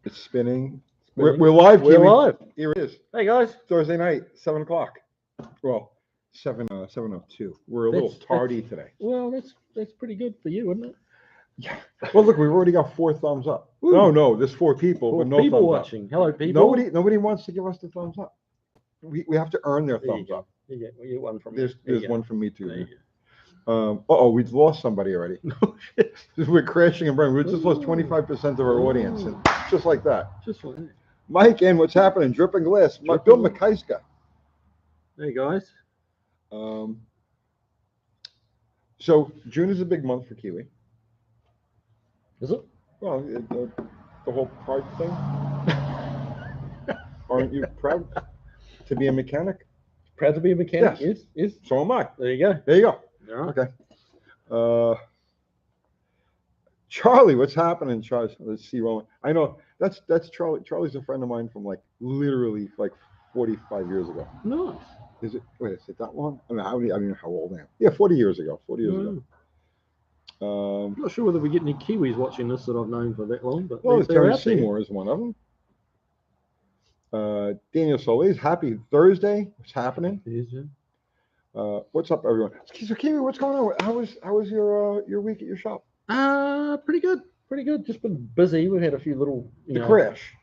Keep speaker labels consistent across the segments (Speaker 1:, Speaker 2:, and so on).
Speaker 1: It's spinning.
Speaker 2: Spinning.
Speaker 1: We're live,
Speaker 2: We're
Speaker 1: Kiwi.
Speaker 2: live.
Speaker 1: Here it is.
Speaker 2: Hey guys.
Speaker 1: Thursday night, 7 o'clock. Well, 7:02. We're a little tardy today.
Speaker 2: Well, that's pretty good for you, isn't it?
Speaker 1: Yeah. Well, look, we've already got 4 thumbs up.
Speaker 2: Woo.
Speaker 1: No, there's 4 people,
Speaker 2: Four
Speaker 1: but no
Speaker 2: people
Speaker 1: thumbs
Speaker 2: watching.
Speaker 1: up.
Speaker 2: Hello, people.
Speaker 1: Nobody wants to give us the thumbs up. We have to earn their
Speaker 2: There you
Speaker 1: thumbs
Speaker 2: go.
Speaker 1: up.
Speaker 2: You get one from me.
Speaker 1: There's
Speaker 2: There you
Speaker 1: one
Speaker 2: go.
Speaker 1: from me too.
Speaker 2: There you
Speaker 1: Man. We've lost somebody already.
Speaker 2: go.
Speaker 1: We're crashing and burning. We just lost 25% of our audience, and just like that.
Speaker 2: Just like that.
Speaker 1: Mike, and what's happening? Dripping Glass.
Speaker 2: Dripping
Speaker 1: Bill
Speaker 2: Glass.
Speaker 1: McKeiska.
Speaker 2: Hey guys.
Speaker 1: So June is a big month for Kiwi.
Speaker 2: Is it?
Speaker 1: Well, the whole pride thing. Aren't you proud to be a mechanic?
Speaker 2: Proud to be a mechanic?
Speaker 1: Yes.
Speaker 2: Yes.
Speaker 1: So am I.
Speaker 2: There you go.
Speaker 1: There you go.
Speaker 2: All right.
Speaker 1: Okay. Charlie, what's happening, Charlie? Let's see. Well, I know that's Charlie. Charlie's a friend of mine from literally 45 years ago.
Speaker 2: Nice.
Speaker 1: Is it? Wait, is it that long? I don't know how old I am. Yeah, 40 years ago. 40 years ago.
Speaker 2: I'm not sure whether we get any Kiwis watching this that I've known for that long, but
Speaker 1: well,
Speaker 2: they're
Speaker 1: Terry
Speaker 2: out there.
Speaker 1: Seymour is one of them. Daniel Solis, happy Thursday. What's happening? What's up, everyone? So, Kiwi, what's going on? How was your week at your shop?
Speaker 2: Pretty good. Pretty good. Just been busy. We've had a few little
Speaker 1: Crash.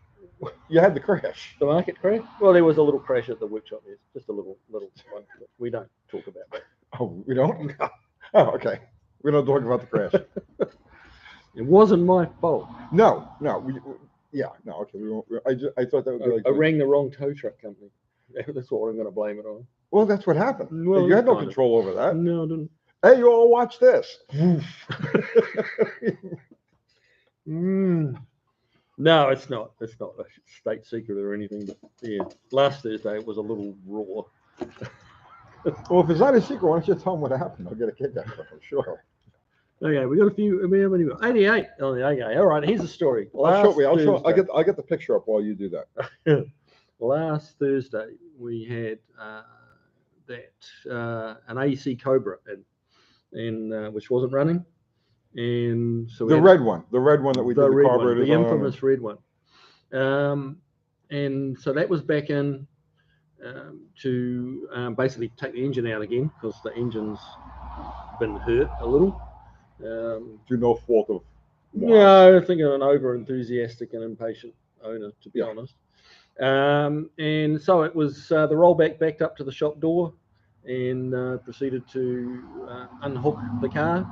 Speaker 1: You had the crash.
Speaker 2: The market crash? Well, there was a little crash at the workshop. Yes, just a little one. We don't talk about that.
Speaker 1: Oh, we don't? Oh, okay. We don't talk about the crash.
Speaker 2: It wasn't my fault.
Speaker 1: No. Okay. We won't. I thought that would be
Speaker 2: I rang the wrong tow truck company. That's what I'm going to blame it on.
Speaker 1: Well, that's what happened.
Speaker 2: Well,
Speaker 1: you had no control over that.
Speaker 2: No, I didn't.
Speaker 1: Hey, you all watch this.
Speaker 2: No, it's not. It's not a state secret or anything. But yeah, last Thursday it was a little raw.
Speaker 1: Well, if it's not a secret, why don't you tell them what happened? I'll get a kick out of it, I'm sure.
Speaker 2: Okay, we got a few. How many? 88. Oh, okay. All right. Here's the story.
Speaker 1: I'll get the picture up while you do that.
Speaker 2: Last Thursday we had an AC Cobra and which wasn't running, and so
Speaker 1: the red one that we did the carburetors
Speaker 2: the infamous red one, and so that was back in to basically take the engine out again because the engine's been hurt a little.
Speaker 1: Through no fault of mine.
Speaker 2: No, I think of an over-enthusiastic and impatient owner, to be honest. And so it was the rollback backed up to the shop door and proceeded to unhook the car.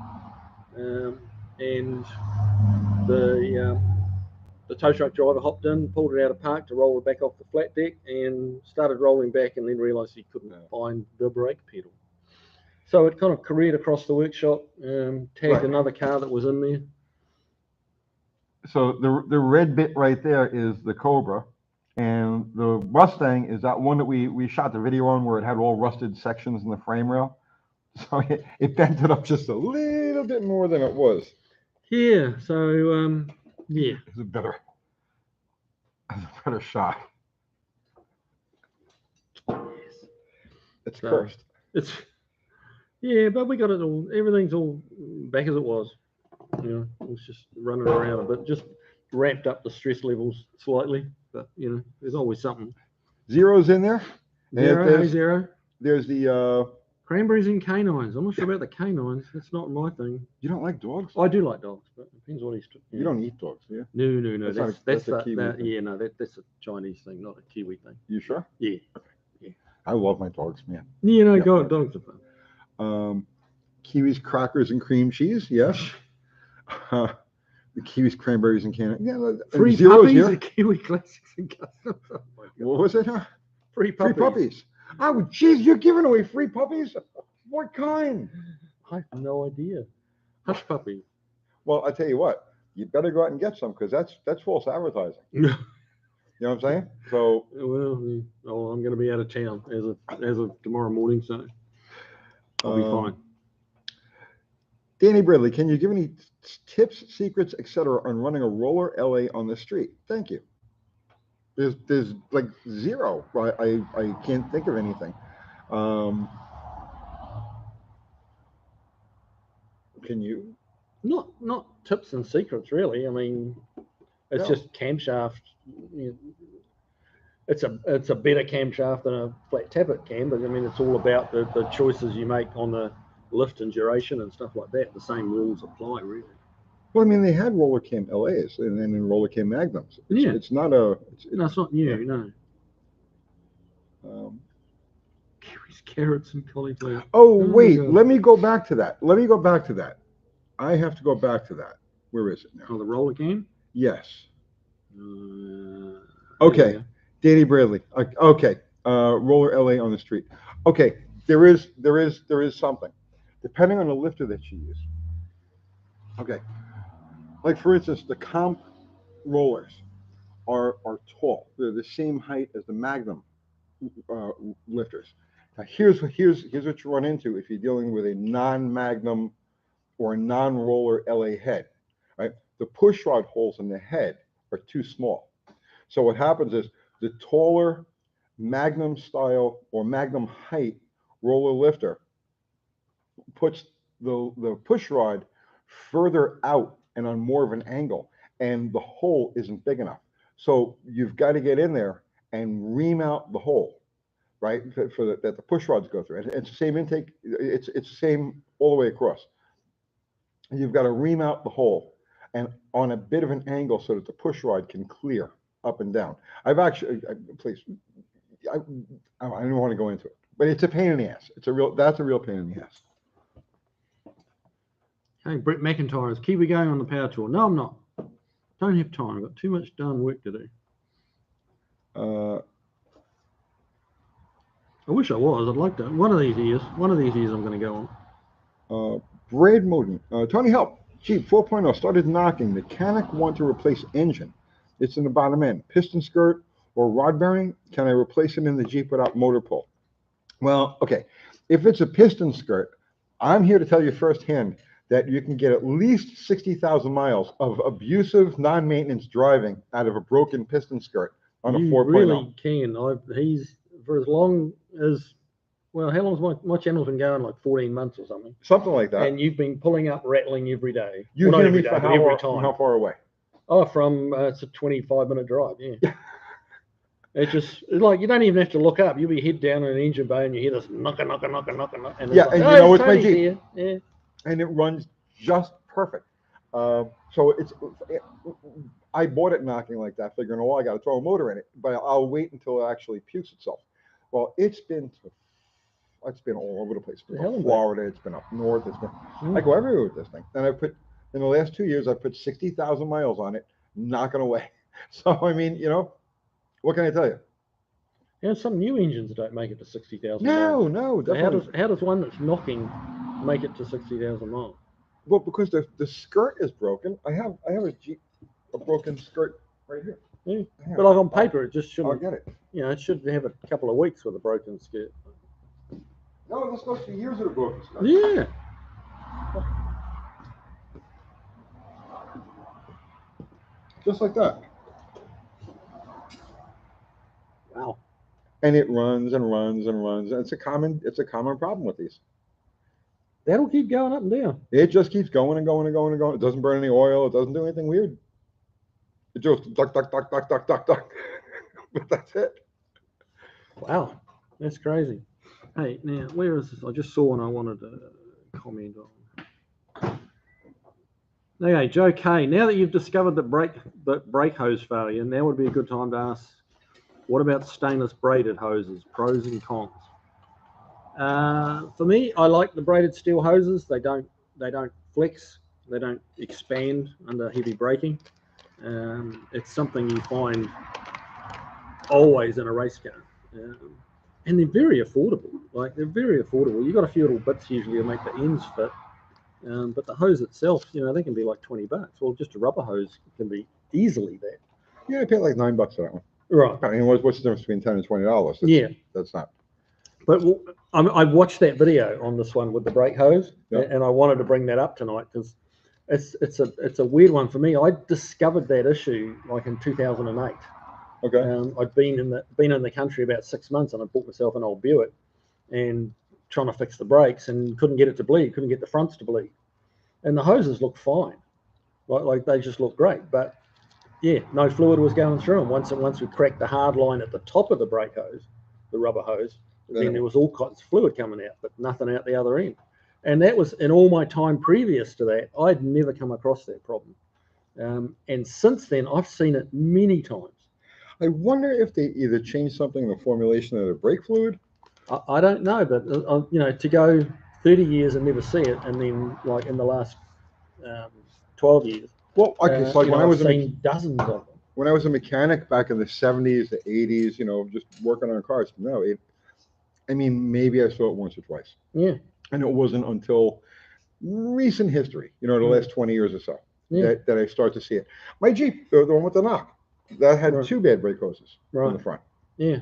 Speaker 2: And the tow truck driver hopped in, pulled it out of park to roll it back off the flat deck and started rolling back and then realised he couldn't find the brake pedal. So it kind of careered across the workshop, tagged another car that was in there.
Speaker 1: So the red bit right there is the Cobra, and the Mustang is that one that we shot the video on where it had all rusted sections in the frame rail. So it bent it up just a little bit more than it was.
Speaker 2: Yeah. So yeah,
Speaker 1: It's a better shot.
Speaker 2: Yes.
Speaker 1: It's cursed.
Speaker 2: Yeah, but we got it all. Everything's all back as it was. It was just running around a bit, just ramped up the stress levels slightly. But there's always something.
Speaker 1: Zero's in there.
Speaker 2: Zero.
Speaker 1: There's the
Speaker 2: cranberries and canines. I'm not sure about the canines. That's not my thing.
Speaker 1: You don't like dogs?
Speaker 2: I do like dogs, but it depends what he's.
Speaker 1: You don't eat dogs, do you?
Speaker 2: No. That's a Kiwi
Speaker 1: thing.
Speaker 2: Yeah, no, that's a Chinese thing, not a Kiwi thing.
Speaker 1: You sure?
Speaker 2: Yeah.
Speaker 1: I love my dogs, man.
Speaker 2: Dogs are fun.
Speaker 1: Kiwis, crackers, and cream cheese. Yes. The Kiwis, cranberries, and candy. Yeah.
Speaker 2: Free
Speaker 1: Zero's
Speaker 2: puppies
Speaker 1: here.
Speaker 2: at Kiwi Classics and Customs. Oh
Speaker 1: what was it?
Speaker 2: Free puppies.
Speaker 1: Free puppies. Oh, geez, you're giving away free puppies? What kind?
Speaker 2: I have no idea. Hush puppies.
Speaker 1: Well, I tell you what, you better go out and get some because that's false advertising. You know what I'm saying? So.
Speaker 2: Well, I'm going to be out of town as of tomorrow morning, so I'll be fine.
Speaker 1: Danny Bradley, can you give any tips, secrets, etc. on running a roller LA on the street? Thank you. There's like zero. I can't think of anything. Can you?
Speaker 2: Not tips and secrets, really. I mean, It's
Speaker 1: Yeah.
Speaker 2: just camshaft. It's a better camshaft than a flat tappet cam, but I mean it's all about the choices you make on the lift and duration and stuff like that. The same rules apply, really.
Speaker 1: Well, I mean, they had roller cam LAs and then roller cam Magnums.
Speaker 2: Yeah.
Speaker 1: It's not a.
Speaker 2: No, it's not new.
Speaker 1: Yeah.
Speaker 2: No. Kiwis, carrots, and cauliflower.
Speaker 1: Oh, wait,
Speaker 2: God.
Speaker 1: let me go back to that. I have to go back to that. Where is it now?
Speaker 2: Oh, the roller cam.
Speaker 1: Yes.
Speaker 2: Okay.
Speaker 1: Okay. Danny Bradley. Okay. Roller LA on the street. Okay. There is something. Depending on the lifter that you use. Okay. Like for instance, the comp rollers are tall. They're the same height as the Magnum lifters. Now here's what you run into if you're dealing with a non-Magnum or a non-roller LA head, right? The push rod holes in the head are too small. So what happens is the taller Magnum style or Magnum height roller lifter puts the push rod further out and on more of an angle, and the hole isn't big enough. So you've got to get in there and ream out the hole, right? That the push rods go through. It's the same intake. It's the same all the way across. You've got to ream out the hole and on a bit of an angle so that the push rod can clear up and down. I've actually, please, I don't want to go into it, but it's a pain in the ass. That's a real pain in the ass.
Speaker 2: Hey, Brett McIntyre, is Kiwi going on the power tour? No, I'm not. Don't have time. I've got too much darn work to do. I wish I was. I'd like to. One of these years I'm going to go
Speaker 1: on. Brad Moden. Tony Help. Jeep 4.0 started knocking. Mechanic want to replace engine. It's in the bottom end. Piston skirt or rod bearing. Can I replace it in the Jeep without motor pull? Well, okay. If it's a piston skirt, I'm here to tell you firsthand that you can get at least 60,000 miles of abusive non-maintenance driving out of a broken piston skirt on a 4.0.
Speaker 2: You really can. He's for as long as, well, how long's my channel's been going? Like 14 months or something.
Speaker 1: Something like that.
Speaker 2: And you've been pulling up, rattling every day.
Speaker 1: You hear me for every time. How far away?
Speaker 2: Oh, from it's a 25-minute drive. Yeah. It's like you don't even have to look up. You'll be head down in an engine bay and you hear this knocking. And
Speaker 1: yeah,
Speaker 2: like,
Speaker 1: and
Speaker 2: oh,
Speaker 1: you know it's my Jeep.
Speaker 2: Yeah.
Speaker 1: And it runs just perfect. So I bought it knocking like that, figuring, oh, I got to throw a motor in it, but I'll wait until it actually pukes itself. Well, it's been all over the place. It's been up Florida, it's been up north, I go everywhere with this thing. And in the last 2 years, I put 60,000 miles on it, knocking away. So, I mean, what can I tell you?
Speaker 2: Yeah, some new engines don't make it to 60,000
Speaker 1: miles.
Speaker 2: No,
Speaker 1: definitely.
Speaker 2: How does one that's knocking make it to 60,000 miles?
Speaker 1: Well, because the skirt is broken. I have a broken skirt right here.
Speaker 2: Yeah. But like on paper, it just shouldn't.
Speaker 1: I'll get it.
Speaker 2: It should have a couple of weeks with a broken skirt.
Speaker 1: No, this goes for years with a broken skirt.
Speaker 2: Yeah.
Speaker 1: Just like that.
Speaker 2: Wow.
Speaker 1: And it runs and runs and runs. And it's a common problem with these.
Speaker 2: That'll keep going up and down.
Speaker 1: It just keeps going and going and going and going. It doesn't burn any oil. It doesn't do anything weird. It just duck. But that's it.
Speaker 2: Wow. That's crazy. Hey, now, where is this? I just saw and I wanted to comment on. Okay, Joe K. Now that you've discovered the brake hose failure, now would be a good time to ask, what about stainless braided hoses? Pros and cons. For me, I like the braided steel hoses. They don't flex. They don't expand under heavy braking. It's something you find always in a race car. And they're very affordable. They're very affordable. You've got a few little bits usually to make the ends fit. But the hose itself, they can be like $20. Well, just a rubber hose can be easily that.
Speaker 1: Yeah, I paid like $9 for that one.
Speaker 2: Right.
Speaker 1: I mean, what's the difference between $10 and $20? That's not.
Speaker 2: But I watched that video on this one with the brake hose, and I wanted to bring that up tonight because it's a weird one for me. I discovered that issue like in 2008.
Speaker 1: Okay.
Speaker 2: I'd been in the country about 6 months, and I bought myself an old Buick, and trying to fix the brakes, and couldn't get it to bleed. Couldn't get the fronts to bleed, and the hoses look fine, like they just look great. But Yeah, no fluid was going through them. Once we cracked the hard line at the top of the brake hose, the rubber hose, then there was all kinds of fluid coming out, but nothing out the other end. And that was in all my time previous to that, I'd never come across that problem. And since then, I've seen it many times.
Speaker 1: I wonder if they either changed something in the formulation of the brake fluid.
Speaker 2: I don't know, but you know, to go 30 years and never see it, and then like in the last 12 years,
Speaker 1: Well, okay, so like when I was
Speaker 2: I've seen dozens of them.
Speaker 1: When I was a mechanic back in the 70s, the 80s, just working on cars. No, I mean, maybe I saw it once or twice.
Speaker 2: Yeah.
Speaker 1: And it wasn't until recent history, the last 20 years or so, that I start to see it. My Jeep, the one with the knock, that had two bad brake hoses in the front.
Speaker 2: Yeah.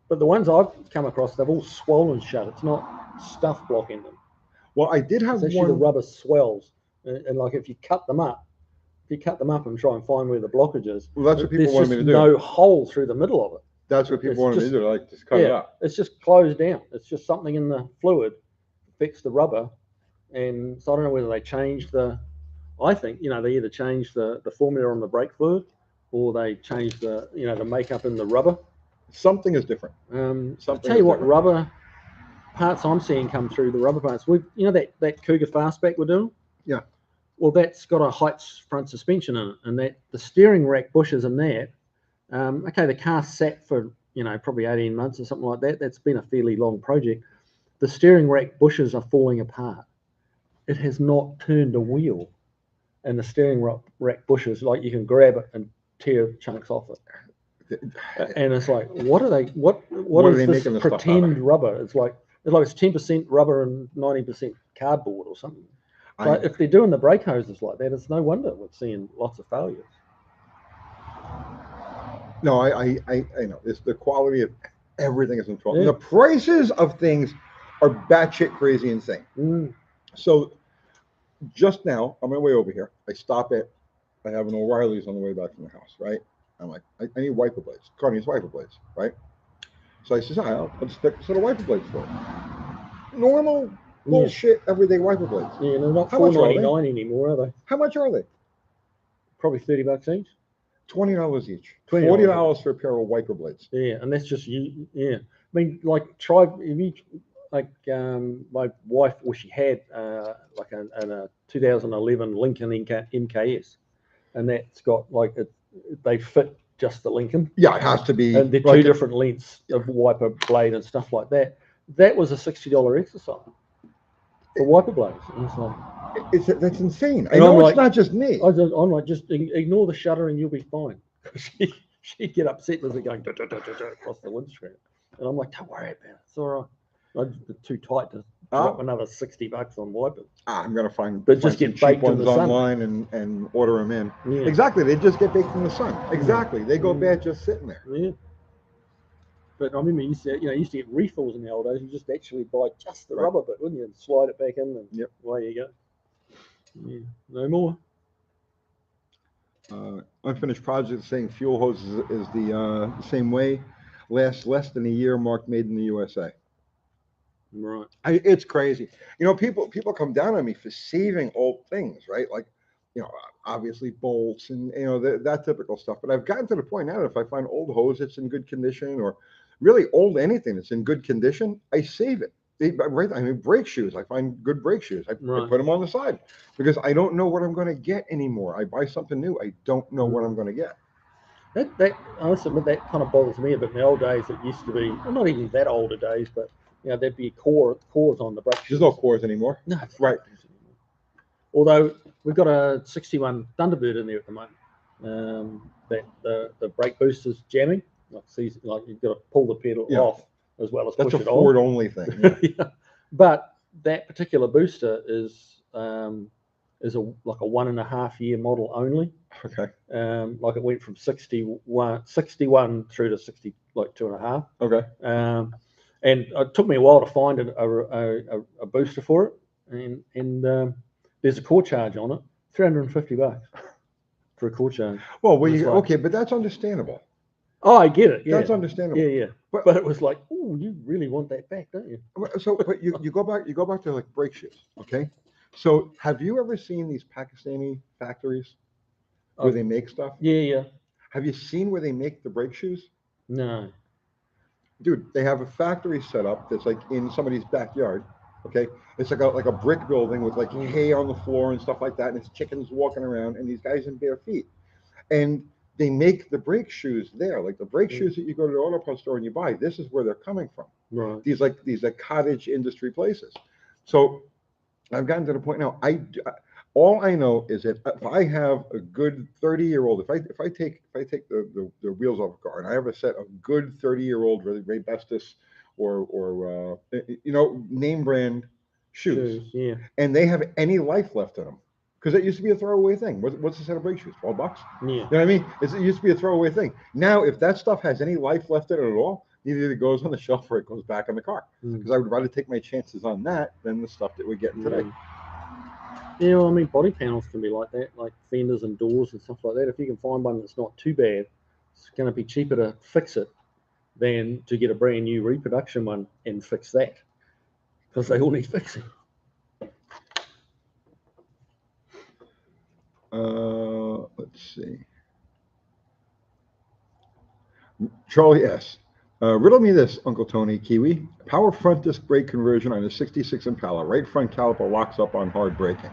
Speaker 2: But the ones I've come across, they've all swollen shut. It's not stuff blocking them.
Speaker 1: Well, I did have
Speaker 2: it's actually
Speaker 1: one.
Speaker 2: The rubber swells. And like if you cut them up and try and find where the blockage is,
Speaker 1: well, that's what people wanted me to do.
Speaker 2: There's no hole through the middle of it.
Speaker 1: That's what people wanted me to do, like just cut it up.
Speaker 2: It's just closed down. It's just something in the fluid affects the rubber. And so I don't know whether they changed I think, they either changed the formula on the brake fluid or they changed the makeup in the rubber.
Speaker 1: Something is different.
Speaker 2: I'll tell you what, rubber parts I'm seeing come through, the rubber parts. That Cougar Fastback we're doing?
Speaker 1: Yeah.
Speaker 2: Well, that's got a Heights front suspension in it, and that the steering rack bushes in that. Okay, the car sat for probably 18 months or something like that. That's been a fairly long project. The steering rack bushes are falling apart. It has not turned a wheel, and the steering rack bushes, like you can grab it and tear chunks off it. And it's like, what are they? What is this pretend rubber? It's like it's 10% rubber and 90% cardboard or something. But if they're doing the brake hoses like that, it's no wonder we're seeing lots of failures.
Speaker 1: No, I know. It's the quality of everything is in trouble. Yeah. The prices of things are batshit crazy insane. So just now, on my way over here, I have an O'Reilly's on the way back from the house, right? I'm like, I need wiper blades. Car needs wiper blades, right? So I says, I'll stick a set of wiper blades for it. Normal bullshit everyday wiper blades.
Speaker 2: Yeah, they're not $4.99 anymore, are they?
Speaker 1: How much are they?
Speaker 2: Probably $30 each.
Speaker 1: $20 each. $40 for a pair of wiper blades.
Speaker 2: Yeah, and that's just you. Yeah, I mean, like my wife, she had like a 2011 Lincoln MKS, and that's got they fit just the Lincoln.
Speaker 1: Yeah, it has to be.
Speaker 2: And they're two different lengths of wiper blade and stuff like that. That was a $60 exercise for wiper blades. And it's like,
Speaker 1: that's insane. I know it's not just me.
Speaker 2: I'm like, just ignore the shutter and you'll be fine. She'd get upset with it going across the windscreen. And I'm like, don't worry about it. It's all right. It's too tight to drop another $60 on wipers.
Speaker 1: I'm going to find
Speaker 2: just get baked in the sun
Speaker 1: online and order them in. Yeah. Exactly. They just get baked in the sun. Exactly. They go bad just sitting there.
Speaker 2: Yeah. But I remember you used to get refills in the old days. You just actually buy just the rubber bit, wouldn't you? And slide it back in and away you go. Yeah. No more.
Speaker 1: Unfinished project saying fuel hose is the same way. Lasts less than a year, marked made in the USA.
Speaker 2: Right.
Speaker 1: It's crazy. People come down on me for saving old things, right? Like, obviously bolts and, that typical stuff. But I've gotten to the point now that if I find old hose that's in good condition or really old anything that's in good condition, I save it. Right? I mean, brake shoes. I find good brake shoes. I put them on the side because I don't know what I'm going to get anymore. I buy something new. I don't know what I'm going to get.
Speaker 2: That I must admit, that kind of bothers me a bit. In the old days, it used to be, well, not even that older days, but there'd be cores on the brake shoes.
Speaker 1: There's no cores anymore.
Speaker 2: No,
Speaker 1: right.
Speaker 2: Although we've got a 61 Thunderbird in there at the moment. That the brake boost is jamming. Like you've got to pull the pedal off as well as push it on.
Speaker 1: That's a Ford only thing.
Speaker 2: Yeah. But that particular booster is a 1.5 year model only.
Speaker 1: Okay.
Speaker 2: Like it went from 61 through to 60, like 2.5.
Speaker 1: Okay.
Speaker 2: And it took me a while to find a booster for it, and there's a core charge on it, $350 for a core charge.
Speaker 1: Well, okay, but that's understandable.
Speaker 2: Oh, I get it. Yeah.
Speaker 1: That's understandable.
Speaker 2: Yeah. But it was like, oh, you really want that back, don't you?
Speaker 1: So, but you go back to like brake shoes, okay? So, have you ever seen these Pakistani factories where they make stuff?
Speaker 2: Yeah.
Speaker 1: Have you seen where they make the brake shoes?
Speaker 2: No.
Speaker 1: Dude, they have a factory set up that's like in somebody's backyard. Okay, it's like a brick building with like hay on the floor and stuff like that, and it's chickens walking around, and these guys in bare feet, and they make the brake shoes there, like the brake shoes that you go to the auto parts store and you buy. This is where they're coming from.
Speaker 2: Right.
Speaker 1: These like cottage industry places. So I've gotten to the point now. All I know is that if I have a good 30-year-old, if I take the wheels off a car and I have a set of good 30-year-old Ray Bestis or name brand shoes,
Speaker 2: Yeah.
Speaker 1: and they have any life left in them, because it used to be a throwaway thing. What's a set of brake shoes? $12?
Speaker 2: Yeah.
Speaker 1: You know what I mean? It used to be a throwaway thing. Now, if that stuff has any life left in it at all, either it goes on the shelf or it goes back in the car. Because I would rather take my chances on that than the stuff that we're getting today.
Speaker 2: Yeah, well, I mean, body panels can be like that, like fenders and doors and stuff like that. If you can find one that's not too bad, it's going to be cheaper to fix it than to get a brand new reproduction one and fix that, because they all need fixing.
Speaker 1: Let's see. Charlie S. Riddle me this, Uncle Tony, Kiwi. Power front disc brake conversion on a 66 Impala. Right front caliper locks up on hard braking.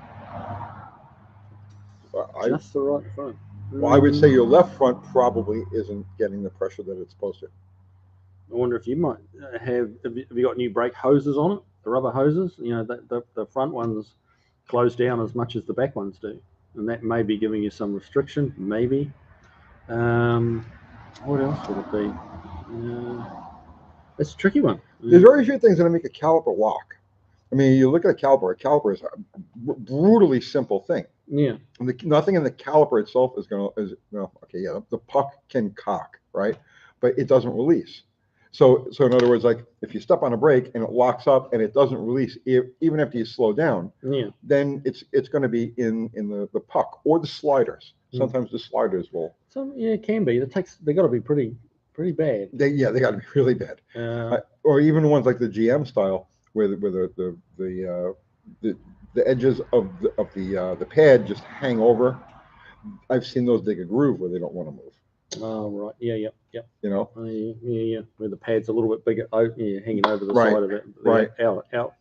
Speaker 2: Just the right front.
Speaker 1: Well, I would say your left front probably isn't getting the pressure that it's supposed to.
Speaker 2: I wonder if you might have you got new brake hoses on it, the rubber hoses? You know, the front ones close down as much as the back ones do, and that may be giving you some restriction, maybe. What else would it be? It's a tricky one.
Speaker 1: There's very few things that make a caliper lock. I mean, you look at a caliper is a brutally simple thing.
Speaker 2: Yeah.
Speaker 1: Nothing in the caliper itself is the puck can cock, right? But it doesn't release. So in other words, like if you step on a brake and it locks up and it doesn't release, even after you slow down, then it's going to be in the puck or the sliders. Sometimes the sliders will.
Speaker 2: It can be. They got to be pretty bad.
Speaker 1: They got to be really bad. Or even ones like the GM style, where the edges of the pad just hang over. I've seen those dig a groove where they don't want to move.
Speaker 2: Oh, right. Yeah.
Speaker 1: You know?
Speaker 2: Yeah. Where the pad's a little bit bigger, hanging over the side of it.
Speaker 1: Right.
Speaker 2: Out.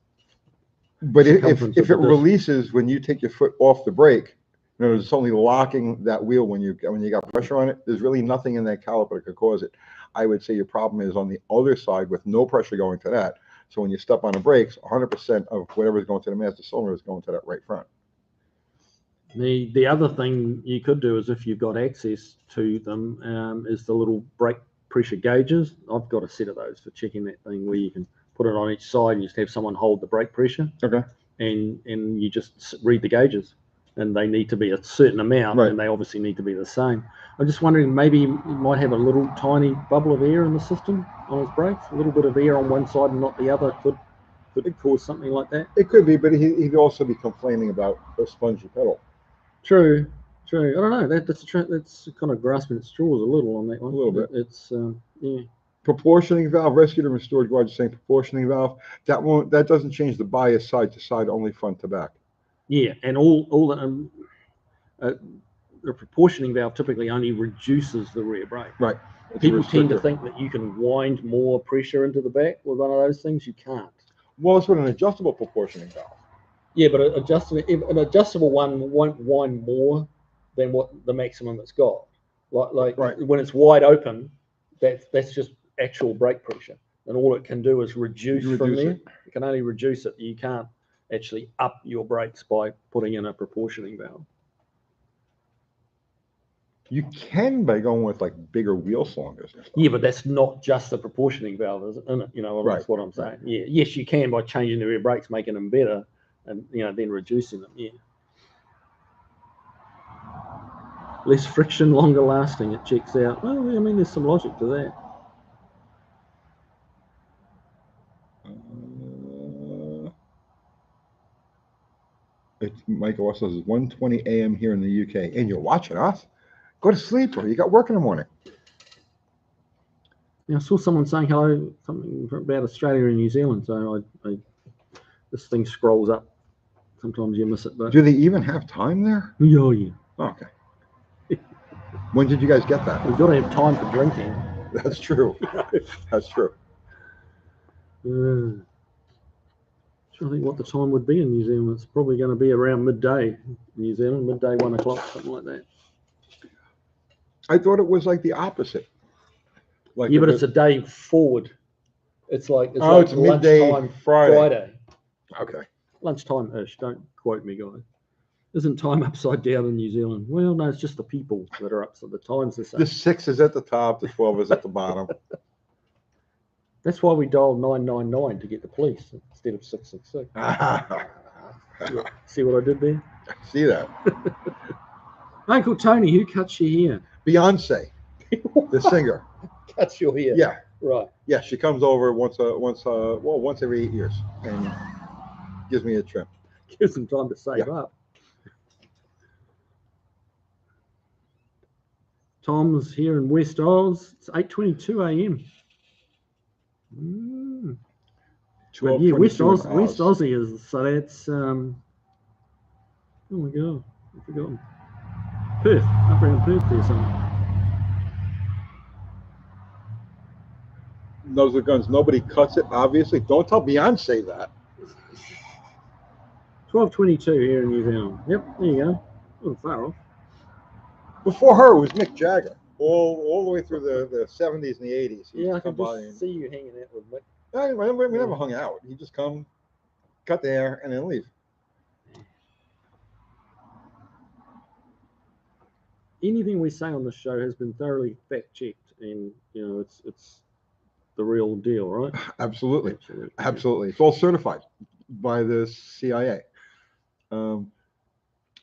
Speaker 1: But if it releases when you take your foot off the brake, it's only locking that wheel when you got pressure on it. There's really nothing in that caliper that could cause it. I would say your problem is on the other side with no pressure going to that. So when you step on the brakes, 100% of whatever's going to the master cylinder is going to that right front.
Speaker 2: The other thing you could do is, if you've got access to them, is the little brake pressure gauges. I've got a set of those for checking that thing, where you can put it on each side and just have someone hold the brake pressure.
Speaker 1: Okay.
Speaker 2: And you just read the gauges, and they need to be a certain amount, and they obviously need to be the same. I'm just wondering, maybe he might have a little tiny bubble of air in the system on his brakes. A little bit of air on one side and not the other could cause something like that.
Speaker 1: It could be, but he'd also be complaining about a spongy pedal.
Speaker 2: True. I don't know. That's kind of grasping at straws a little on that one.
Speaker 1: A little bit.
Speaker 2: It's
Speaker 1: Proportioning valve, rescued and restored guard, saying proportioning valve. That doesn't change the bias side to side, only front to back.
Speaker 2: Yeah, and all the proportioning valve typically only reduces the rear brake.
Speaker 1: Right.
Speaker 2: People tend to think that you can wind more pressure into the back with one of those things. You can't.
Speaker 1: Well, it's with an adjustable proportioning valve.
Speaker 2: Yeah, but an adjustable one won't wind more than what the maximum it's got. Like when it's wide open, that's just actual brake pressure, and all it can do is reduce from there. It can only reduce it. You can't actually up your brakes by putting in a proportioning valve.
Speaker 1: You can by going with like bigger wheel cylinders.
Speaker 2: Yeah, but that's not just the proportioning valve, isn't it? That's what I'm saying. Yeah, yes, you can by changing the rear brakes, making them better, and then reducing them. Yeah. Less friction, longer lasting. It checks out. Well, I mean, there's some logic to that.
Speaker 1: Michael also says 1:20 a.m. here in the UK, and you're watching us. Go to sleep, or you got work in the morning.
Speaker 2: Yeah, I saw someone saying hello, something about Australia and New Zealand. So this thing scrolls up. Sometimes you miss it. But
Speaker 1: do they even have time there?
Speaker 2: Yeah.
Speaker 1: Okay. When did you guys get that?
Speaker 2: We've got to have time for drinking.
Speaker 1: That's true. That's true.
Speaker 2: Trying to think what the time would be in New Zealand. It's probably going to be around midday, New Zealand, midday, 1 o'clock, something like that.
Speaker 1: I thought it was like the opposite. Like
Speaker 2: Yeah, but it's a day forward. It's like
Speaker 1: it's midday
Speaker 2: lunchtime
Speaker 1: Friday. Okay.
Speaker 2: Lunchtime-ish. Don't quote me, guys. Isn't time upside down in New Zealand? Well, no, it's just the people that are upside. The time's the same.
Speaker 1: The 6 is at the top, the 12 is at the bottom.
Speaker 2: That's why we dialed 999 to get the police instead of 666. See what I did there?
Speaker 1: See that?
Speaker 2: Uncle Tony, who cuts your hair?
Speaker 1: Beyonce, the singer.
Speaker 2: Cuts your hair?
Speaker 1: Yeah.
Speaker 2: Right.
Speaker 1: Yeah, she comes over once every 8 years and gives me a trim.
Speaker 2: Gives them time to save up. Tom's here in West Oz. It's 8:22 a.m. But yeah, West Aussie is, so that's oh my god, I've forgotten. Perth, up around Perth there somewhere.
Speaker 1: Those are guns. Nobody cuts it, obviously. Don't tell Beyonce that.
Speaker 2: 12:22 here in New Zealand. Yep, there you go. Oh, far off.
Speaker 1: Before her, it was Mick Jagger. All the way through the 70s and the 80s.
Speaker 2: Yeah, I can just see you hanging out with Mick.
Speaker 1: We never hung out. He just come, cut the hair, and then leave.
Speaker 2: Anything we say on the show has been thoroughly fact-checked, and you know it's the real deal, right?
Speaker 1: Absolutely. It's all certified by the CIA.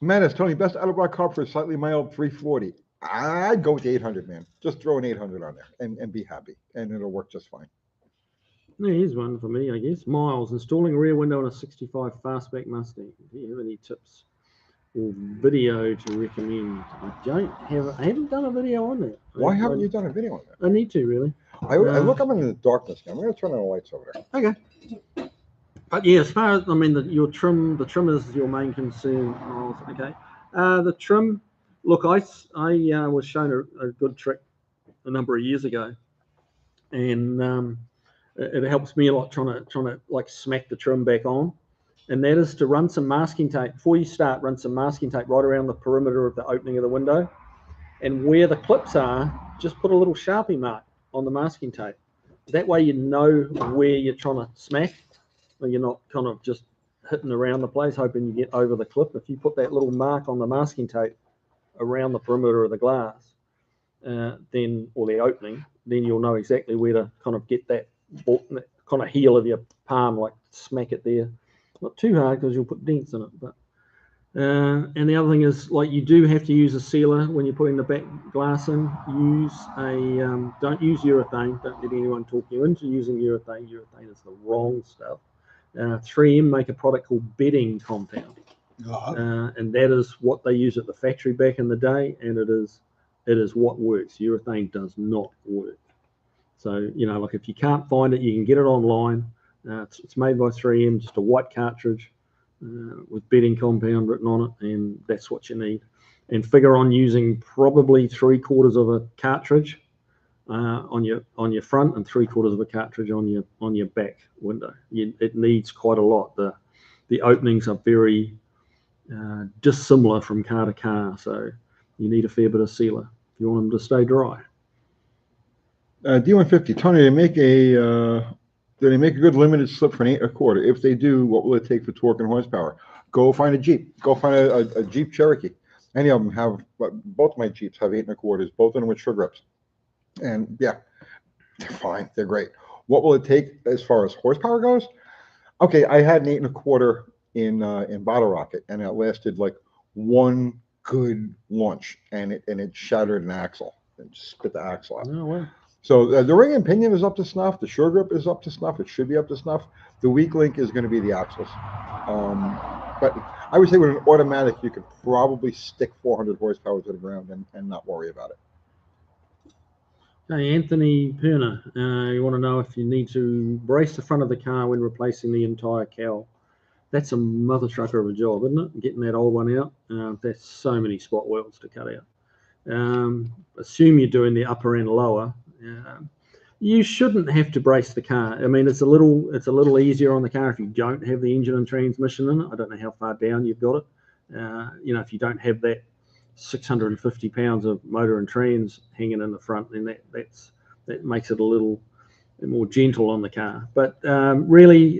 Speaker 1: Menace, Tony, best out-of-block carb for a slightly mild 340. I'd go with the 800, man. Just throw an 800 on there and be happy, and it'll work just fine.
Speaker 2: Yeah, here's one for me, I guess. Miles, installing a rear window on a 65 fastback Mustang. Do you have any tips or video to recommend? I haven't done a video on that.
Speaker 1: Why haven't you done a video on that?
Speaker 2: I need to, really.
Speaker 1: I look up in the darkness. I'm going to turn on the lights over there.
Speaker 2: Okay. But yeah, as far as, I mean, the trim is your main concern, Miles. Okay. The trim, look, I was shown a good trick a number of years ago, and it helps me a lot trying to like smack the trim back on, and that is to run some masking tape before you start. Run some masking tape right around the perimeter of the opening of the window, and where the clips are, just put a little Sharpie mark on the masking tape. That way you know where you're trying to smack, and you're not kind of just hitting around the place hoping you get over the clip. If you put that little mark on the masking tape around the perimeter of the glass, then, or the opening, then you'll know exactly where to kind of get that kind of heel of your palm, like smack it there. Not too hard because you'll put dents in it. But and the other thing is, like, you do have to use a sealer when you're putting the back glass in. Use a don't use urethane. Don't let anyone talk you into using urethane. Urethane is the wrong stuff. 3M make a product called bedding compound, and that is what they use at the factory back in the day, and it is what works. Urethane does not work. So, you know, like if you can't find it, you can get it online. It's made by 3M, just a white cartridge with bedding compound written on it, and that's what you need. And figure on using probably 3/4 of a cartridge on your front and 3/4 of a cartridge on your back window. It needs quite a lot. The openings are very dissimilar from car to car, so you need a fair bit of sealer if you want them to stay dry.
Speaker 1: D150, Tony, do they make a good limited slip for an 8 1/4? If they do, what will it take for torque and horsepower? Go find a Jeep. Go find a Jeep Cherokee. Any of them have, both my Jeeps have 8 1/4s, both of them with shoe grips. And yeah, they're fine. They're great. What will it take as far as horsepower goes? Okay, I had an 8 1/4 in Bottle Rocket, and it lasted like one good launch, and it shattered an axle and spit the axle out.
Speaker 2: Oh, wow.
Speaker 1: So the ring and pinion is up to snuff. The sure grip is up to snuff. It should be up to snuff. The weak link is going to be the axles. But I would say with an automatic, you could probably stick 400 horsepower to the ground and not worry about it.
Speaker 2: Hey, Anthony Perner, you want to know if you need to brace the front of the car when replacing the entire cowl. That's a mother trucker of a job, isn't it? Getting that old one out. There's so many spot welds to cut out. Assume you're doing the upper and lower. You shouldn't have to brace the car. I mean, it's a little easier on the car if you don't have the engine and transmission in it. I don't know how far down you've got it. If you don't have that 650 pounds of motor and trans hanging in the front, then that makes it a little more gentle on the car. But really,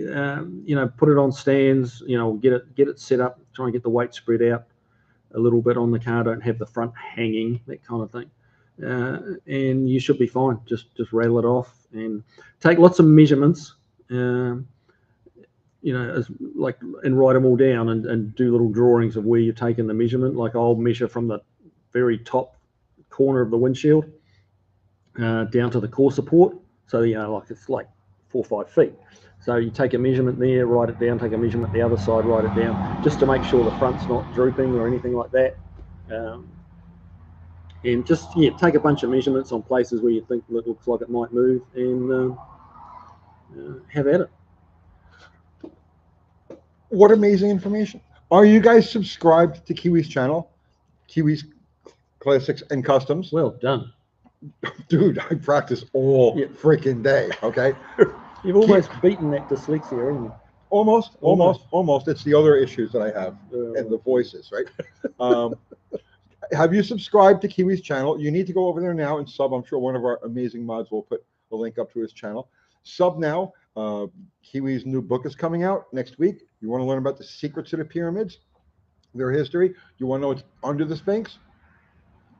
Speaker 2: put it on stands. Get it set up. Try and get the weight spread out a little bit on the car. Don't have the front hanging, that kind of thing. And you should be fine. Just rattle it off and take lots of measurements. And write them all down and do little drawings of where you're taking the measurement. Like I'll measure from the very top corner of the windshield down to the core support. So it's like 4 or 5 feet. So you take a measurement there, write it down. Take a measurement the other side, write it down, just to make sure the front's not drooping or anything like that. And just take a bunch of measurements on places where you think it looks like it might move, and have at it.
Speaker 1: What amazing information! Are you guys subscribed to Kiwi's channel, Kiwi's Classics and Customs?
Speaker 2: Well done,
Speaker 1: dude. I practice all freaking day. Okay,
Speaker 2: you've almost beaten that dyslexia, haven't you?
Speaker 1: Almost. It's the other issues that I have and the voices, right? Have you subscribed to Kiwi's channel? You need to go over there now and sub. I'm sure one of our amazing mods will put a link up to his channel. Sub now. Kiwi's new book is coming out next week. You want to learn about the secrets of the pyramids, their history? You want to know what's under the Sphinx?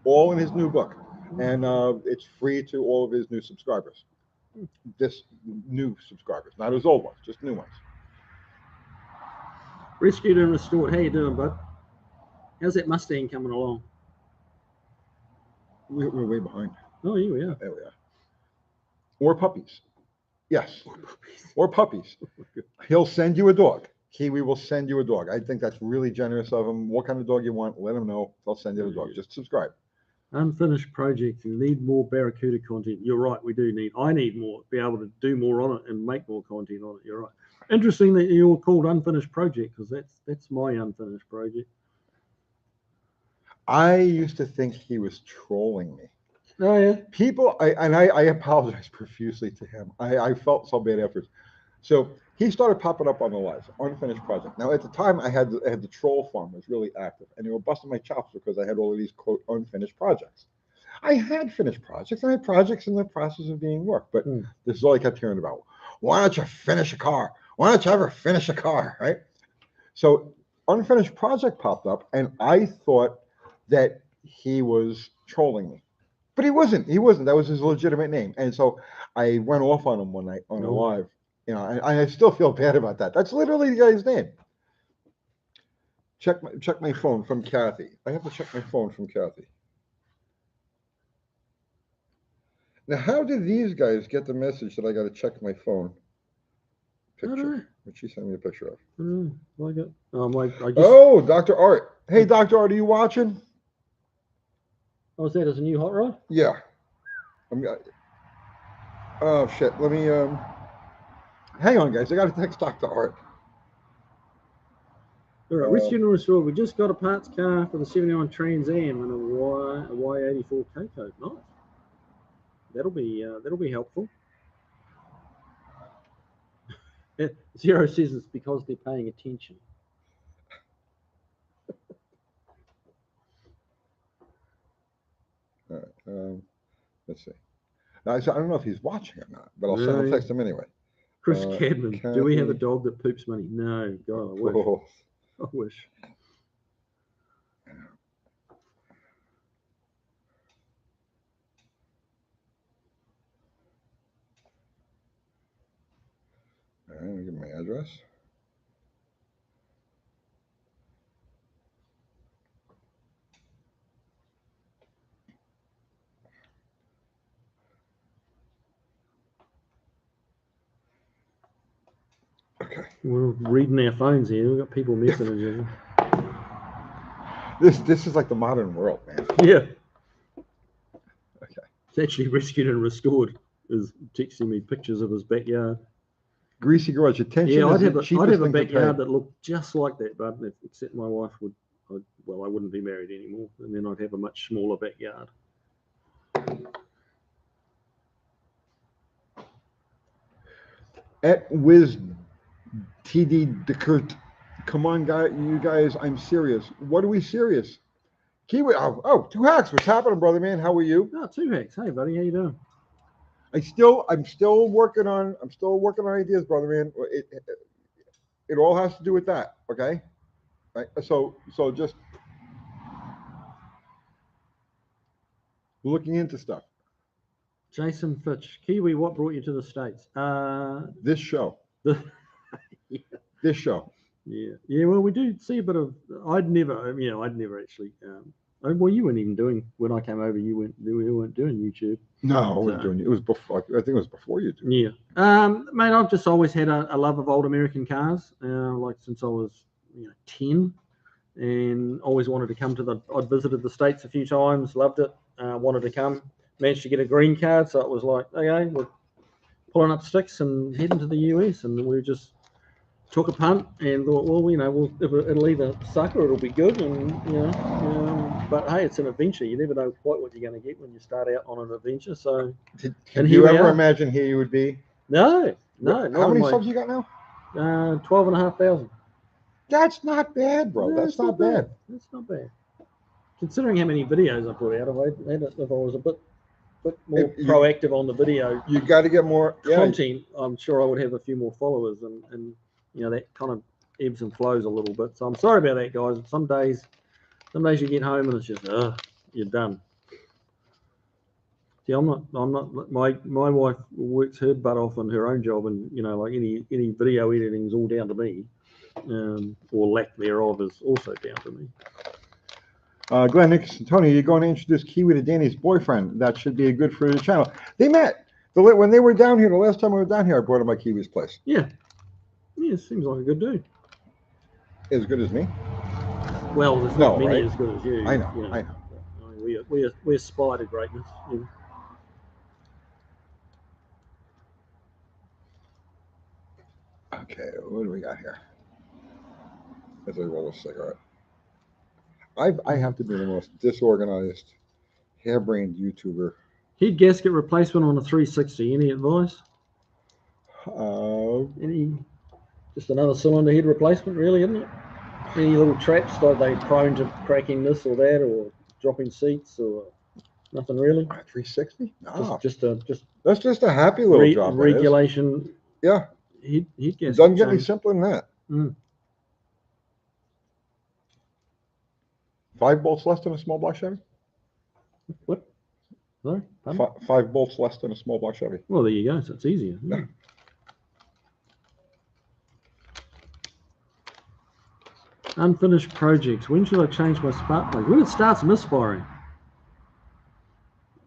Speaker 1: All in his new book. And it's free to all of his new subscribers. This new subscribers, not his old ones, just new ones.
Speaker 2: Rescued and Restored. How you doing, bud? How's that Mustang coming along?
Speaker 1: We're way behind.
Speaker 2: Oh, here we are.
Speaker 1: There we are. Or puppies. Yes. Or puppies. He'll send you a dog. Kiwi will send you a dog. I think that's really generous of him. What kind of dog you want, let him know. They'll send you the dog. Just subscribe.
Speaker 2: Unfinished project. You need more Barracuda content. You're right. We do need. I need more. Be able to do more on it and make more content on it. You're right. Interesting that you're called Unfinished Project, because that's my unfinished project.
Speaker 1: I used to think he was trolling me.
Speaker 2: Oh yeah.
Speaker 1: People, I apologize profusely to him. I felt so bad afterwards. So he started popping up on the lives, Unfinished Project. Now at the time, I had the troll farm was really active, and they were busting my chops because I had all of these quote unfinished projects. I had finished projects. I had projects in the process of being worked, but this is all I kept hearing about. Why don't you finish a car? Why don't you ever finish a car? Right? So Unfinished Project popped up, and I thought that he was trolling me, but he wasn't. That was his legitimate name. And so I went off on him one night on a live, and I still feel bad about that. That's literally the guy's name. Check my phone from Kathy. I have to check my phone from Kathy. Now, how did these guys get the message that I got to check my phone? Picture. What she sent me a picture of. Oh, Dr. Art. Hey, Dr. Art, are you watching?
Speaker 2: Oh, is that as a new hot rod?
Speaker 1: Yeah. Oh shit. Let me hang on, guys. I got to text Dr. Art.
Speaker 2: All right, Rescued and Restored. We just got a parts car for the 79 Trans Am and a Y84 K-Coat. Nice. That'll be helpful. Zero says it's because they're paying attention.
Speaker 1: All right. Let's see. Now, I don't know if he's watching or not, but I'll text him anyway.
Speaker 2: Chris Cadman, do we have a dog that poops money? No, God, I wish.
Speaker 1: Oh.
Speaker 2: I wish.
Speaker 1: All right, let me give my address. Okay.
Speaker 2: We're reading our phones here. We've got people messaging.
Speaker 1: This is like the modern world, man.
Speaker 2: Yeah.
Speaker 1: Okay.
Speaker 2: It's actually Rescued and Restored is texting me pictures of his backyard.
Speaker 1: Greasy garage. Attention.
Speaker 2: Yeah, I'd have a backyard that looked just like that, but except my wife would well, I wouldn't be married anymore, and then I'd have a much smaller backyard.
Speaker 1: At Wiz TD Dekert. Come on, you guys, I'm serious. What are we serious? Kiwi, oh, 2 hacks. What's happening, brother man? How are you?
Speaker 2: Oh, 2 hacks. Hey, buddy, how you doing?
Speaker 1: I'm still working on ideas, brother man. It all has to do with that, okay? Right. So just looking into stuff.
Speaker 2: Jason Fitch, Kiwi, what brought you to the States?
Speaker 1: This show.
Speaker 2: Yeah.
Speaker 1: This show.
Speaker 2: Yeah. Well, we do see a bit of. I'd never actually. Well, you weren't even doing when I came over. You weren't doing YouTube.
Speaker 1: No, I wasn't doing it. It was before. I think it was before YouTube.
Speaker 2: Yeah. Mate, I've just always had a love of old American cars. Like since I was 10, and always wanted to come to I'd visited the States a few times, loved it, wanted to come, managed to get a green card, so it was like, okay, we're pulling up sticks and heading to the US, and we just took a punt and thought, well, it'll either suck or it'll be good, and but hey, it's an adventure. You never know quite what you're going to get when you start out on an adventure. So,
Speaker 1: Did you ever imagine here you would be?
Speaker 2: No.
Speaker 1: How many subs you got now?
Speaker 2: 12,500.
Speaker 1: That's not bad, bro. That's not bad.
Speaker 2: That's not bad. Considering how many videos I put out, if I was a bit more proactive on the video,
Speaker 1: you got to get more
Speaker 2: content. I'm sure I would have a few more followers, and that kind of ebbs and flows a little bit. So I'm sorry about that, guys. Some days you get home and it's just you're done. See, I'm not. My wife works her butt off on her own job, and like any video editing is all down to me. Or lack thereof is also down to me.
Speaker 1: Glenn Nicholson, Tony, you're going to introduce Kiwi to Danny's boyfriend. That should be good for the channel. They met when they were down here. The last time we were down here, I brought him by Kiwi's place.
Speaker 2: Yeah, seems like a good dude.
Speaker 1: As good as me?
Speaker 2: Well, there's not many as good as you.
Speaker 1: I know.
Speaker 2: We aspire to greatness.
Speaker 1: Okay, what do we got here? As I roll a cigarette. I have to be the most disorganized, harebrained YouTuber.
Speaker 2: Heat gasket replacement on a 360. Any advice? Just another cylinder head replacement, really, isn't it? Any little traps? Are they prone to cracking this or that, or dropping seats, or nothing really?
Speaker 1: 360? No.
Speaker 2: That's
Speaker 1: just a happy little job.
Speaker 2: Regulation.
Speaker 1: Yeah.
Speaker 2: Heat gasket.
Speaker 1: It doesn't get any simpler than that. 5 bolts less than a small block Chevy?
Speaker 2: What? Sorry?
Speaker 1: 5 bolts less than a small block Chevy.
Speaker 2: Well, there you go. So it's easier.
Speaker 1: Yeah.
Speaker 2: Unfinished projects. When should I change my spark plug? When it starts misfiring.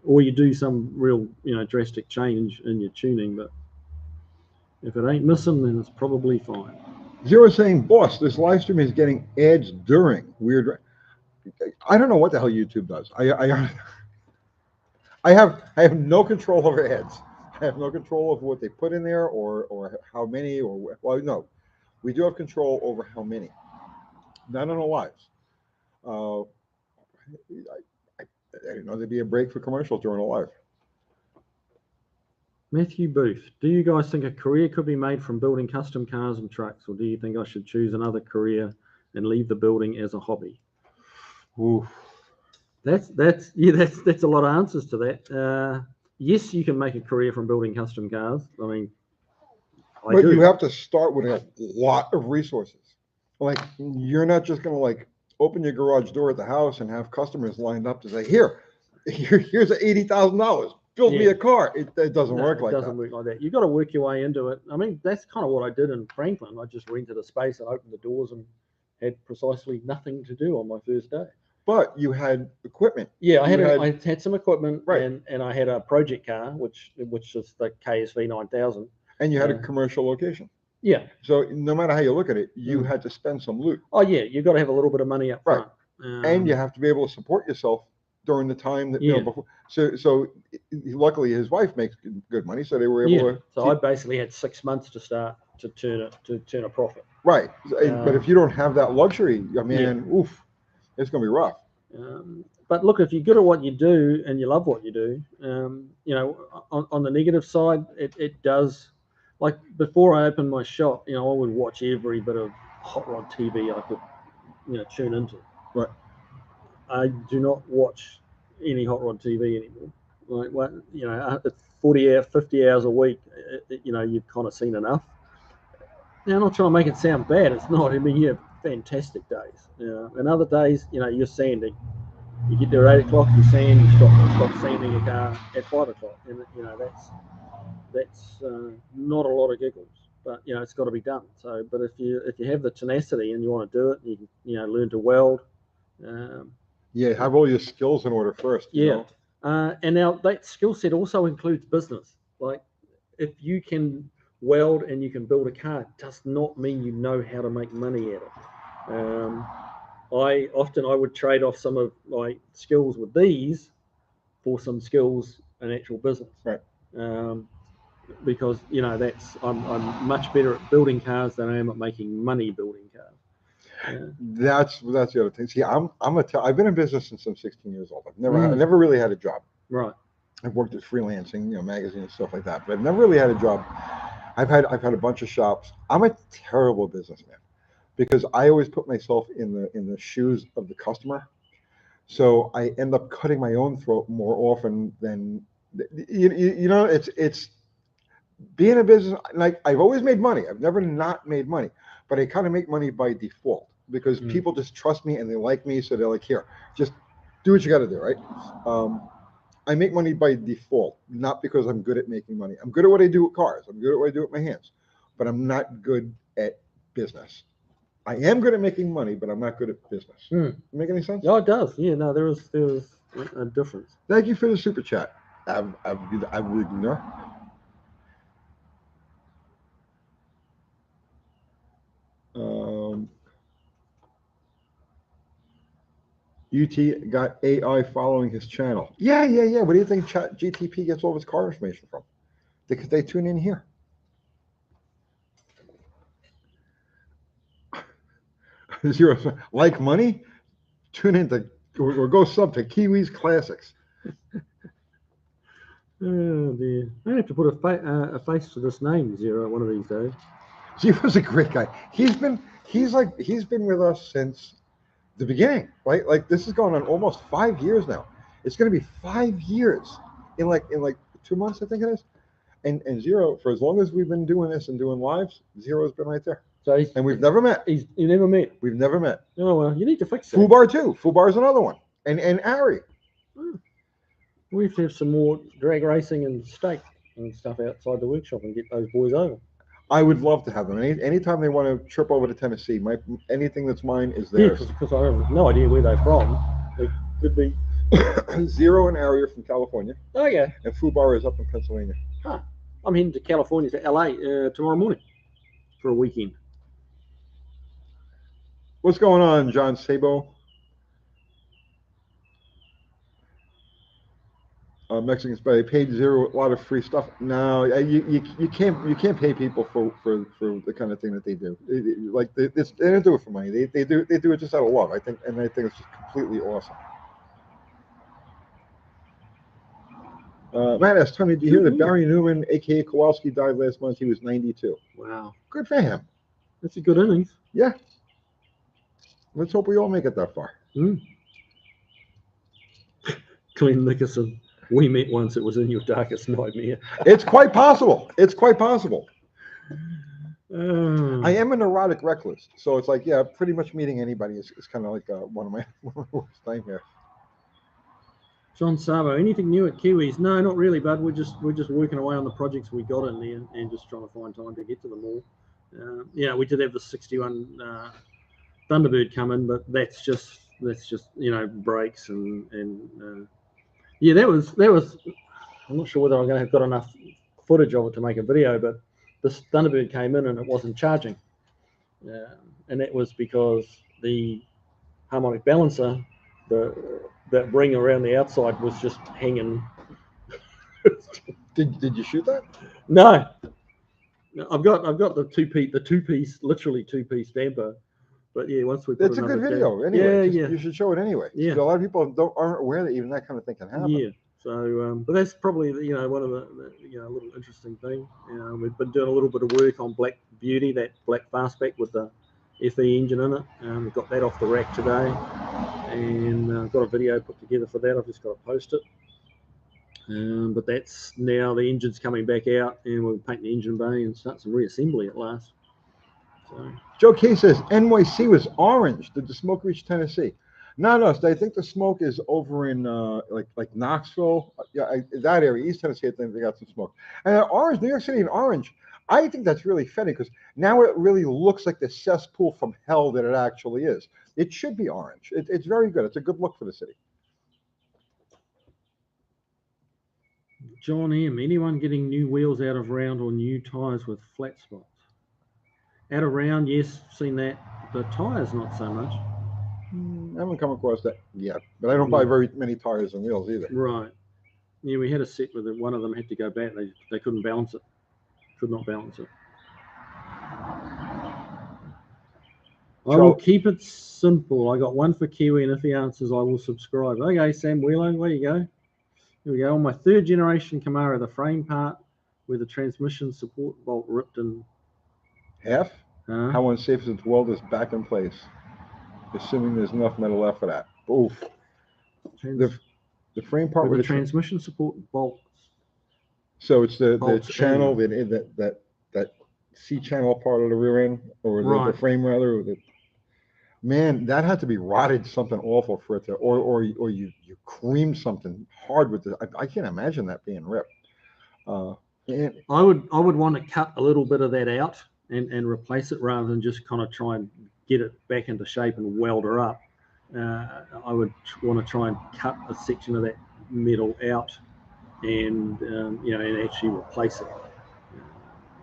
Speaker 2: Or you do some real, drastic change in your tuning, but if it ain't missing, then it's probably fine.
Speaker 1: Zero saying, boss, this live stream is getting ads during. Weird. I don't know what the hell YouTube does. I have no control over ads. I have no control over what they put in there or how many no. We do have control over how many. Not on the lives. I didn't know there'd be a break for commercials during a live.
Speaker 2: Matthew Booth, do you guys think a career could be made from building custom cars and trucks, or do you think I should choose another career and leave the building as a hobby?
Speaker 1: Ooh.
Speaker 2: That's a lot of answers to that. Yes, you can make a career from building custom cars. I mean,
Speaker 1: but you have to start with a lot of resources. Like, you're not just going to like open your garage door at the house and have customers lined up to say, here's $80,000. Build me a car. It doesn't work like that. It doesn't
Speaker 2: work like that. You've got to work your way into it. I mean, that's kind of what I did in Franklin. I just rented a space and opened the doors and had precisely nothing to do on my first day.
Speaker 1: But you had equipment.
Speaker 2: Yeah, I had some equipment, right. and I had a project car, which is the KSV 9000.
Speaker 1: And you had a commercial location.
Speaker 2: Yeah.
Speaker 1: So no matter how you look at it, you had to spend some loot.
Speaker 2: Oh yeah, you've got to have a little bit of money up front.
Speaker 1: And you have to be able to support yourself during the time that before. So luckily his wife makes good money, so they were able to.
Speaker 2: So I basically had 6 months to start to turn a profit.
Speaker 1: Right, but if you don't have that luxury, I mean, oof. It's going to be rough.
Speaker 2: But look, if you're good at what you do and you love what you do, on the negative side, it does. Like before I opened my shop, I would watch every bit of hot rod TV I could, tune into.
Speaker 1: Right.
Speaker 2: I do not watch any hot rod TV anymore. Like, 40 hours, 50 hours a week, you've kind of seen enough. Now, I'm not trying to make it sound bad. It's not. I mean, you have fantastic days. And other days, you're sanding. You get there at 8 o'clock, you sand, you stop sanding your car at 5 o'clock. And, that's not a lot of giggles. But, it's got to be done. So, but if you have the tenacity and you want to do it, you can, learn to weld.
Speaker 1: Have all your skills in order first.
Speaker 2: And now that skill set also includes business. Like if you can weld and you can build a car, it does not mean you know how to make money at it. I would trade off some of my skills with these for some skills in actual business.
Speaker 1: Right.
Speaker 2: Because I'm much better at building cars than I am at making money building cars.
Speaker 1: That's the other thing. See, I've been in business since I'm 16 years old. I never really had a job.
Speaker 2: Right.
Speaker 1: I've worked at freelancing, magazines, stuff like that, but I've never really had a job. I've had a bunch of shops. I'm a terrible businessman because I always put myself in the shoes of the customer. So I end up cutting my own throat more often than it's being a business. Like I've always made money. I've never not made money, but I kind of make money by default because people just trust me and they like me. So they're like, here, just do what you got to do. Right. I make money by default, not because I'm good at making money. I'm good at what I do with cars. I'm good at what I do with my hands, but I'm not good at business. I am good at making money, but I'm not good at business. Make any sense?
Speaker 2: Yeah, it does. Yeah, no, there was a difference.
Speaker 1: Thank you for the super chat. UT got AI following his channel. Yeah. What do you think GTP gets all of his car information from? Because they tune in here. Zero, like money? Tune in to or go sub to Kiwi's Classics.
Speaker 2: Oh dear! I have to put a face to this name, Zero, one of these days.
Speaker 1: Zero's a great guy. He's been with us since the beginning, right? Like this is going on almost 5 years now. It's going to be 5 years in like 2 months, I think it is. And Zero, for as long as we've been doing this and doing lives, Zero's been right there.
Speaker 2: So
Speaker 1: and we've never met.
Speaker 2: You never met.
Speaker 1: We've never met.
Speaker 2: Oh well, you need to fix that.
Speaker 1: Fubar too. Fubar's another one. And Ari.
Speaker 2: We have to have some more drag racing and stake and stuff outside the workshop and get those boys over.
Speaker 1: I would love to have them. Anytime they want to trip over to Tennessee, anything that's mine is theirs.
Speaker 2: Yeah, because I have no idea where they're from. It could be
Speaker 1: Zero and Ari are from California.
Speaker 2: Oh yeah.
Speaker 1: And Fubar is up in Pennsylvania.
Speaker 2: Huh. I'm heading to California to LA tomorrow morning for a weekend.
Speaker 1: What's going on, John Sabo? Mexicans, but I paid Zero a lot of free stuff. No, you can't pay people for the kind of thing that they do. They don't do it for money. They do it just out of love. I think it's just completely awesome. Matt asked, Tony, did you hear that Barry Newman, aka Kowalski, died last month? He was 92.
Speaker 2: Wow,
Speaker 1: good for him.
Speaker 2: That's a good innings.
Speaker 1: Yeah. Let's hope we all make it that far.
Speaker 2: Glenn Nickerson. We met once. It was in your darkest nightmare.
Speaker 1: It's quite possible. It's quite possible. I am a neurotic recluse, so it's like, yeah, pretty much meeting anybody is kind of like one of my worst nightmares.
Speaker 2: John Sabo, anything new at Kiwis? No, not really, bud. We're just working away on the projects we got in there and just trying to find time to get to them all. We did have the 61 Thunderbird come in, but that's just breaks and. Yeah, that was. I'm not sure whether I'm going to have got enough footage of it to make a video, but this Thunderbird came in and it wasn't charging, and that was because the harmonic balancer, that ring around the outside was just hanging.
Speaker 1: Did you shoot that?
Speaker 2: No, I've got the two piece, literally two piece damper, But yeah, once we put
Speaker 1: It's a
Speaker 2: another
Speaker 1: good video.
Speaker 2: cab-
Speaker 1: Anyway,
Speaker 2: yeah,
Speaker 1: you should show it anyway.
Speaker 2: Yeah.
Speaker 1: So a lot of people aren't aware that even that kind of thing can happen.
Speaker 2: yeah. So, but that's probably one of the little interesting thing. We've been doing a little bit of work on Black Beauty, that black fastback with the FE engine in it. We've got that off the rack today, and got a video put together for that. I've just got to post it. But that's now the engine's coming back out, and we'll paint the engine bay and start some reassembly at last. So,
Speaker 1: Joe K says NYC was orange. Did the smoke reach Tennessee? No. So I think the smoke is over in like Knoxville, that area, East Tennessee. I think they got some smoke. And orange, New York City, and orange. I think that's really fitting because now it really looks like the cesspool from hell that it actually is. It should be orange. It's very good. It's a good look for the city.
Speaker 2: John M. Anyone getting new wheels out of round or new tyres with flat spots? Out of round, yes, seen that. The tyres, not so much.
Speaker 1: I haven't come across that yet, but I don't buy very many tires and wheels either.
Speaker 2: Right. Yeah, we had a set with it. One of them had to go back. They couldn't balance it. Could not balance it. I will keep it simple. I got one for Kiwi, and if he answers, I will subscribe. Okay, Sam Wheeler, where you go? Here we go. On my third generation Camaro, the frame part with the transmission support bolt ripped in
Speaker 1: half. How unsafe is it to weld this back in place? Assuming there's enough metal left for that. Oof. The frame part
Speaker 2: with the transmission support bolt.
Speaker 1: So it's the channel that C channel part of the rear end, or the frame rather. Man, that had to be rotted something awful for it to, or you creamed something hard with it. I can't imagine that being ripped.
Speaker 2: I would want to cut a little bit of that out and replace it rather than just kind of try and get it back into shape and weld her up. I would want to try and cut a section of that metal out and and actually replace it.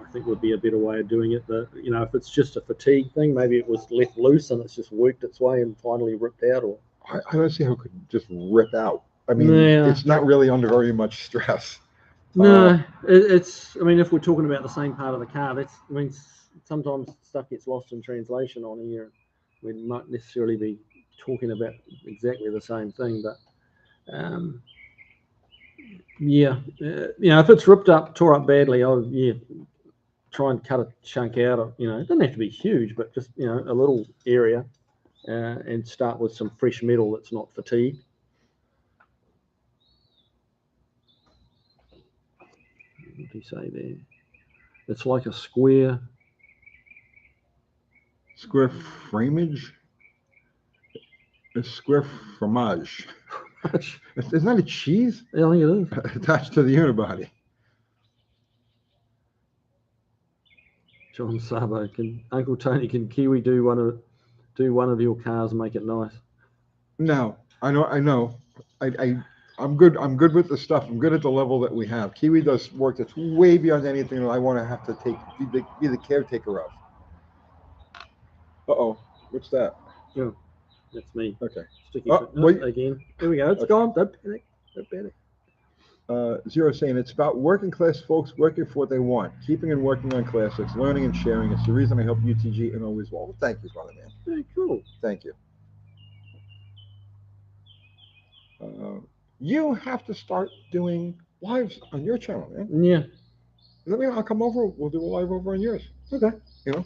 Speaker 2: I think would be a better way of doing it. If it's just a fatigue thing, maybe it was left loose and it's just worked its way and finally ripped out. Or
Speaker 1: I don't see how it could just rip out. I mean, it's not really under very much stress.
Speaker 2: No, it's. I mean, if we're talking about the same part of the car, sometimes stuff gets lost in translation on here. We might necessarily be talking about exactly the same thing, but if it's ripped up, tore up badly, I'll try and cut a chunk out of. It doesn't have to be huge, but just a little area, and start with some fresh metal that's not fatigued. What do you say there? It's like a square
Speaker 1: framage. A square fromage. Isn't that a cheese?
Speaker 2: Yeah, I think it is.
Speaker 1: Attached to the unibody.
Speaker 2: John Sabo, Uncle Tony, can Kiwi do one of your cars and make it nice?
Speaker 1: No, I know. I'm good. I'm good with the stuff. I'm good at the level that we have. Kiwi does work that's way beyond anything that I want to have to be the caretaker of. What's that?
Speaker 2: Yeah, that's me.
Speaker 1: Okay.
Speaker 2: Sticky again. Here we go. It's gone. Don't panic.
Speaker 1: Zero saying it's about working class folks working for what they want, keeping and working on classics, learning and sharing. It's the reason I help UTG and always will. Well, thank you, brother man.
Speaker 2: Very cool.
Speaker 1: Thank you. You have to start doing lives on your channel, man.
Speaker 2: Yeah.
Speaker 1: Let me know. I'll come over. We'll do a live over on yours.
Speaker 2: Okay.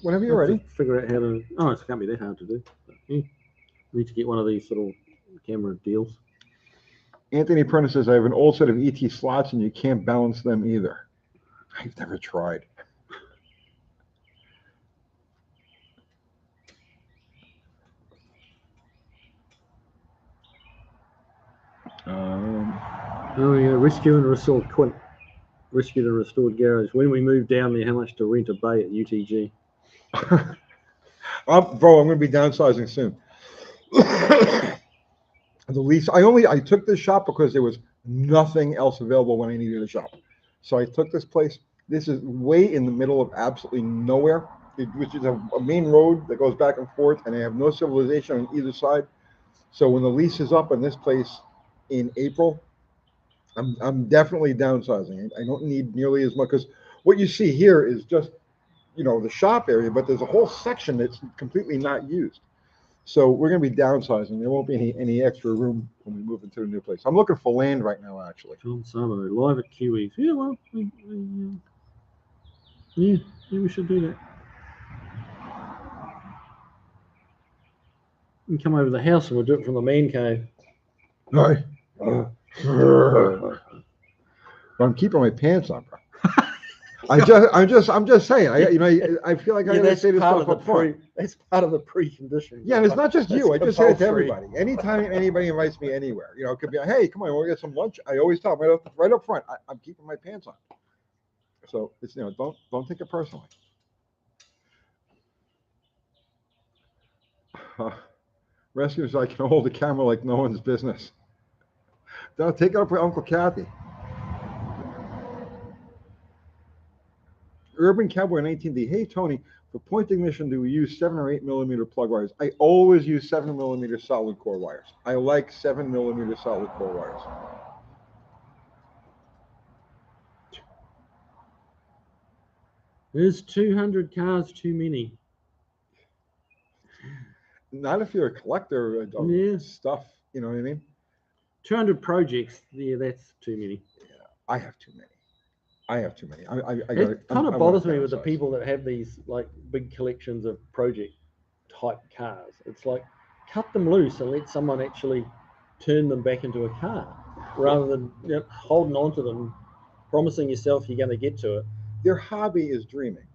Speaker 1: Whenever you're ready.
Speaker 2: Figure out how to. Oh, it can't be that hard to do. We need to get one of these little camera deals.
Speaker 1: Anthony Prentice says, I have an old set of ET slots and you can't balance them either. I've never tried.
Speaker 2: Rescue and restored Quint. Rescued and restored garage. When we move down there, how much to rent a bay at UTG?
Speaker 1: Bro, I'm going to be downsizing soon. The lease. I took this shop because there was nothing else available when I needed a shop. So I took this place. This is way in the middle of absolutely nowhere, which is a main road that goes back and forth, and they have no civilization on either side. So when the lease is up on this place in April, I'm definitely downsizing. I don't need nearly as much, because what you see here is just, the shop area, but there's a whole section that's completely not used. So we're going to be downsizing. There won't be any extra room when we move into the new place. I'm looking for land right now, actually.
Speaker 2: John Sabo, live at Kiwi. Yeah, well, yeah, we should do that. You can come over to the house and we'll do it from the man cave.
Speaker 1: Right. I'm keeping my pants on, bro. I'm just saying. I feel like I gotta say this stuff up front.
Speaker 2: That's part of the preconditioning.
Speaker 1: Yeah, and it's not just you. I just say it to everybody. Anytime anybody invites me anywhere, it could be, hey, come on, we'll get some lunch. I always tell them right up front, I'm keeping my pants on. So it's don't take it personally. Rescuers, I can hold the camera like no one's business. Don't take it up with Uncle Kathy. Urban Cowboy 19D. Hey Tony, for point ignition, do we use 7 or 8 millimeter plug wires? I always use 7 millimeter solid core wires. I like 7 millimeter solid core wires.
Speaker 2: There's 200 cars too many.
Speaker 1: Not if you're a collector of stuff, you know what I mean?
Speaker 2: 200 projects, yeah, that's too many.
Speaker 1: Yeah, I have too many.
Speaker 2: It kind of bothers me with the people that have these like big collections of project type cars. It's like, cut them loose and let someone actually turn them back into a car, rather than holding on to them, promising yourself you're going to get to it.
Speaker 1: Their hobby is dreaming.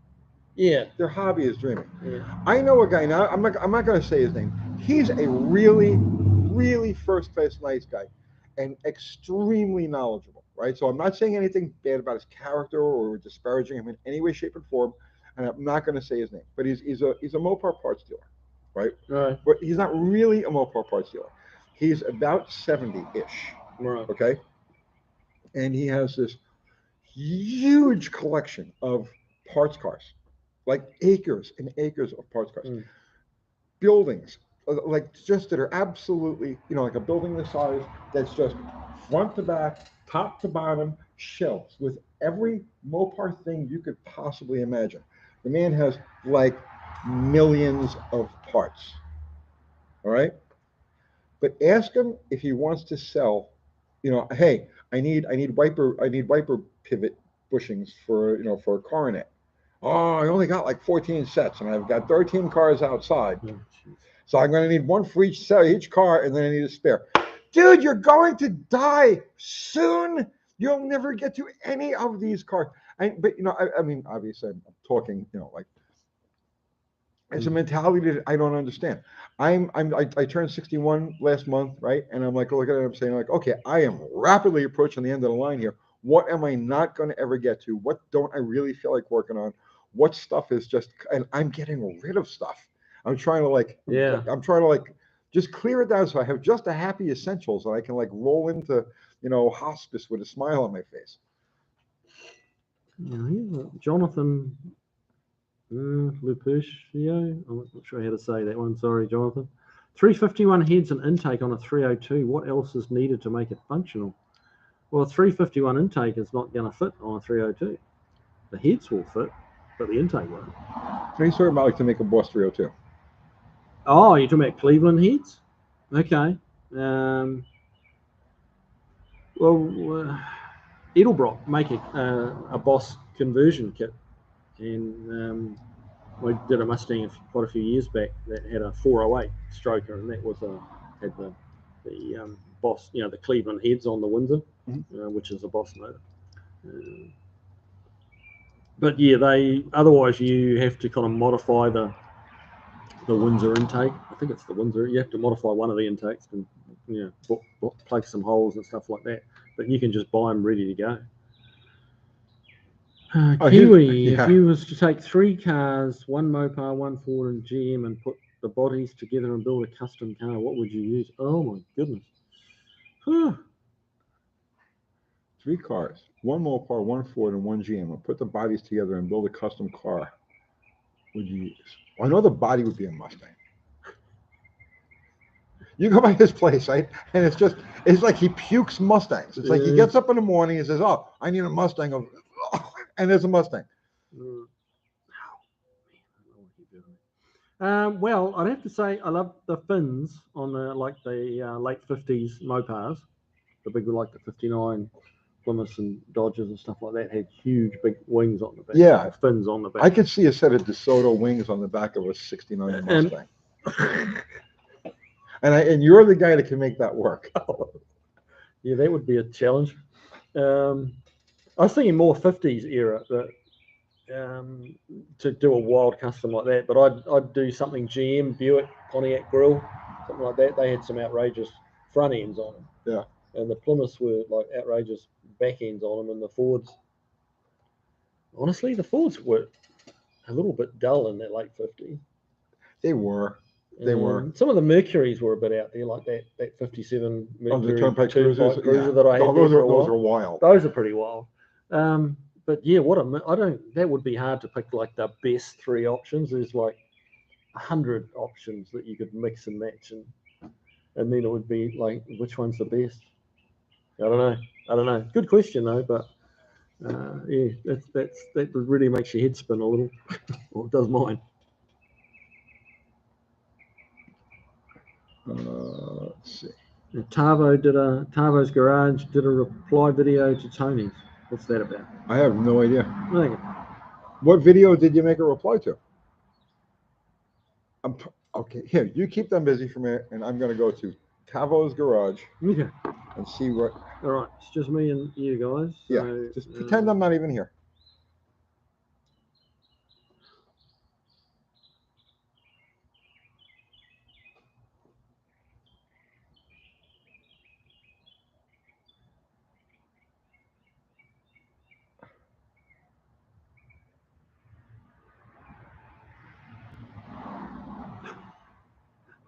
Speaker 2: Yeah.
Speaker 1: Their hobby is dreaming.
Speaker 2: Yeah.
Speaker 1: I know a guy now. I'm not going to say his name. He's a really, really first class nice guy, and extremely knowledgeable. Right. So I'm not saying anything bad about his character or disparaging him in any way, shape, and form. And I'm not going to say his name. But he's a Mopar parts dealer. Right.
Speaker 2: Right.
Speaker 1: But he's not really a Mopar parts dealer. He's about 70-ish.
Speaker 2: Right.
Speaker 1: Okay. And he has this huge collection of parts cars, like acres and acres of parts cars, buildings, like just that are absolutely, like a building this size that's just front to back, top to bottom, shelves with every Mopar thing you could possibly imagine. The man has like millions of parts. All right. But ask him if he wants to sell, hey, I need wiper pivot bushings for a coronet. Oh, I only got like 14 sets, and I've got 13 cars outside. So I'm going to need one for each car, and then I need a spare. Dude, you're going to die soon. You'll never get to any of these cars. But I mean, obviously, I'm talking, like. It's a mentality that I don't understand. I turned 61 last month, right? And I'm like, look at it, I'm saying like, okay, I am rapidly approaching the end of the line here. What am I not going to ever get to? What don't I really feel like working on? What stuff is just, and I'm getting rid of stuff. I'm trying to just clear it down so I have just the happy essentials and I can like roll into, hospice with a smile on my face.
Speaker 2: Jonathan Lupuscio, I'm not sure how to say that one. Sorry, Jonathan. 351 heads and intake on a 302. What else is needed to make it functional? Well, a 351 intake is not going to fit on a 302. The heads will fit, but the intake won't.
Speaker 1: So he's talking about like to make a Boss 302.
Speaker 2: Oh, you're talking about Cleveland heads? Okay. Edelbrock make a Boss conversion kit. And we did a Mustang quite a few years back that had a 408 stroker, and that was had the Boss, the Cleveland heads on the Windsor, which is a Boss motor. But yeah, otherwise you have to kind of modify the Windsor intake. I think it's the Windsor. You have to modify one of the intakes and plug some holes and stuff like that. But you can just buy them ready to go. Kiwi, if you was to take 3 cars, one Mopar, one Ford, and GM, and put the bodies together and build a custom car, what would you use? Oh my goodness.
Speaker 1: 3 cars, one Mopar, one Ford, and one GM, and put the bodies together and build a custom car. Would you use? Well, I know the body would be a Mustang. You go by his place, right? And it's like he pukes Mustangs. It's like he gets up in the morning and says, oh, I need a Mustang of... And there's a Mustang.
Speaker 2: Well, I'd have to say I love the fins on the late 50s Mopars, the big like the 59 Plymouths and Dodgers and stuff like that had huge big wings on the back.
Speaker 1: Yeah.
Speaker 2: Fins on the back.
Speaker 1: I could see a set of DeSoto wings on the back of a '69 Mustang. And you're the guy that can make that work.
Speaker 2: Yeah, that would be a challenge. I was thinking more 50s era to do a wild custom like that, but I'd do something GM, Buick, Pontiac Grill, something like that. They had some outrageous front ends on them.
Speaker 1: Yeah.
Speaker 2: And the Plymouths were like outrageous back ends on them, and the Fords. Honestly, the Fords were a little bit dull in that late 50s.
Speaker 1: They were. They were.
Speaker 2: Some of the Mercuries were a bit out there, like that 57 Mercury
Speaker 1: the Turnpike Cruisers
Speaker 2: that I had.
Speaker 1: Those are wild.
Speaker 2: Those are pretty wild. But yeah, that would be hard to pick like the best 3 options. There's like 100 options that you could mix and match, and then it would be like, which one's the best? I don't know. Good question though, but yeah, that really makes your head spin a little, or it does mine.
Speaker 1: Let's see.
Speaker 2: Tavo's Garage did a reply video to Tony's. What's that about?
Speaker 1: I have no idea.
Speaker 2: Okay.
Speaker 1: What video did you make a reply to? Okay, here, you keep them busy for a minute, and I'm going to go to Tavo's Garage and see what.
Speaker 2: All right, it's just me and you guys. So,
Speaker 1: yeah, just pretend I'm not even here.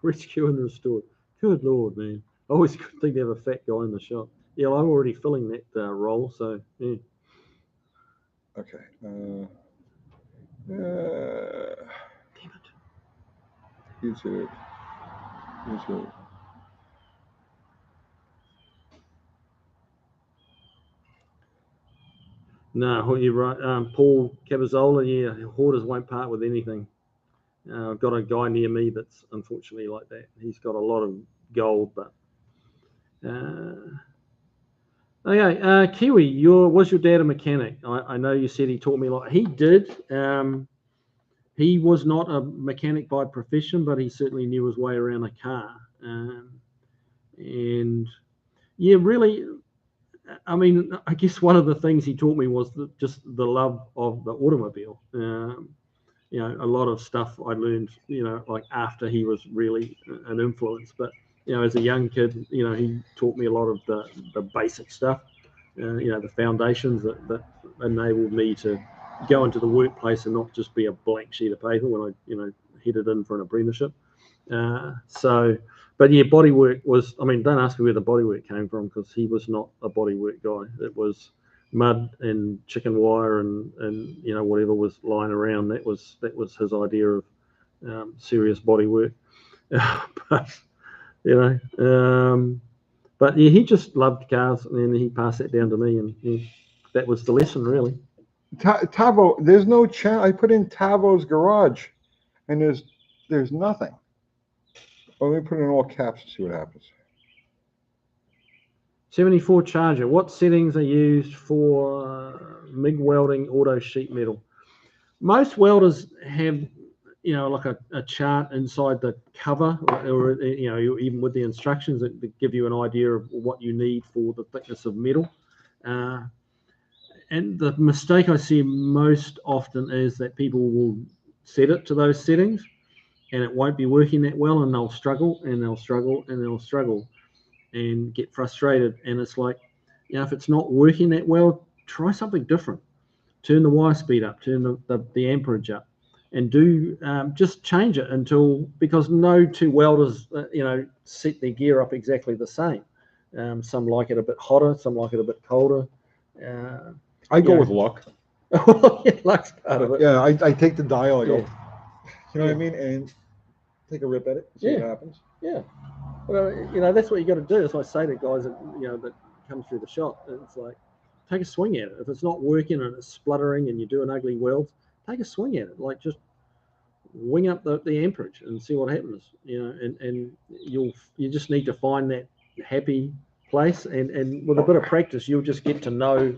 Speaker 2: Rescue and restored. Good Lord, man. I always think they have a fat guy in the shop. Yeah, well, I'm already filling that role, so yeah.
Speaker 1: Okay.
Speaker 2: Damn it.
Speaker 1: YouTube.
Speaker 2: No, you're right. Paul Cabazzola, yeah, hoarders won't part with anything. I've got a guy near me that's unfortunately like that. He's got a lot of gold, but okay. Kiwi, was your dad a mechanic? I know you said he taught me a lot. He did. He was not a mechanic by profession, but he certainly knew his way around a car. And yeah, really, I mean, I guess one of the things he taught me was just the love of the automobile. You know, a lot of stuff I learned, you know, like after he was really an influence. But, you know, as a young kid, you know, he taught me a lot of the basic stuff, you know, the foundations that enabled me to go into the workplace and not just be a blank sheet of paper when I, you know, headed in for an apprenticeship. But yeah, bodywork was, I mean, don't ask me where the bodywork came from, because he was not a bodywork guy. It was mud and chicken wire and you know, whatever was lying around. That was his idea of serious bodywork. But you know, but yeah, he just loved cars, and then he passed that down to me, and yeah, that was the lesson, really.
Speaker 1: Tavo, there's no channel. I put in Tavo's Garage, and there's nothing. Well, let me put it in all caps to see what happens.
Speaker 2: 74 Charger. What settings are used for MIG welding auto sheet metal? Most welders have, you know, like a chart inside the cover, or you know, even with the instructions that give you an idea of what you need for the thickness of metal. And the mistake I see most often is that people will set it to those settings, and it won't be working that well, and they'll struggle and they'll struggle and they'll struggle and get frustrated. And it's like, you know, if it's not working that well, try something different. Turn the wire speed up, turn the amperage up, and do just change it because no two welders, you know, set their gear up exactly the same. Some like it a bit hotter, some like it a bit colder.
Speaker 1: I go with luck.
Speaker 2: Yeah, luck's part of it.
Speaker 1: Yeah, I take the dial. I go,
Speaker 2: Yeah.
Speaker 1: you know what I mean, and take a rip at it, see what happens.
Speaker 2: Yeah. Well, you know, that's what you got to do. That's what I say to guys that, you know, that come through the shop. It's like, take a swing at it. If it's not working and it's spluttering and you're doing ugly welds, take a swing at it. Like, just wing up the amperage and see what happens. And you just need to find that happy place, and with a bit of practice, you'll just get to know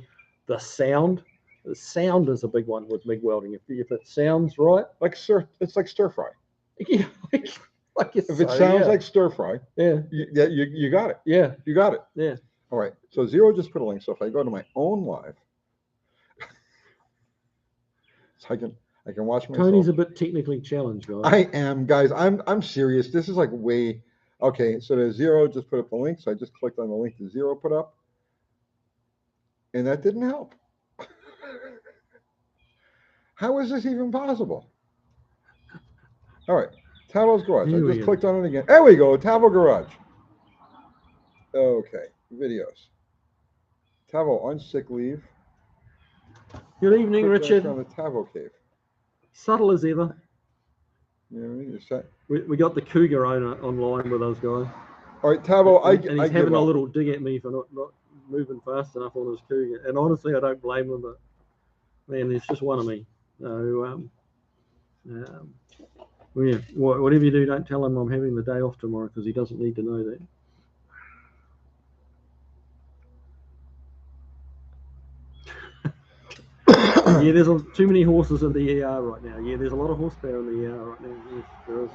Speaker 2: the sound. The sound is a big one with MIG welding. If it sounds right,
Speaker 1: It's like stir fry.
Speaker 2: yeah,
Speaker 1: If it sounds like stir fry,
Speaker 2: yeah,
Speaker 1: you got it.
Speaker 2: yeah,
Speaker 1: You got it.
Speaker 2: yeah.
Speaker 1: All right. So Zero just put a link. So if I go to my own live, so I can watch myself.
Speaker 2: Tony's a bit technically challenged, guys.
Speaker 1: I am, guys. I'm serious. This is like way okay. So the Zero just put up the link. So I just clicked on the link the Zero put up, and that didn't help. How is this even possible? All right. Tavo's Garage. I just clicked on it again. There we go. Tavo Garage. Okay. Videos. Tavo on sick leave.
Speaker 2: Good evening, Richard.
Speaker 1: On the Tavo Cave.
Speaker 2: Subtle as ever.
Speaker 1: Yeah,
Speaker 2: we got the Cougar owner online with us, guys.
Speaker 1: All right, Tavo.
Speaker 2: And he's having a little dig at me for not moving fast enough on his Cougar. And honestly, I don't blame him, but man, there's just one of me. So, well, yeah, whatever you do, don't tell him I'm having the day off tomorrow, because he doesn't need to know that. Yeah, there's too many horses in the ER right now. Yeah, there's a lot of horsepower in the ER right now. Yes, there is.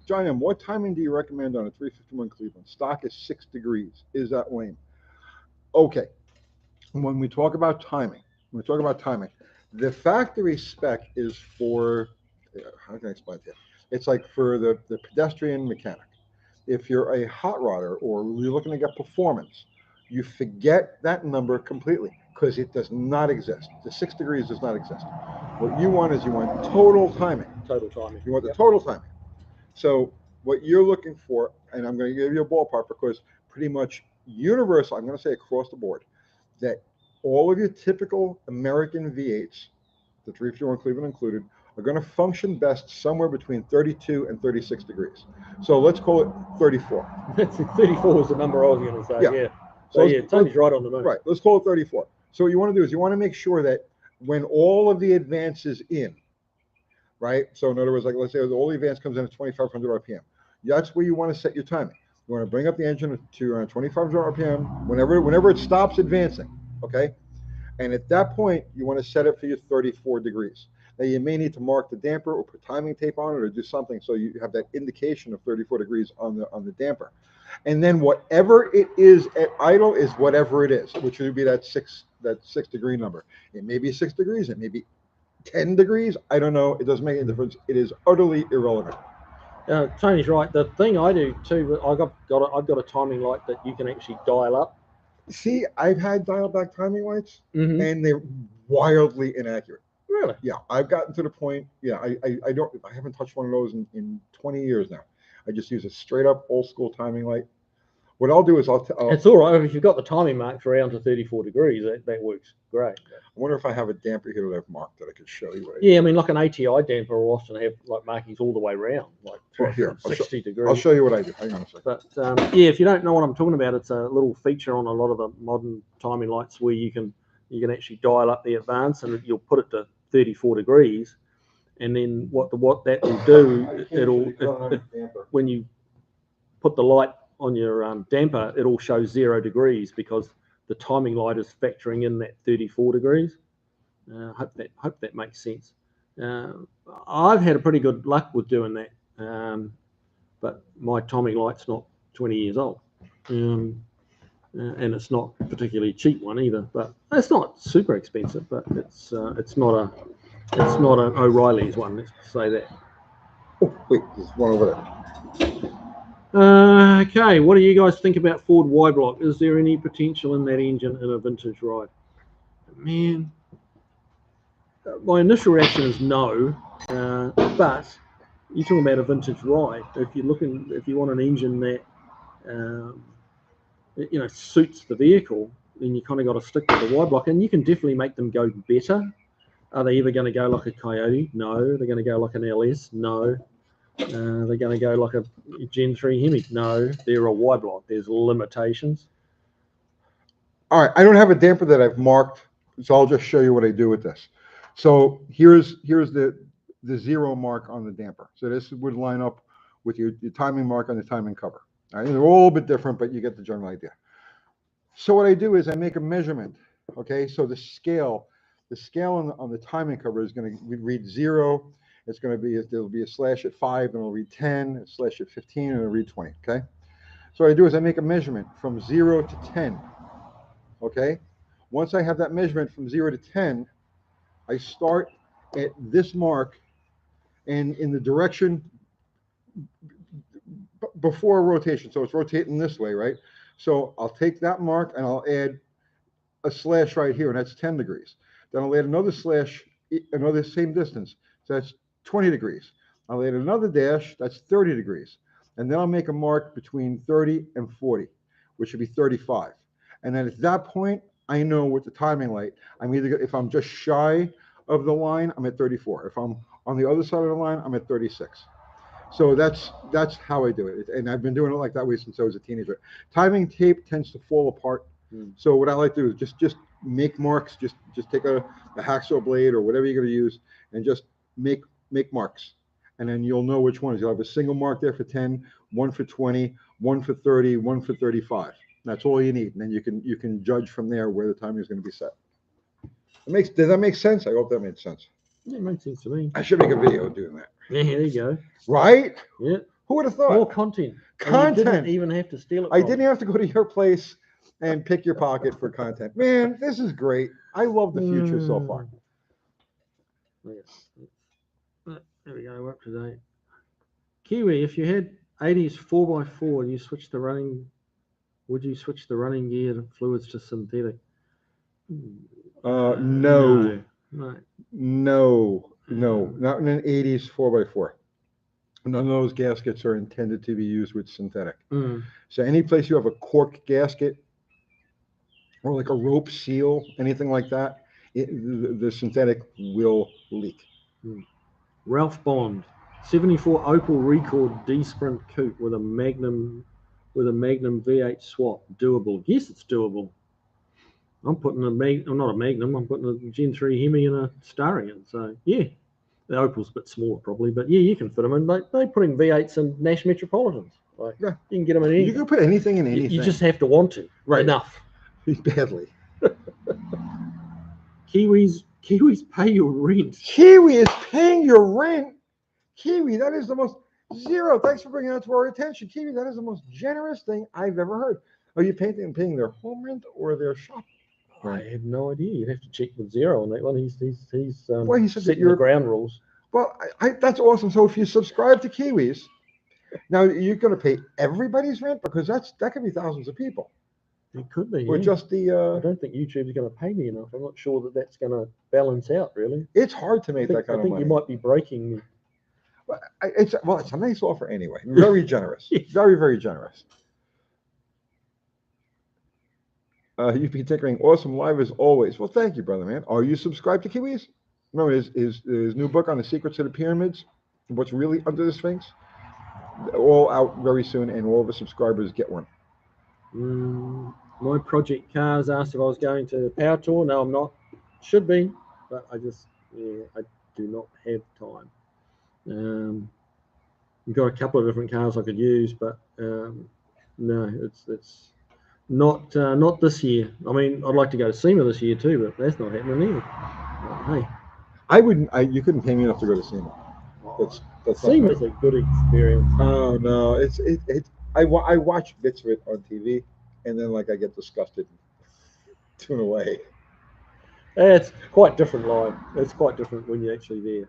Speaker 1: John M., what timing do you recommend on a 351 Cleveland? Stock is 6 degrees. Is that lame? Okay. When we talk about timing, the factory spec is for, how can I explain it to you? It's like for the pedestrian mechanic. If you're a hot rodder or you're looking to get performance, you forget that number completely, because it does not exist. The 6 degrees does not exist. What you want is total timing.
Speaker 2: Total timing.
Speaker 1: You want the total timing. So what you're looking for, and I'm going to give you a ballpark because pretty much universal, I'm going to say across the board, that all of your typical American V8s, the 351 Cleveland included, are going to function best somewhere between 32 and 36 degrees. So let's call it 34.
Speaker 2: 34 is the number I was going to say, yeah. So yeah, Tony's right on the moon.
Speaker 1: Right, let's call it 34. So what you want to do is you want to make sure that when all of the advance is in, right? So in other words, like let's say all the advance comes in at 2,500 RPM. That's where you want to set your timing. You want to bring up the engine to around 2,500 RPM whenever it stops advancing, okay? And at that point, you want to set it for your 34 degrees. Now you may need to mark the damper or put timing tape on it or do something so you have that indication of 34 degrees on the damper. And then whatever it is at idle is whatever it is, which would be that six degree number. It may be 6 degrees, it may be 10 degrees. I don't know. It doesn't make any difference. It is utterly irrelevant.
Speaker 2: Tony's right. The thing I do too, I've got a timing light that you can actually dial up.
Speaker 1: See, I've had dial back timing lights, and they're wildly inaccurate.
Speaker 2: Really?
Speaker 1: Yeah, I've gotten to the point. Yeah, I haven't touched one of those in 20 years now. I just use a straight up old school timing light. What I'll do is
Speaker 2: it's all right if you've got the timing marked around to 34 degrees. That works great.
Speaker 1: I wonder if I have a damper here that I've marked that I could show you.
Speaker 2: Yeah, I mean, like an ATI damper will often have like markings all the way around, like 60 degrees.
Speaker 1: I'll show you what I do. Hang on a second.
Speaker 2: But yeah, if you don't know what I'm talking about, it's a little feature on a lot of the modern timing lights where you can actually dial up the advance and you'll put it to 34 degrees, and then what that will do, when you put the light on your damper, it'll show 0 degrees because the timing light is factoring in that 34 degrees. Hope that makes sense. I've had a pretty good luck with doing that, but my timing light's not 20 years old, and it's not a particularly cheap one either. But it's not super expensive, but it's not an O'Reilly's one. Let's say that.
Speaker 1: Oh wait, there's one over there.
Speaker 2: Okay, what do you guys think about Ford Y-block? Is there any potential in that engine in a vintage ride? Man, my initial reaction is no, but you're talking about a vintage ride. If you want an engine that suits the vehicle, then you kind of got to stick with the Y-block, and you can definitely make them go better. Are they ever going to go like a Coyote? No. They're going to go like an LS? No. They're going to go like a Gen 3 Hemi? No. They're a Y-block. There's limitations.
Speaker 1: All right. I don't have a damper that I've marked, so I'll just show you what I do with this. So here's the zero mark on the damper. So this would line up with your timing mark on the timing cover. All right, they're all a bit different, but you get the general idea. So what I do is I make a measurement. Okay, so the scale on the timing cover is going to read 0. It's going to be, there'll be a slash at 5, and it'll read 10, a slash at 15, and it'll read 20. Okay, so what I do is I make a measurement from 0 to 10. Okay, once I have that measurement from 0 to 10, I start at this mark and in the direction before rotation. So it's rotating this way, right? So I'll take that mark and I'll add a slash right here, and that's 10 degrees. Then I'll add another slash, another same distance. So that's 20 degrees. I'll add another dash, that's 30 degrees. And then I'll make a mark between 30 and 40, which would be 35. And then at that point, I know with the timing light, I'm either, if I'm just shy of the line, I'm at 34. If I'm on the other side of the line, I'm at 36. So that's how I do it. And I've been doing it like that way since I was a teenager. Timing tape tends to fall apart. So what I like to do is just make marks. Just take a hacksaw blade or whatever you're going to use, and just make marks. And then you'll know which ones. You'll have a single mark there for 10, one for 20, one for 30, one for 35. That's all you need. And then you can judge from there where the timing is going to be set. Does that make sense? I hope that made sense.
Speaker 2: Yeah, it makes sense to me.
Speaker 1: I should make a video doing that.
Speaker 2: Yeah, there you go.
Speaker 1: Right?
Speaker 2: Yeah.
Speaker 1: Who would have thought?
Speaker 2: More content. And you didn't even have to steal it.
Speaker 1: I didn't have to go to your place and pick your pocket for content. Man, this is great. I love the future so far.
Speaker 2: Yes. There we go. We're up to date. Kiwi, if you had 80s 4x4 and you switched the running, would you switch the running gear fluids to synthetic?
Speaker 1: No. Not in an 80s 4x4. None of those gaskets are intended to be used with synthetic. So any place you have a cork gasket or like a rope seal, anything like that, the synthetic will leak.
Speaker 2: Ralph Bond, 74 Opel Rekord D-Sprint coupe with a Magnum V8 swap, doable. Yes, it's doable. I'm putting I'm not a Magnum. I'm putting a Gen 3 Hemi and a Starion. So yeah, the Opel's a bit smaller probably, but yeah, you can fit them in. They put in V8s and Nash Metropolitans. Like, yeah, you can get them in anything.
Speaker 1: You can put anything in anything.
Speaker 2: You just have to want to.
Speaker 1: Right.
Speaker 2: Enough.
Speaker 1: Badly.
Speaker 2: Kiwis pay your rent.
Speaker 1: Kiwi is paying your rent. Kiwi, that is the most zero. Thanks for bringing that to our attention. Kiwi, that is the most generous thing I've ever heard. Are you paying their home rent or their shop?
Speaker 2: I have no idea. You'd have to check with Zero on that one. He's
Speaker 1: well, he said
Speaker 2: setting the ground rules.
Speaker 1: Well, that's awesome. So if you subscribe to Kiwis, now you're going to pay everybody's rent, because that could be thousands of people.
Speaker 2: It could be.
Speaker 1: Or just
Speaker 2: I don't think YouTube's going to pay me enough. I'm not sure that that's going to balance out, really.
Speaker 1: It's hard to make that kind of money.
Speaker 2: I think you might be breaking me.
Speaker 1: Well, it's a nice offer anyway. Very generous. Very, very generous. You've been tinkering awesome live as always. Well, thank you, brother, man. Are you subscribed to Kiwis? Remember his new book on the secrets of the pyramids, what's really under the Sphinx? All out very soon, and all of the subscribers get one.
Speaker 2: My project cars asked if I was going to the Power Tour. No, I'm not. Should be, but I do not have time. We've got a couple of different cars I could use, but no, it's not this year. I mean, I'd like to go to SEMA this year too, but that's not happening either. But, hey,
Speaker 1: I wouldn't. You couldn't pay me enough to go to SEMA. That's
Speaker 2: SEMA's a good experience.
Speaker 1: Oh no, it's. I watch bits of it on TV, and then I get disgusted, tune away.
Speaker 2: It's quite different live. It's quite different when you're actually there.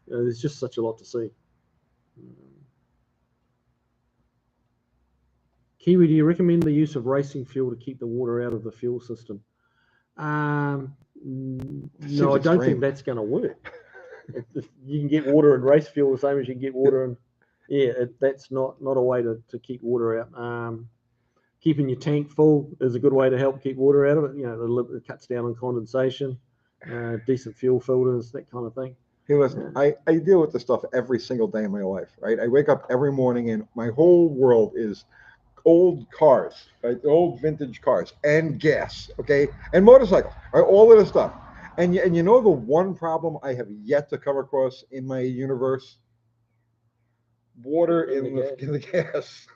Speaker 2: There's just such a lot to see. Kiwi, do you recommend the use of racing fuel to keep the water out of the fuel system? No, I don't think that's going to work. If you can get water and race fuel the same as you can get water, and that's not a way to keep water out. Keeping your tank full is a good way to help keep water out of it. It cuts down on condensation, decent fuel filters, that kind of thing.
Speaker 1: Hey, listen, I deal with this stuff every single day in my life, right? I wake up every morning and my whole world is old cars, right? Old vintage cars and gas, okay? And motorcycles, right? All of this stuff. And you know the one problem I have yet to come across in my universe? Water in the gas.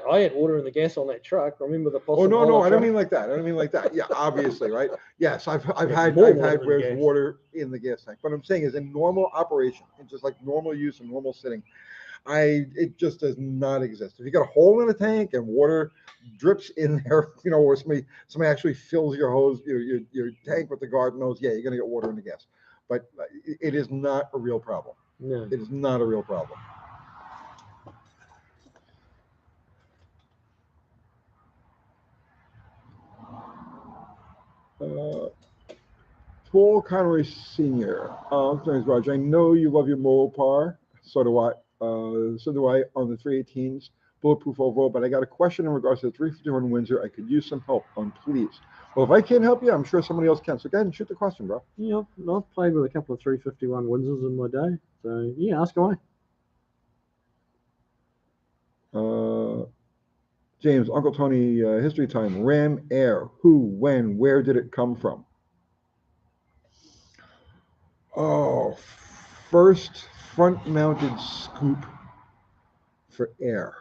Speaker 2: I had water in the gas on that truck. Remember the
Speaker 1: Oh
Speaker 2: possum?
Speaker 1: no, I don't
Speaker 2: truck?
Speaker 1: mean like that. I don't mean like that. Yeah, obviously, right? Yes, I've
Speaker 2: Yeah,
Speaker 1: had
Speaker 2: more
Speaker 1: I've
Speaker 2: water
Speaker 1: had
Speaker 2: in
Speaker 1: where's
Speaker 2: gas.
Speaker 1: water in the gas tank. But I'm saying is in normal operation, in just like normal use and normal sitting, it just does not exist. If you got a hole in a tank and water drips in there, you know, or somebody actually fills your hose, your tank with the garden hose, yeah, you're gonna get water in the gas. But it is not a real problem.
Speaker 2: No.
Speaker 1: It is not a real problem. Paul Conroy Sr. Thanks, Roger. I know you love your Mopar. So do I. So do I on the 318s, bulletproof overall. But I got a question in regards to the 351 Windsor. I could use some help on, please. Well, if I can't help you, I'm sure somebody else can. So go ahead and shoot the question, bro.
Speaker 2: Yeah, I've played with a couple of 351 Windsors in my day. So yeah, ask away.
Speaker 1: James, Uncle Tony, history time. Ram Air. Who, when, where did it come from? Oh, first front-mounted scoop for air.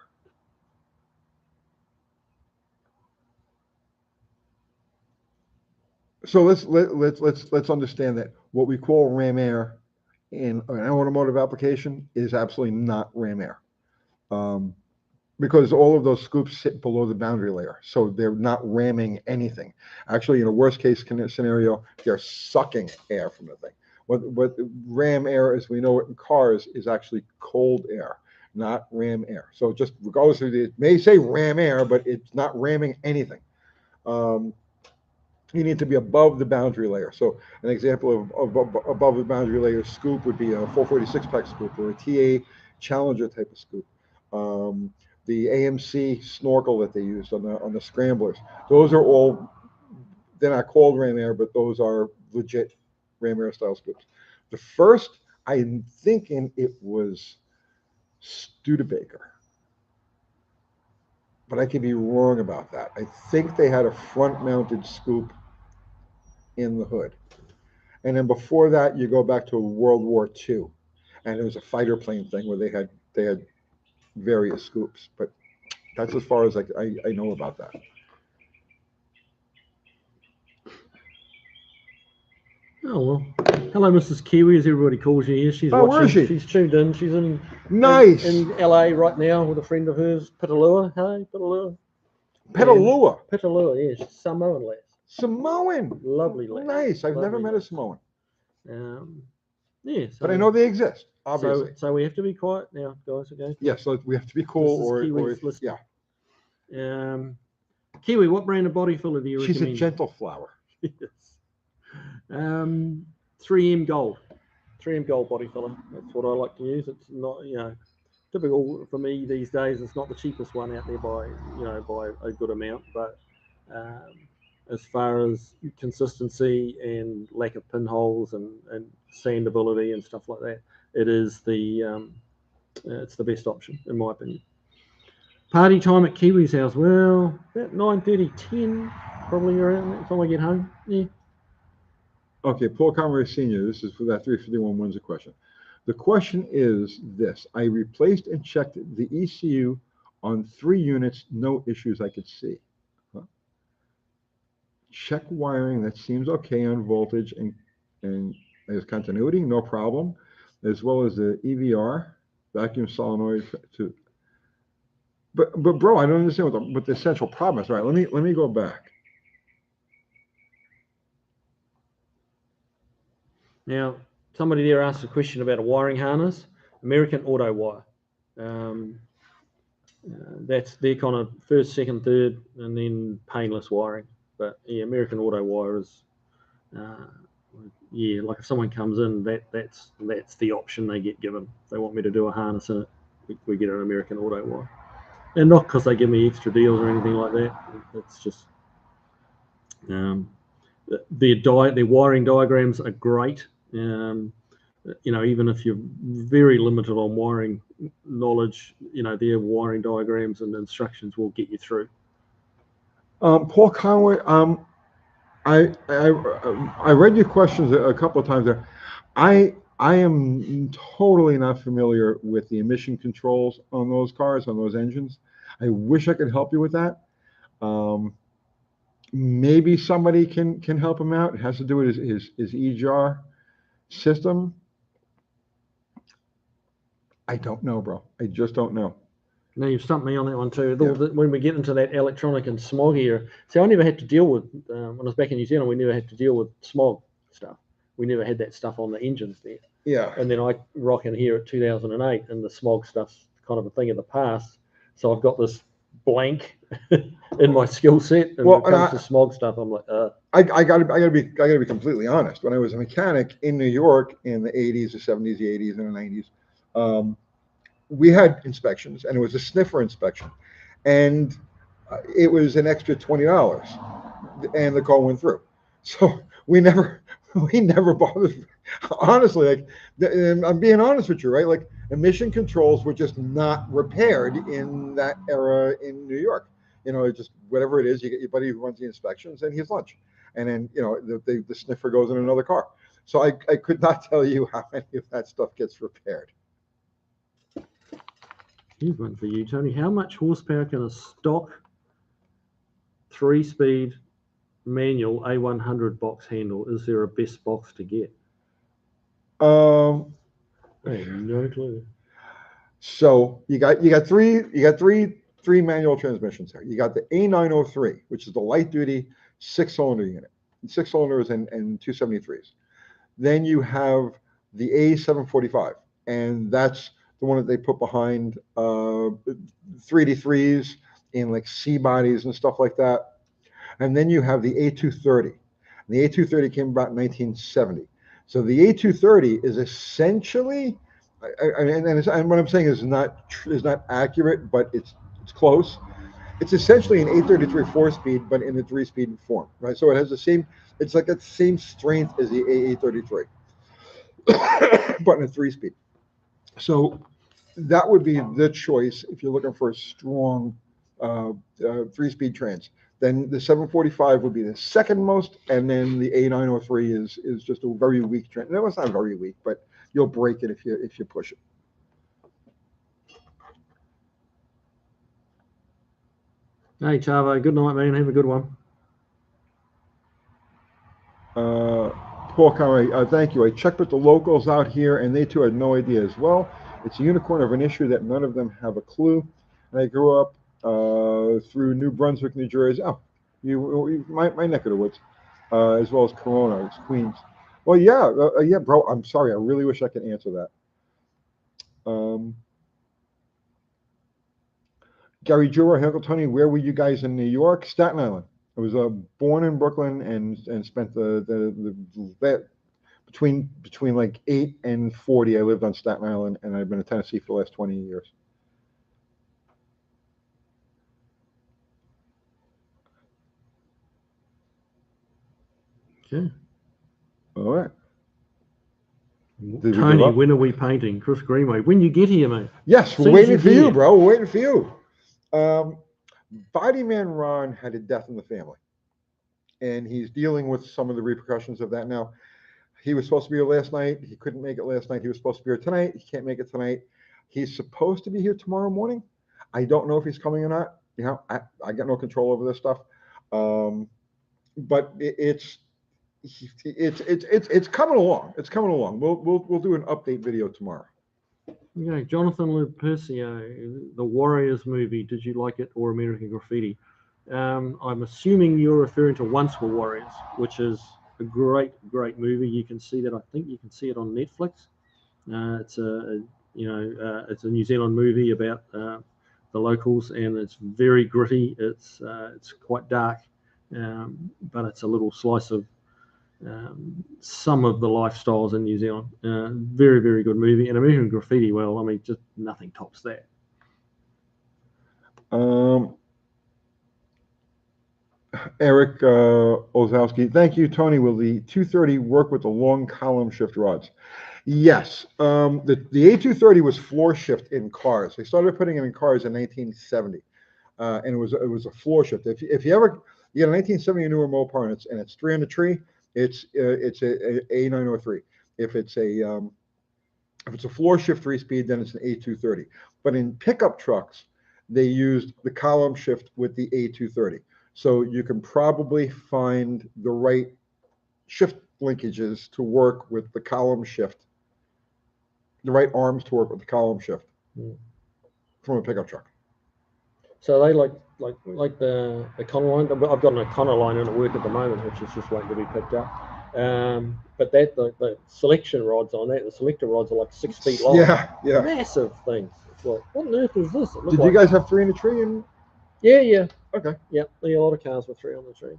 Speaker 1: So let's understand that what we call ram air in an automotive application is absolutely not ram air, because all of those scoops sit below the boundary layer, so they're not ramming anything. Actually, in a worst case scenario, they're sucking air from the thing. What ram air, as we know it in cars, is actually cold air, not ram air. So just regardless of it may say ram air, but it's not ramming anything. You need to be above the boundary layer. So an example of above the boundary layer scoop would be a 446 pack scoop or a TA Challenger type of scoop. The AMC snorkel that they used on the scramblers. Those are all, they're not called ram air, but those are legit ram air style scoops. The first, I'm thinking it was Studebaker, but I could be wrong about that. I think they had a front mounted scoop in the hood. And then before that, you go back to World War II, and it was a fighter plane thing where they had various scoops. But that's as far as I know about that.
Speaker 2: Oh well. Hello, Mrs. Kiwi, as everybody calls you here. She's watching.
Speaker 1: Where is she?
Speaker 2: She's tuned in. She's in
Speaker 1: Nice.
Speaker 2: in LA right now with a friend of hers, Petalua. Hey, Petalua.
Speaker 1: Petalua.
Speaker 2: Petalua, yeah, she's Samoan lass.
Speaker 1: Samoan.
Speaker 2: Lovely lass.
Speaker 1: Nice. I've never
Speaker 2: Lovely
Speaker 1: met a
Speaker 2: lass.
Speaker 1: Samoan.
Speaker 2: Yeah. So,
Speaker 1: But I know they exist, obviously.
Speaker 2: So we have to be quiet now, guys. Okay.
Speaker 1: Yes, so we have to be cool, or
Speaker 2: yeah. Kiwi, what brand of body filler do you recommend?
Speaker 1: She's a gentle flower.
Speaker 2: Yes. 3M Gold. 3M Gold body filler. That's what I like to use. It's not, typical for me these days. It's not the cheapest one out there by a good amount, but as far as consistency and lack of pinholes and sandability and stuff like that, it is it's the best option in my opinion. Party time at Kiwi's house. Well, about 9:30, 10, probably around that time I get home. Yeah.
Speaker 1: Okay, Paul Conroy Sr., this is for that 351 Windsor question. The question is this. I replaced and checked the ECU on 3 units, no issues I could see. Huh? Check wiring, that seems okay on voltage and there's continuity, no problem, as well as the EVR, vacuum solenoid to. But bro, I don't understand what the essential problem is. All right, let me go back.
Speaker 2: Now, somebody there asked a question about a wiring harness. American Auto Wire. That's their kind of first, second, third, and then painless wiring. But yeah, American Auto Wire is, like if someone comes in, that's the option they get given. If they want me to do a harness in it, we get an American Auto Wire. And not because they give me extra deals or anything like that. It's just their wiring diagrams are great. Even if you're very limited on wiring knowledge, their wiring diagrams and instructions will get you through.
Speaker 1: Paul Conway, I read your questions a couple of times there. I am totally not familiar with the emission controls on those cars, on those engines. I wish I could help you with that. Um, Maybe somebody can help him out. It has to do with his EGR system. I don't know, bro. I just don't know.
Speaker 2: Now you've stumped me on that one too.
Speaker 1: Yeah.
Speaker 2: When we get into that electronic and smog era, see, I never had to deal with when I was back in New Zealand. We never had to deal with smog stuff. We never had that stuff on the engines there.
Speaker 1: Yeah.
Speaker 2: And then I rock in here at 2008, and the smog stuff's kind of a thing of the past. So I've got this blank in my skill set, and
Speaker 1: Well,
Speaker 2: when it comes
Speaker 1: and
Speaker 2: to smog stuff, I'm like,
Speaker 1: I gotta be completely honest. When I was a mechanic in New York in the 80s, the 70s, the 80s, and the 90s, we had inspections, and it was a sniffer inspection, and it was an extra $20, and the car went through. So we never bothered. Honestly, like I'm being honest with you, right? Like emission controls were just not repaired in that era in New York. You know, it's just whatever it is, you get your buddy who runs the inspections, and he's lunch, and then you know the sniffer goes in another car. So I could not tell you how many of that stuff gets repaired.
Speaker 2: here's one for you, Tony. How much horsepower can a stock 3-speed manual A100 box handle? Is there a best box to get?
Speaker 1: Um,
Speaker 2: I have no clue.
Speaker 1: So you got three manual transmissions here. You got the A903, which is the light duty 6-cylinder unit, 6 cylinders and 273s. Then you have the A745, and that's the one that they put behind 3D3s in like C bodies and stuff like that. And then you have the A230. And the A230 came about in 1970. So the A230 is essentially, and what I'm saying is not accurate, but it's close. It's essentially an 833 4-speed, but in a 3-speed form, right? So it has the same, it's like the same strength as the A833, but in a 3-speed. So that would be the choice if you're looking for a strong 3-speed trans. Then the 745 would be the second most, and then the A903 is just a very weak trans. No, it's not very weak, but you'll break it if you push it.
Speaker 2: Hey, Chavo, good night, man. Have a good one.
Speaker 1: Paul Conway, thank you. I checked with the locals out here, and they too had no idea as well. It's a unicorn of an issue that none of them have a clue. And I grew up through New Brunswick, New Jersey. Oh, my neck of the woods, as well as Corona, it's Queens. Well, yeah, bro. I'm sorry. I really wish I could answer that. Gary Jura, Uncle Tony, where were you guys in New York? Staten Island. I was born in Brooklyn and spent the between like 8 and 40. I lived on Staten Island, and I've been in Tennessee for the last 20 years.
Speaker 2: Okay.
Speaker 1: All right.
Speaker 2: Tony, when are we painting? Chris Greenway. When you get here, mate.
Speaker 1: Yes, we're waiting for you, bro. We're waiting for you. Body Man Ron had a death in the family, and he's dealing with some of the repercussions of that now. He was supposed to be here last night. He couldn't make it last night. He was supposed to be here tonight. He can't make it tonight. He's supposed to be here tomorrow morning. I don't know if he's coming or not. You know, I got no control over this stuff. But it's coming along. It's coming along. We'll do an update video tomorrow.
Speaker 2: Okay, Jonathan Lupercio, the Warriors movie. Did you like it, or American Graffiti? I'm assuming you're referring to Once Were Warriors, which is a great movie. You can see that. I think you can see it on Netflix. It's it's a New Zealand movie about the locals, and it's very gritty. It's quite dark, but it's a little slice of some of the lifestyles in New Zealand. Very good movie. And American Graffiti, well, I mean, just nothing tops that.
Speaker 1: Eric Ozowski, thank you, Tony. Will the 230 work with the long column shift rods? Yes. The A230 was floor shift in cars. They started putting it in cars in 1970, and it was a floor shift. If you You get a 1970 or newer Mopar and it's three on the tree, it's a A903. If it's a floor shift 3-speed, then it's an A230. But in pickup trucks, they used the column shift with the A230. So you can probably find the right shift linkages to work with the column shift, the right arms to work with the column shift from a pickup truck.
Speaker 2: So they like the Econoline. I've got an Econoline in at work at the moment, which is just waiting to be picked up. But the selection rods on that, the selector rods are like 6 feet long.
Speaker 1: Yeah, yeah.
Speaker 2: Massive things. It's like, what on earth is this?
Speaker 1: Did you guys have three in the tree?
Speaker 2: Yeah.
Speaker 1: Okay.
Speaker 2: Yeah, a lot of cars with 3 on the tree.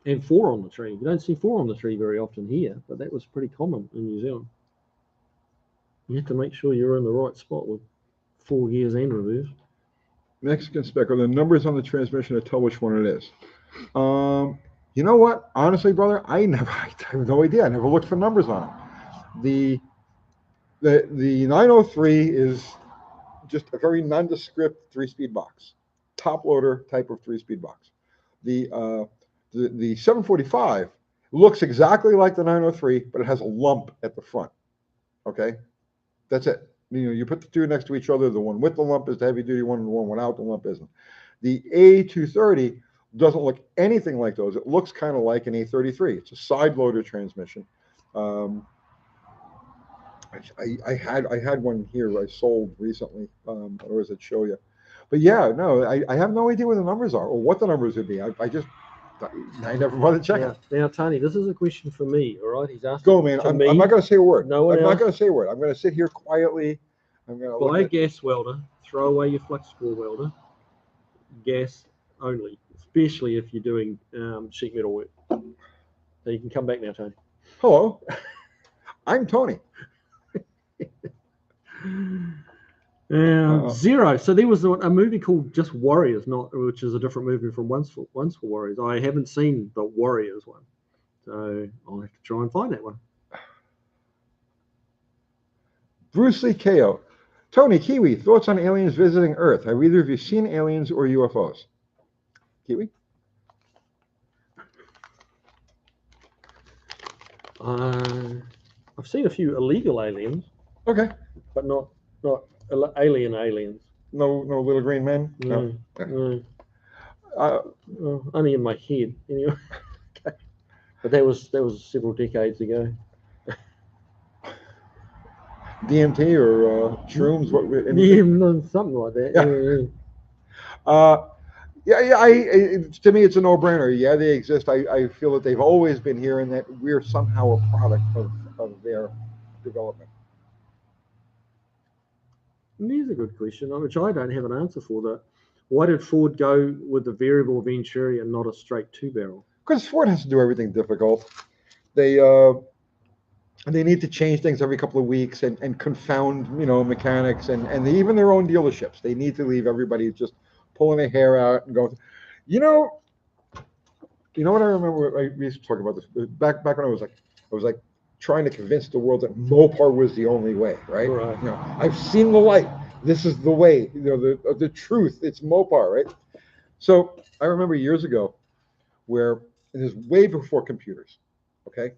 Speaker 2: And 4 on the tree. You don't see 4 on the tree very often here, but that was pretty common in New Zealand. You have to make sure you're in the right spot with 4 gears and reverse.
Speaker 1: Mexican spec. Are the numbers on the transmission to tell which one it is? You know what? Honestly, brother, I have no idea. I never looked for numbers on it. The 903 is just a very nondescript 3-speed box, top loader type of 3-speed box. The 745 looks exactly like the 903, but it has a lump at the front. Okay, that's it. You put the two next to each other. The one with the lump is the heavy duty one, and the one without the lump isn't. The A230 doesn't look anything like those. It looks kind of like an A33. It's a side loader transmission. I had one here I sold recently. Otherwise I'd show you. But yeah, no, I have no idea what the numbers are or what the numbers would be. I never bothered checking.
Speaker 2: Now, Tony, this is a question for me. All right, he's asking.
Speaker 1: Go, man. I'm not going to say a word.
Speaker 2: No one
Speaker 1: I'm
Speaker 2: else.
Speaker 1: not going to say a word. I'm going to sit here quietly. I'm going to
Speaker 2: buy a gas welder. Throw away your flux core welder. Gas only, especially if you're doing sheet metal work. So you can come back now, Tony.
Speaker 1: Hello, I'm Tony.
Speaker 2: Zero. So there was a movie called Just Warriors, which is a different movie from Once for Warriors. I haven't seen the Warriors one, so I'll have to try and find that one.
Speaker 1: Bruce Lee KO. Tony, Kiwi, thoughts on aliens visiting Earth? Have either of you seen aliens or UFOs? Kiwi?
Speaker 2: I've seen a few illegal aliens.
Speaker 1: Okay.
Speaker 2: But not aliens.
Speaker 1: No little green men?
Speaker 2: No. Only in my head, anyway. But that was several decades ago.
Speaker 1: DMT or shrooms?
Speaker 2: Something like that.
Speaker 1: Yeah. To me, it's a no-brainer. Yeah, they exist. I feel that they've always been here and that we're somehow a product of their development.
Speaker 2: Here's a good question, which I don't have an answer for. That why did Ford go with the variable Venturi and not a straight 2-barrel?
Speaker 1: Because Ford has to do everything difficult. They need to change things every couple of weeks and confound mechanics and even their own dealerships. They need to leave everybody just pulling their hair out and going. You know what I remember? We used to talk about this back when I was like trying to convince the world that Mopar was the only way, right?
Speaker 2: Right.
Speaker 1: I've seen the light. This is the way. The truth. It's Mopar, right? So I remember years ago, where it is way before computers. Okay.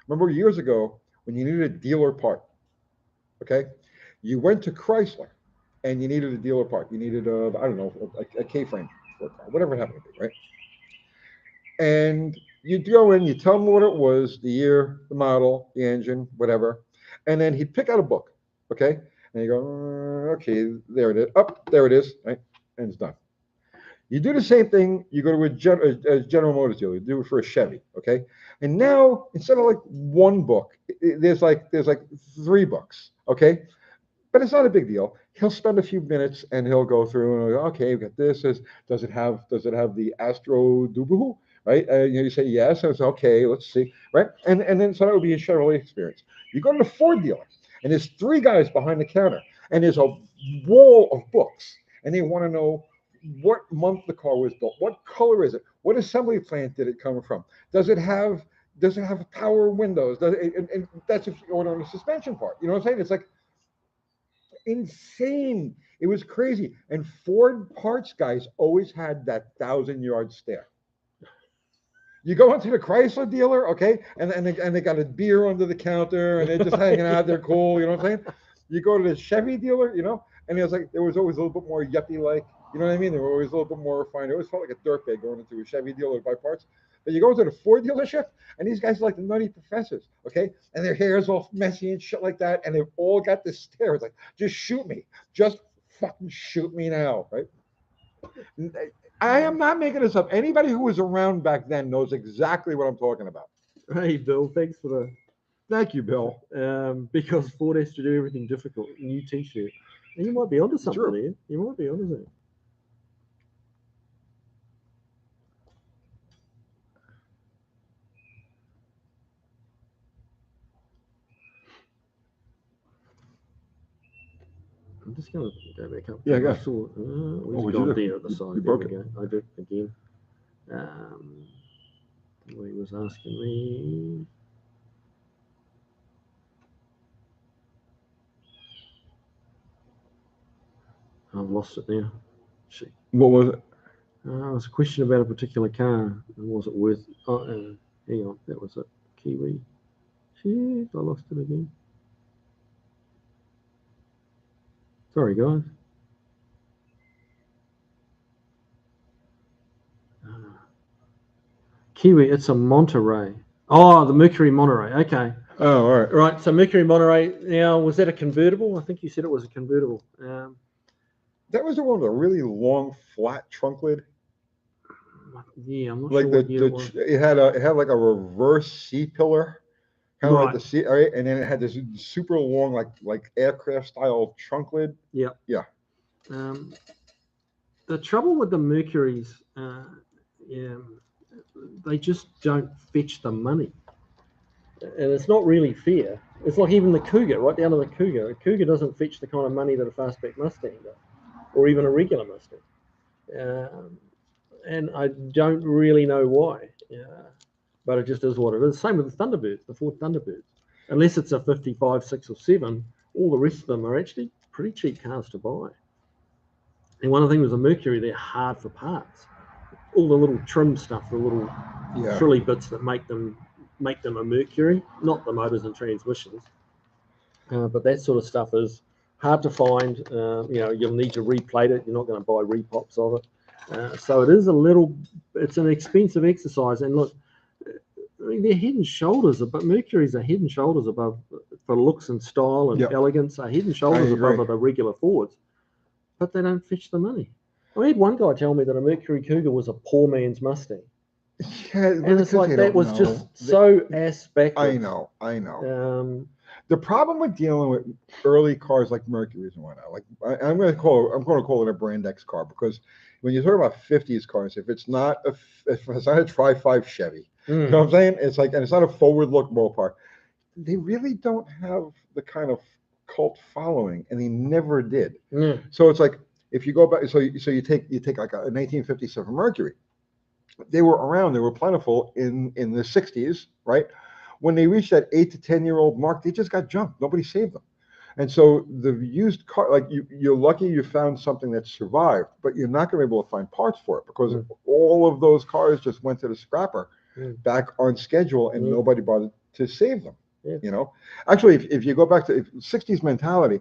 Speaker 1: Remember years ago when you needed a dealer part. Okay, you went to Chrysler, and you needed a dealer part. You needed a K-frame for a car, whatever it happened to be, right? And you'd go in, you tell him what it was, the year, the model, the engine, whatever, and then he'd pick out a book, okay? And you go, okay, there it is. There it is, right? And it's done. You do the same thing. You go to a General Motors dealer. You do it for a Chevy, okay? And now instead of like one book, there's like 3 books, okay? But it's not a big deal. He'll spend a few minutes and he'll go through and go, okay, we got this. Does it have the Astro Dubu? Right? You say yes, and it's okay. Let's see, right? And then so that would be a Chevrolet experience. You go to the Ford dealer, and there's 3 guys behind the counter, and there's a wall of books, and they want to know what month the car was built, what color is it, what assembly plant did it come from, does it have power windows, and that's if you order on the suspension part. You know what I'm saying? It's like insane. It was crazy. And Ford parts guys always had that 1,000-yard stare. You go into the Chrysler dealer, okay, and they got a beer under the counter, and they're just hanging out. They're cool, you know what I'm saying? You go to the Chevy dealer, you know, and it was like there was always a little bit more yuppie like, you know what I mean? They were always a little bit more refined. It always felt like a dirtbag going into a Chevy dealer to buy parts. But you go into the Ford dealership, and these guys are like the nutty professors, okay? And their hair is all messy and shit like that, and they've all got this stare. It's like, just shoot me, just fucking shoot me now, right? I am not making this up. Anybody who was around back then knows exactly what I'm talking about.
Speaker 2: Hey, Bill, thanks for
Speaker 1: Thank you, Bill.
Speaker 2: because Ford has to do everything difficult. New T-shirt. And you might be onto something
Speaker 1: True.
Speaker 2: there. You might be onto something. I'm just going to go back up.
Speaker 1: Yeah, go.
Speaker 2: I saw,
Speaker 1: what'd
Speaker 2: we've
Speaker 1: you
Speaker 2: gone
Speaker 1: do?
Speaker 2: there at the side.
Speaker 1: You
Speaker 2: There
Speaker 1: broke
Speaker 2: we go. I did again. He was asking me. I've lost it now. Shit.
Speaker 1: What was it?
Speaker 2: It was a question about a particular car. And was it worth? Oh, hang on. That was it. Kiwi. Shit, I lost it again. Sorry, guys. Kiwi, it's a Monterey. Oh, the Mercury Monterey. Okay.
Speaker 1: Oh, all right.
Speaker 2: Right. So Mercury Monterey. Now, was that a convertible? I think you said it was a convertible.
Speaker 1: That was the one with a really long, flat trunk lid.
Speaker 2: Yeah, I'm not
Speaker 1: Like
Speaker 2: sure what year it was.
Speaker 1: it had like a reverse C pillar, kind of like the C, right? And then it had this super long, like aircraft style trunk lid.
Speaker 2: Yeah.
Speaker 1: Yeah.
Speaker 2: The trouble with the Mercuries, they just don't fetch the money. And it's not really fair. It's like even the Cougar, right down to the Cougar. A Cougar doesn't fetch the kind of money that a fastback Mustang does, or even a regular Mustang. And I don't really know why. But it just is what it is. Same with the Thunderbirds, the Ford Thunderbirds. Unless it's a 55, 6, or 7, all the rest of them are actually pretty cheap cars to buy. And one of the things with the Mercury, they're hard for parts. All the little trim stuff, the little frilly bits that make them a Mercury, not the motors and transmissions. But that sort of stuff is hard to find. You'll need to replate it. You're not going to buy repops of it. So it is it's an expensive exercise. And look, I mean, they're head and shoulders, but Mercury's are head and shoulders above for looks and style and elegance, are head and shoulders above the regular Fords. But they don't fetch the money. I had one guy tell me that a Mercury Cougar was a poor man's Mustang.
Speaker 1: Yeah,
Speaker 2: and it's like that was just so ass backwards.
Speaker 1: I know. The problem with dealing with early cars like Mercuries and whatnot, like I'm going to call it a brand X car, because when you talk about 50s cars, if it's not a Tri-5 Chevy, you know what I'm saying? It's like, and it's not a forward look Mopar. They really don't have the kind of cult following, and they never did. So it's like, if you go back, so you take like a 1957 Mercury. They were around, they were plentiful in the 60s, right? When they reached that 8 to 10-year-old mark, they just got junked. Nobody saved them. And so the used car, like you're lucky you found something that survived, but you're not going to be able to find parts for it, because all of those cars just went to the scrapper back on schedule, and nobody bothered to save them. You know, actually, if you go back to 60s mentality,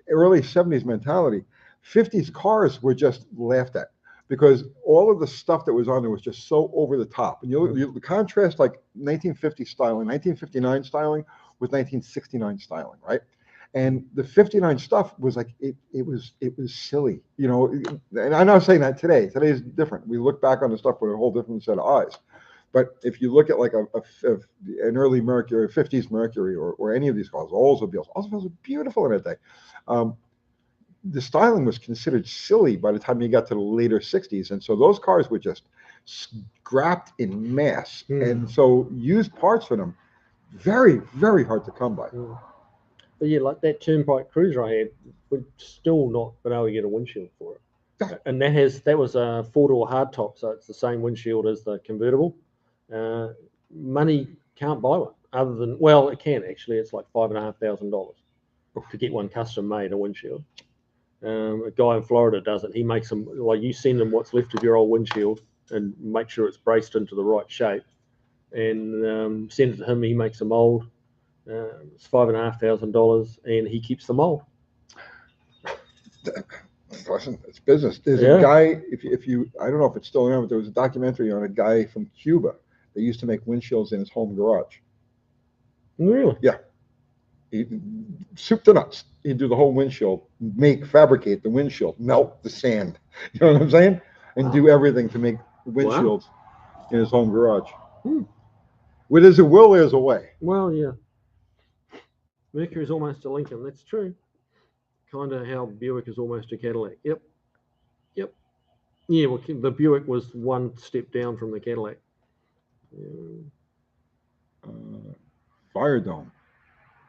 Speaker 1: early 70s mentality, 50s cars were just laughed at, because all of the stuff that was on there was just so over the top. And you contrast like 1950 styling, 1959 styling with 1969 styling, right? And the 59 stuff was like, it was silly, you know. And I'm not saying that today. Today is different. We look back on the stuff with a whole different set of eyes. But if you look at like an early Mercury, 50s Mercury, or any of these cars, Oldsmobiles were beautiful in that day. The styling was considered silly by the time you got to the later 60s. And so those cars were just scrapped in mass. And so used parts for them, very, very hard to come by.
Speaker 2: But yeah, like that Turnpike Cruiser I had, we've still not been able to get a windshield for it. And that was a 4-door hardtop, so it's the same windshield as the convertible. Money can't buy one, other than, well, it can actually. It's like $5,500. to get one custom made, a windshield. A guy in Florida does it. He makes them, like, you send him what's left of your old windshield and make sure it's braced into the right shape, and send it to him. He makes a mold. It's $5,500, and he keeps the mold.
Speaker 1: Listen, it's business. There's a guy, if you, I don't know if it's still around, but there was a documentary on a guy from Cuba that used to make windshields in his home garage.
Speaker 2: Really?
Speaker 1: Yeah. Soup to nuts. He'd do the whole windshield, fabricate the windshield, melt the sand. You know what I'm saying? And do everything to make windshields in his home garage. Where there's a will, there's a way.
Speaker 2: Well, yeah. Mercury's almost a Lincoln. That's true. Kind of how Buick is almost a Cadillac. Yep. Yeah, well, the Buick was one step down from the Cadillac.
Speaker 1: Fire Dome.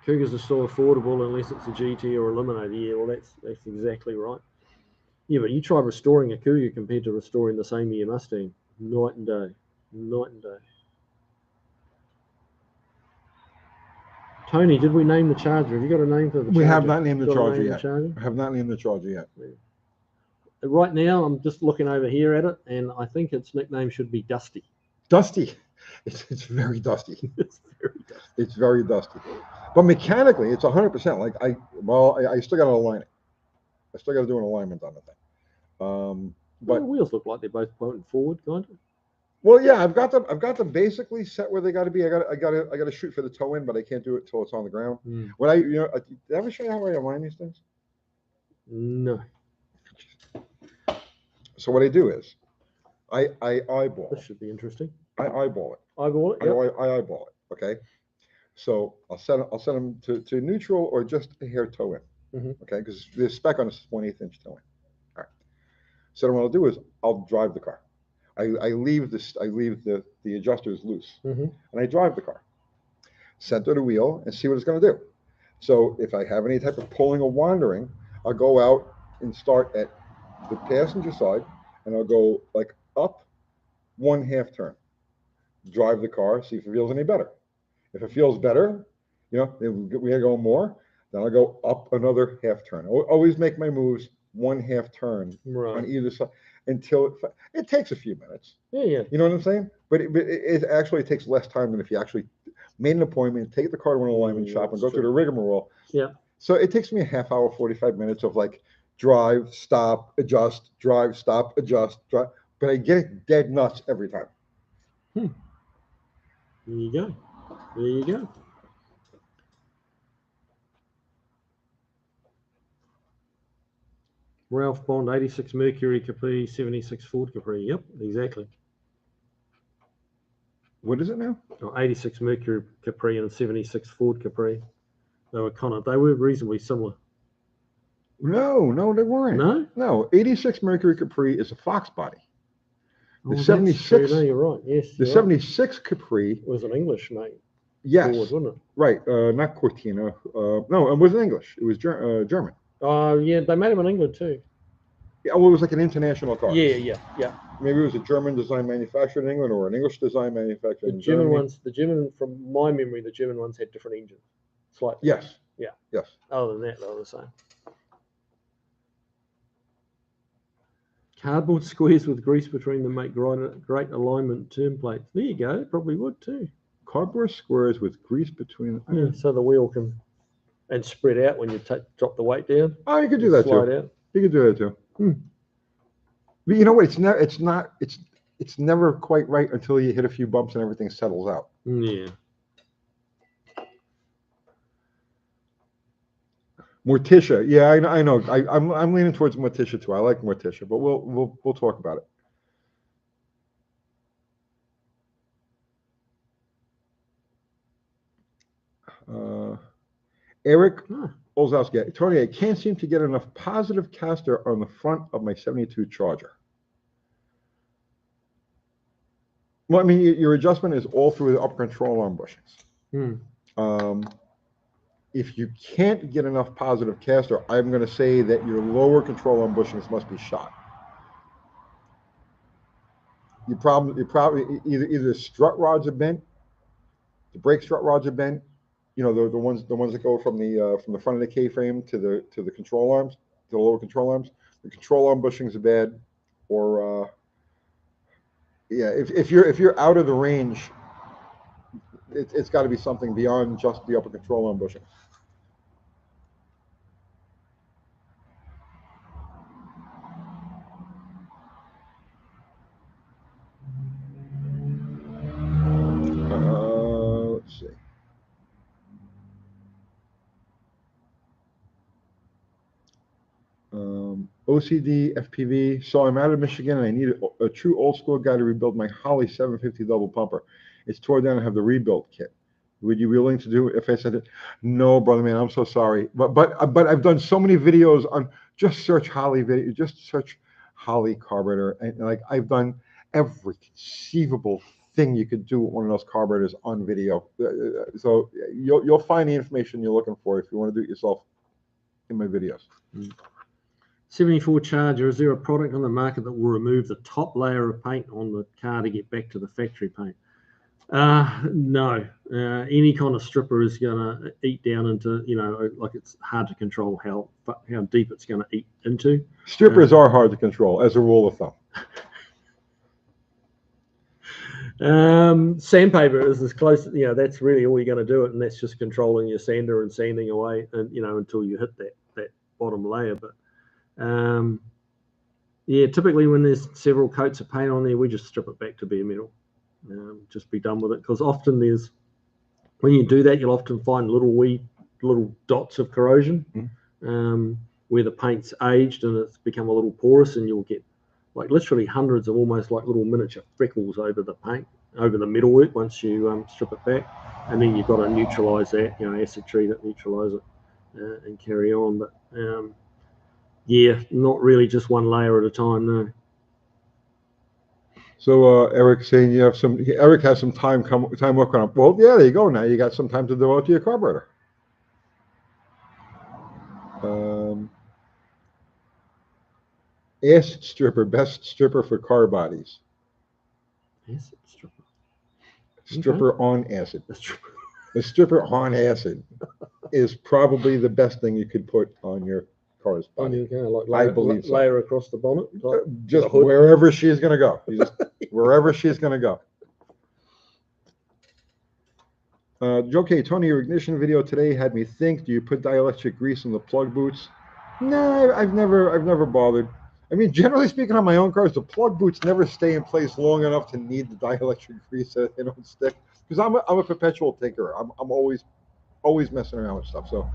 Speaker 2: Cougars are still affordable unless it's a GT or Eliminator. Yeah, well, that's exactly right. Yeah, but you try restoring a Cougar compared to restoring the same year Mustang. Night and day. Night and day. Tony, did we name the Charger? Have you got a name for the Charger?
Speaker 1: We have not named the Charger yet. I have not named the Charger yet.
Speaker 2: Right now, I'm just looking over here at it, and I think its nickname should be Dusty.
Speaker 1: Dusty. It's very dusty.
Speaker 2: It's very dusty.
Speaker 1: It's very dusty. But mechanically, it's 100%. Like I still got to align it. I still got to do an alignment on the thing. But
Speaker 2: the wheels look like they're both pointing forward, kind of.
Speaker 1: Well, yeah, I've got them basically set where they got to be. I got to shoot for the toe in, but I can't do it till it's on the ground. When did I ever show you how I align these things?
Speaker 2: No.
Speaker 1: So what I do is, I eyeball.
Speaker 2: This should be interesting.
Speaker 1: I eyeball it.
Speaker 2: Eyeball it. Yep.
Speaker 1: I eyeball it. Okay. So I'll set them to neutral or just a hair toe in. Okay, because the spec on this is 1/8 inch toe in. All right. So what I'll do is I'll drive the car. I leave the adjusters loose, and I drive the car, center the wheel, and see what it's going to do. So if I have any type of pulling or wandering, I'll go out and start at the passenger side, and I'll go like up 1/2 turn, drive the car, see if it feels any better. If it feels better, we gotta go more. Then I'll go up another 1/2 turn. I'll always make my moves 1/2 turn on either side until it takes a few minutes.
Speaker 2: Yeah.
Speaker 1: You know what I'm saying? But it actually takes less time than if you actually made an appointment, take the car to an alignment shop, and go through the rigmarole.
Speaker 2: Yeah.
Speaker 1: So it takes me a half hour, 45 minutes of like drive, stop, adjust, drive, stop, adjust, drive. But I get it dead nuts every time.
Speaker 2: There you go. There you go. Ralph Bond, 86 Mercury Capri, 76 Ford Capri. Yep, exactly.
Speaker 1: What is it now?
Speaker 2: 86 Mercury Capri and 76 Ford Capri. They were reasonably similar.
Speaker 1: No, they weren't. No. 86 Mercury Capri is a Fox body. The 76.
Speaker 2: No, you're right. Yes.
Speaker 1: The 76 Capri
Speaker 2: was an English mate.
Speaker 1: Yes.
Speaker 2: Ford, wasn't it?
Speaker 1: Right. Not Cortina. No, it wasn't English. It was German.
Speaker 2: Yeah, they made them in England too.
Speaker 1: Yeah, well, it was like an international car.
Speaker 2: Yeah.
Speaker 1: Maybe it was a German design manufactured in England or an English design manufactured in
Speaker 2: Germany. The German, from my memory, the German ones had different engines. Slightly.
Speaker 1: Yes.
Speaker 2: Yeah.
Speaker 1: Yes.
Speaker 2: Other than that, they were the same. Cardboard squares with grease between them make great alignment turn plates. There you go. Probably would too.
Speaker 1: Cardboard squares with grease between.
Speaker 2: Yeah, so the wheel can and spread out when you drop the weight down.
Speaker 1: Oh, you could do that too.
Speaker 2: Slide out.
Speaker 1: You could do that too. But you know what? It's never quite right until you hit a few bumps and everything settles out.
Speaker 2: Yeah.
Speaker 1: Morticia, yeah, I know. I'm leaning towards Morticia too. I like Morticia, but we'll talk about it. Eric Olzowski, Tony, I can't seem to get enough positive caster on the front of my 72 Charger. Well, I mean, your adjustment is all through the upper control arm bushings. If you can't get enough positive caster, I'm going to say that your lower control arm bushings must be shot. You probably either the strut rods are bent, the brake strut rods are bent, you know, the ones that go from the front of the K-frame to the control arms, to the lower control arms. The control arm bushings are bad, or yeah, if you're out of the range, it's got to be something beyond just the upper control arm bushing. Let's see. OCD FPV. So I'm out of Michigan and I need a true old school guy to rebuild my Holly 750 double pumper. It's tore down and have the rebuild kit. Would you be willing to do it if I said it? No, brother man, I'm so sorry. But I've done so many videos on just search Holly video, just search Holly carburetor, and like I've done every conceivable thing you could do with one of those carburetors on video. So you'll find the information you're looking for if you want to do it yourself in my videos.
Speaker 2: 74 Charger, is there a product on the market that will remove the top layer of paint on the car to get back to the factory paint? No. Any kind of stripper is going to eat down into, you know, like it's hard to control how deep it's going to eat into.
Speaker 1: Strippers are hard to control, as a rule of thumb.
Speaker 2: Sandpaper is as close, you know, that's really all you're going to do it, and that's just controlling your sander and sanding away, and you know, until you hit that bottom layer. But yeah, typically when there's several coats of paint on there, we just strip it back to bare metal. Just be done with it, because often when you do that, you'll often find little dots of corrosion where the paint's aged and it's become a little porous, and you'll get like literally hundreds of almost like little miniature freckles over the paint, over the metalwork once you strip it back, and then you've got to neutralize that, you know, acid treat it, neutralize it, and carry on. But yeah, not really just one layer at a time, no.
Speaker 1: So Eric saying Eric has some time working on it. Well, yeah, there you go. Now you got some time to devote to your carburetor. Acid stripper, best stripper for car bodies.
Speaker 2: Acid stripper.
Speaker 1: Stripper on acid. The stripper on acid is probably the best thing you could put on your car's body.
Speaker 2: Like
Speaker 1: I believe so.
Speaker 2: Layer across the bonnet.
Speaker 1: Just wherever she's going to go. Wherever she's going to go. Okay, Tony, your ignition video today had me think. Do you put dielectric grease in the plug boots? No, I've never bothered. I mean, generally speaking, on my own cars, the plug boots never stay in place long enough to need the dielectric grease so they don't stick. Because I'm a perpetual tinkerer. I'm always messing around with stuff. So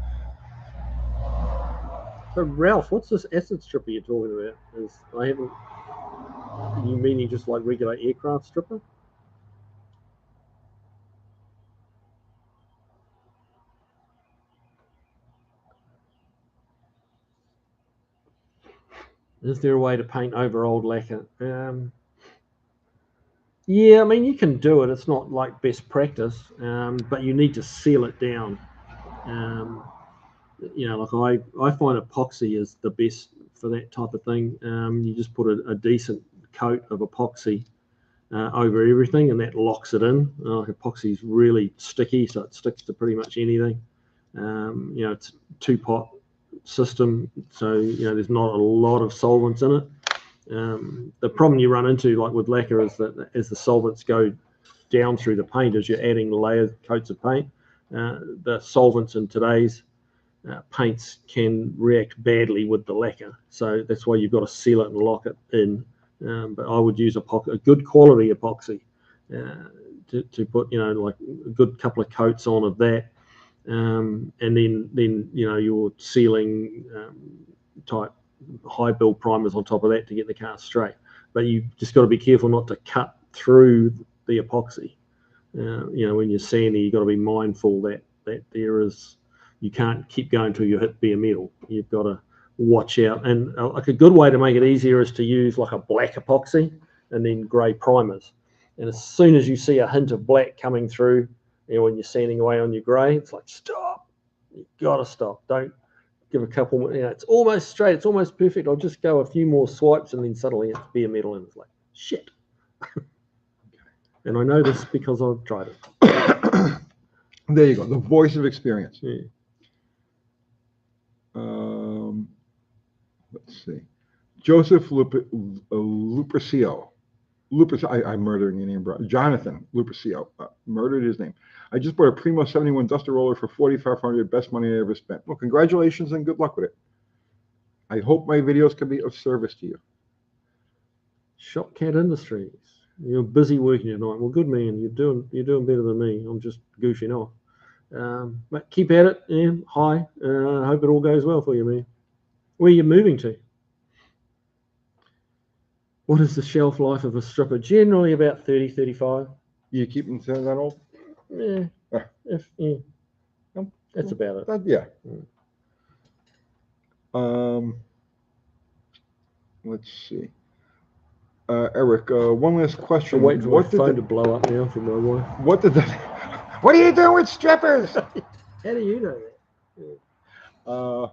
Speaker 2: Ralph, what's this acid stripper you're talking about? You mean you just like regular aircraft stripper? Is there a way to paint over old lacquer? Yeah, I mean, you can do it. It's not like best practice, but you need to seal it down. You know, like I find epoxy is the best for that type of thing. You just put a decent coat of epoxy over everything, and that locks it in. Epoxy is really sticky, so it sticks to pretty much anything. You know, it's a two-pot system, so you know there's not a lot of solvents in it. The problem you run into, like with lacquer, is that as the solvents go down through the paint, as you're adding layered coats of paint, the solvents in today's paints can react badly with the lacquer. So that's why you've got to seal it and lock it in. But I would use a good quality epoxy to put, you know, like a good couple of coats on of that. And then you know, your sealing type high build primers on top of that to get the car straight. But you just got to be careful not to cut through the epoxy. You know, when you're sanding, you've got to be mindful that you can't keep going till you hit bare metal. You've got to watch out. And like a good way to make it easier is to use like a black epoxy and then grey primers. And as soon as you see a hint of black coming through, you know, when you're sanding away on your grey, it's like, stop. You've got to stop. Don't give a couple more, you know, it's almost straight, it's almost perfect. I'll just go a few more swipes, and then suddenly it's bare metal, and it's like, shit. And I know this because I've tried it.
Speaker 1: There you go. The voice of experience.
Speaker 2: Yeah.
Speaker 1: Let's see. Joseph Lupercio. I'm murdering your name, bro. Jonathan Lupercio. Murdered his name. I just bought a Primo 71 Duster Roller for $4,500. Best money I ever spent. Well, congratulations and good luck with it. I hope my videos can be of service to you.
Speaker 2: Shopcat Industries. You're busy working tonight. Well, good man. You're doing better than me. I'm just goofing off. But keep at it. Yeah. Hi. I hope it all goes well for you, man. Where are you moving to? What is the shelf life of a stripper? Generally about 30, 35.
Speaker 1: You keep them to that old?
Speaker 2: Yeah. Yeah. That's about it.
Speaker 1: Yeah. Let's see. Eric, one last question.
Speaker 2: I'm waiting for my phone to blow up now from my wife.
Speaker 1: What are you doing with strippers?
Speaker 2: How do you know that?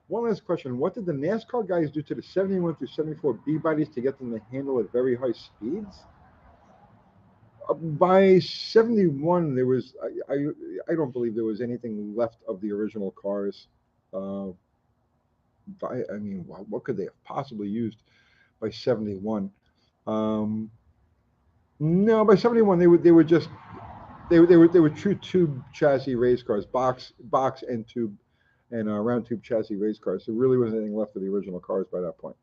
Speaker 1: One last question. What did the NASCAR guys do to the 71 through 74 B bodies to get them to handle at very high speeds? By 71, there was I don't believe there was anything left of the original cars. I mean, what could they have possibly used by 71? No, by 71 they were true tube chassis race cars, box and tube and round tube chassis race cars. There really wasn't anything left of the original cars by that point.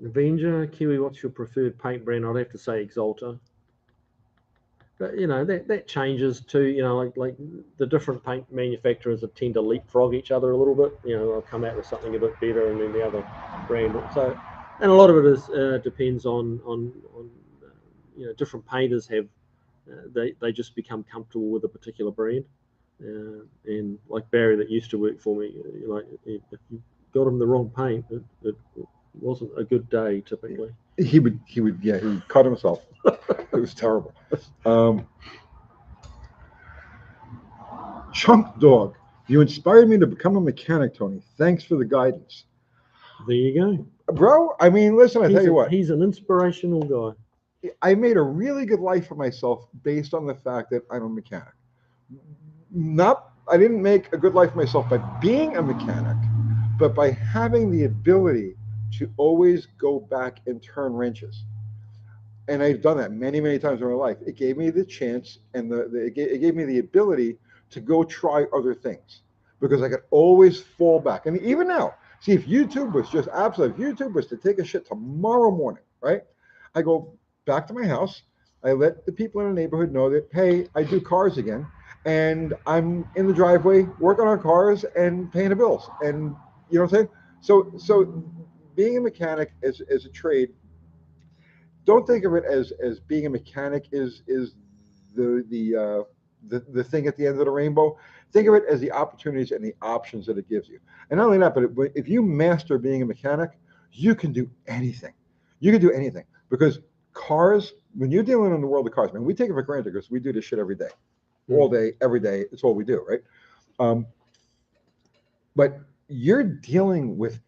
Speaker 2: Avenger, Kiwi, what's your preferred paint brand? I'd have to say Exalta. But you know that changes too. You know, like the different paint manufacturers tend to leapfrog each other a little bit. You know, they'll come out with something a bit better, and then the other brand. So, and a lot of it is depends on you know, different painters have they just become comfortable with a particular brand. And like Barry that used to work for me, like if you got him the wrong paint, it wasn't a good day typically.
Speaker 1: He would he cut himself. It was terrible. Chunk Dog, you inspired me to become a mechanic, Tony. Thanks for the guidance.
Speaker 2: There you go,
Speaker 1: bro. I mean, listen, I tell you what,
Speaker 2: he's an inspirational guy.
Speaker 1: I made a really good life for myself based on the fact that I'm a mechanic. I didn't make a good life for myself by being a mechanic, but by having the ability to always go back and turn wrenches. And I've done that many, many times in my life. It gave me the chance and it gave me the ability to go try other things because I could always fall back. And even now, see, if YouTube was just absolute, if YouTube was to take a shit tomorrow morning, right? I go back to my house. I let the people in the neighborhood know that, hey, I do cars again. And I'm in the driveway working on cars and paying the bills. And you know what I'm saying? So being a mechanic as a trade, don't think of it as being a mechanic is the thing at the end of the rainbow. Think of it as the opportunities and the options that it gives you. And not only that, but if you master being a mechanic, you can do anything. You can do anything because cars, when you're dealing in the world of cars, man, we take it for granted because we do this shit every day. All day, every day. It's all we do, right? But you're dealing with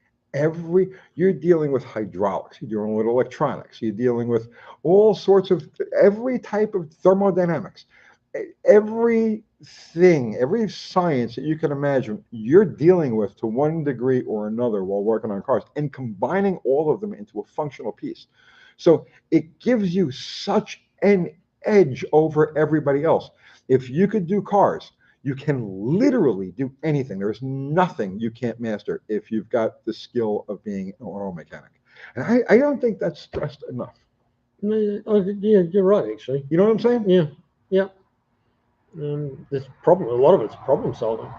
Speaker 1: you're dealing with hydraulics, you're dealing with electronics, you're dealing with all sorts of, every type of thermodynamics, everything, every science that you can imagine, you're dealing with to one degree or another while working on cars and combining all of them into a functional piece. So it gives you such an edge over everybody else. If you could do cars, you can literally do anything. There's nothing you can't master if you've got the skill of being an auto mechanic. And I don't think that's stressed enough.
Speaker 2: Yeah, you're right, actually.
Speaker 1: You know what I'm saying?
Speaker 2: Yeah. There's a lot of it's problem solving.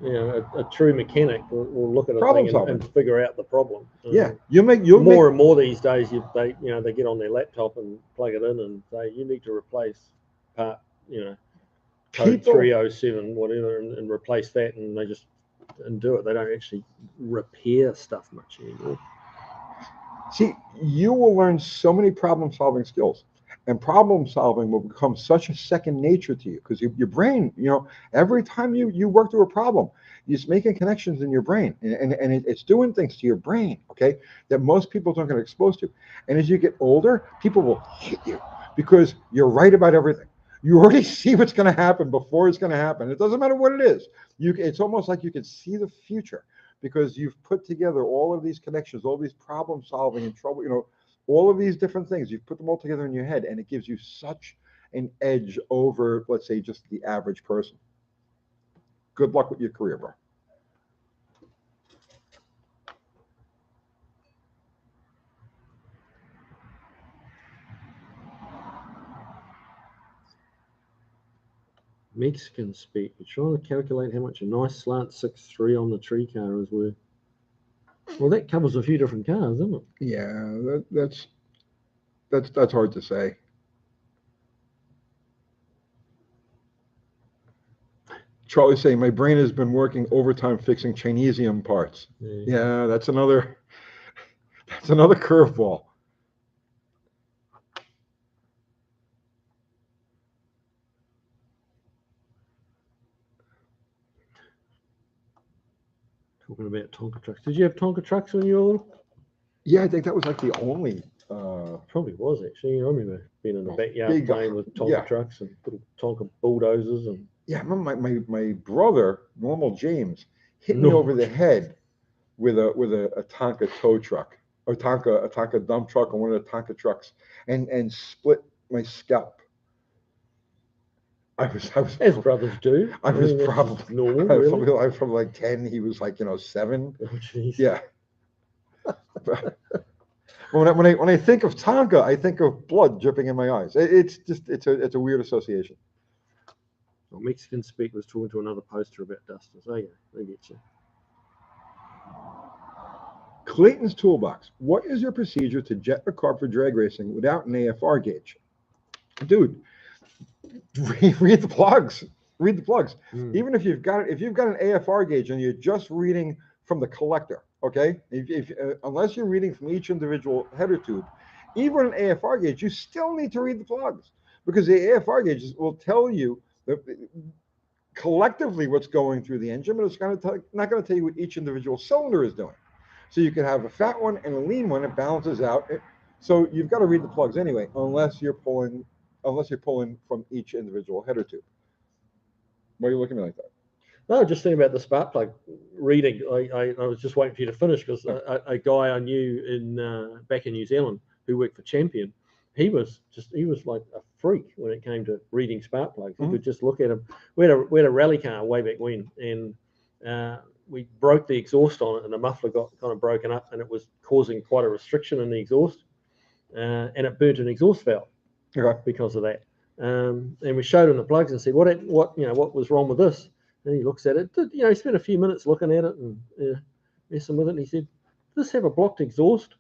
Speaker 2: You know, a true mechanic will look at a thing and figure out the problem.
Speaker 1: Yeah,
Speaker 2: more and more these days. They get on their laptop and plug it in and say you need to replace part, code 307 whatever, and replace that, and they just do it. They don't actually repair stuff much anymore.
Speaker 1: See, you will learn so many problem solving skills. And problem solving will become such a second nature to you because your brain, every time you work through a problem, it's making connections in your brain and it's doing things to your brain, okay, that most people don't get exposed to. And as you get older, people will hit you because you're right about everything. You already see what's going to happen before it's going to happen. It doesn't matter what it is. It's almost like you can see the future because you've put together all of these connections, all these problem solving and trouble, all of these different things. You've put them all together in your head, and it gives you such an edge over, let's say, just the average person. Good luck with your career, bro.
Speaker 2: Mexican speak. You're trying to calculate how much a nice slant 6.3 on the tree car is worth. Well, that covers a few different cars, doesn't it?
Speaker 1: Yeah, that's hard to say. Charlie's saying my brain has been working overtime fixing Chinesium parts. Yeah, that's another curveball.
Speaker 2: Talking about Tonka trucks. Did you have Tonka trucks when you were little?
Speaker 1: Yeah, I think that was like the only.
Speaker 2: Probably was actually. I remember being in the backyard
Speaker 1: big,
Speaker 2: playing with Tonka trucks and little Tonka bulldozers and.
Speaker 1: Yeah, I remember my brother, Normal James, hit me over the head with a Tonka tow truck, or a Tonka dump truck, or one of the Tonka trucks, and split my scalp. I was
Speaker 2: As brothers do.
Speaker 1: I was probably
Speaker 2: normal. Really?
Speaker 1: I was probably like 10. He was like 7.
Speaker 2: Oh, geez.
Speaker 1: Yeah. When I think of Tonka, I think of blood dripping in my eyes. It's a weird association.
Speaker 2: Well, Mexican Speak was talking to another poster about dusters. There you go. I get you.
Speaker 1: Clayton's Toolbox. What is your procedure to jet a car for drag racing without an AFR gauge? Dude, read the plugs. Read the plugs. Even if you've got an AFR gauge and you're just reading from the collector, okay? Unless you're reading from each individual header tube, even an AFR gauge, you still need to read the plugs because the AFR gauges will tell you collectively what's going through the engine, but it's not going to tell you what each individual cylinder is doing. So you can have a fat one and a lean one. It balances out. So you've got to read the plugs anyway, unless you're pulling from each individual header tube. Why are you looking at me like that?
Speaker 2: No, just thinking about the spark plug reading. I was just waiting for you to finish because a guy I knew in back in New Zealand who worked for Champion, he was like a freak when it came to reading spark plugs. You could just look at him. We had a rally car way back when, and we broke the exhaust on it, and the muffler got kind of broken up, and it was causing quite a restriction in the exhaust, and it burnt an exhaust valve because of that. And we showed him the plugs and said, what was wrong with this? And he looks at it. He spent a few minutes looking at it and messing with it. And he said, "Does this have a blocked exhaust?"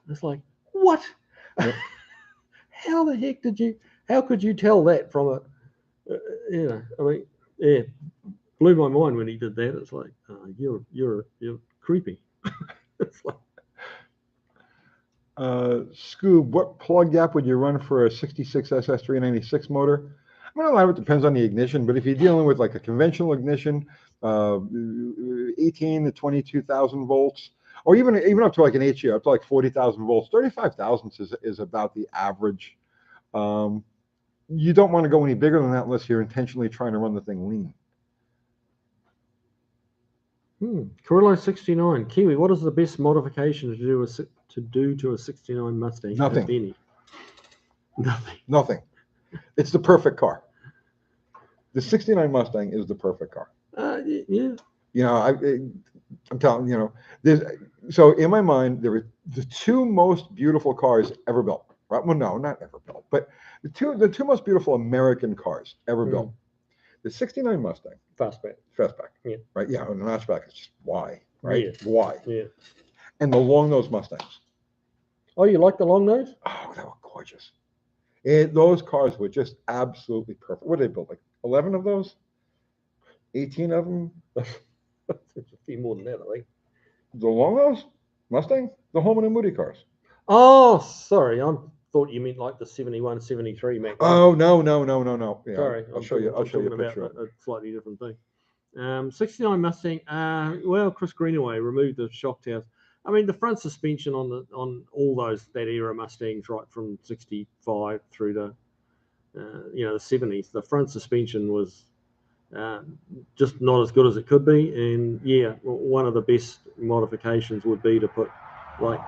Speaker 2: And it's like, what? Yep. How the heck how could you tell that from blew my mind when he did that. It's like, you're creepy. It's like,
Speaker 1: Scoob, what plug gap would you run for a 66 SS 396 motor? I mean, a lot of it depends on the ignition, but if you're dealing with like a conventional ignition, 18 to 22,000 volts, or even up to like an HE, up to like 40,000 volts, 35,000 is about the average. You don't want to go any bigger than that unless you're intentionally trying to run the thing lean.
Speaker 2: Carrillo 69 Kiwi. What is the best modification to do to a 69 Mustang?
Speaker 1: Nothing.
Speaker 2: Nothing.
Speaker 1: It's the perfect car. The 69 Mustang is the perfect car.
Speaker 2: Yeah.
Speaker 1: I'm telling you, so in my mind, there were the two most beautiful cars ever built. Right? Well, no, not ever built, but the two most beautiful American cars ever built. The 69 Mustang.
Speaker 2: Fastback.
Speaker 1: Yeah. Right. Yeah. And the hatchback is just why. Right.
Speaker 2: Yeah.
Speaker 1: Why?
Speaker 2: Yeah.
Speaker 1: And the long nose Mustangs.
Speaker 2: Oh, you like the long nose?
Speaker 1: Oh, they were gorgeous. Those cars were just absolutely perfect. What did they build? Like 11 of those? 18 of them?
Speaker 2: It's a few more than that, I think.
Speaker 1: The long nose Mustang? The Holman and Moody cars.
Speaker 2: Oh, sorry. I thought you meant like the 71, 73 Mac.
Speaker 1: Oh, no. Yeah,
Speaker 2: sorry.
Speaker 1: I'll show you a picture.
Speaker 2: A slightly different thing. 69 Mustang. Well, Chris Greenaway removed the shock towers. I mean, the front suspension on all that era Mustangs, right from 65 through to you know, the 70s. The front suspension was just not as good as it could be. And yeah, one of the best modifications would be to put like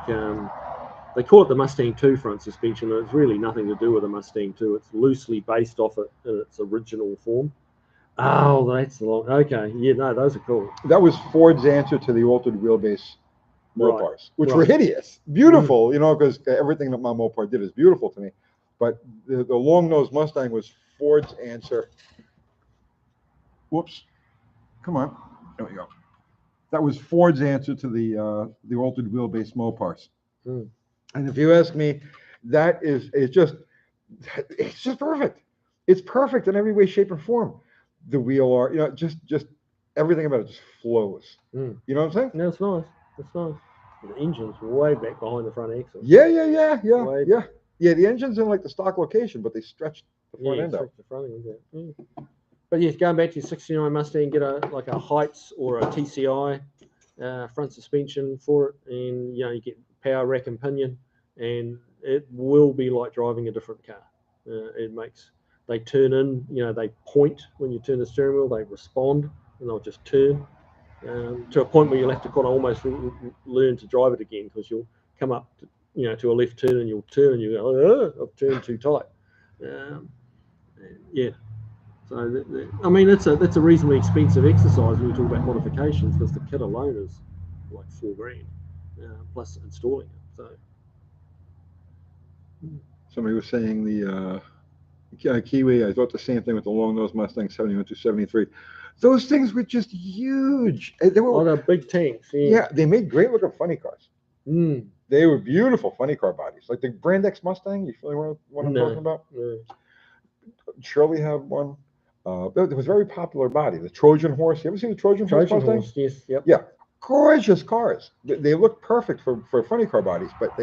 Speaker 2: they call it the Mustang 2 front suspension, and it's really nothing to do with the Mustang 2. It's loosely based off it in its original form. Oh, that's long. Okay, yeah, no, those are cool.
Speaker 1: That was Ford's answer to the altered wheelbase Mopars, which were hideous, beautiful, you know, because everything that my Mopar did is beautiful to me. But the long-nosed Mustang was Ford's answer. Whoops, come on, there we go. That was Ford's answer to the altered wheelbase Mopars. And if you ask me, it's just perfect. It's perfect in every way, shape, and form. The wheel art, you know, just everything about it just flows. You know what I'm saying?
Speaker 2: No, it's nice. It's nice. The engine's way back behind the front axle.
Speaker 1: Yeah. Yeah, the engine's in like the stock location, but they stretched the front end out.
Speaker 2: The front end out. But yes, going back to your 69 Mustang, get a Heights or a TCI front suspension for it, and you know, you get power rack and pinion, and it will be like driving a different car. They turn in, you know, they point when you turn the steering wheel, they respond, and they'll just turn to a point where you'll have to kind of almost learn to drive it again, because you'll come up to, you know, to a left turn and you'll turn and you go, oh, I've turned too tight. Yeah. So I mean, that's a reasonably expensive exercise when we talk about modifications, because the kit alone is like $4,000 plus installing it. So
Speaker 1: somebody was saying the Kiwi. I thought the same thing with the long-nosed Mustang 71 to 73. Those things were just huge. They were
Speaker 2: they're big tanks.
Speaker 1: Yeah, they made great-looking funny cars. They were beautiful funny car bodies, like the Brand X Mustang. You familiar with what I'm talking about? No. Shirley had one. It was a very popular body. The Trojan Horse. You ever seen the Trojan Horse Mustang?
Speaker 2: Yes. Yep.
Speaker 1: Yeah, gorgeous cars. They look perfect for funny car bodies, but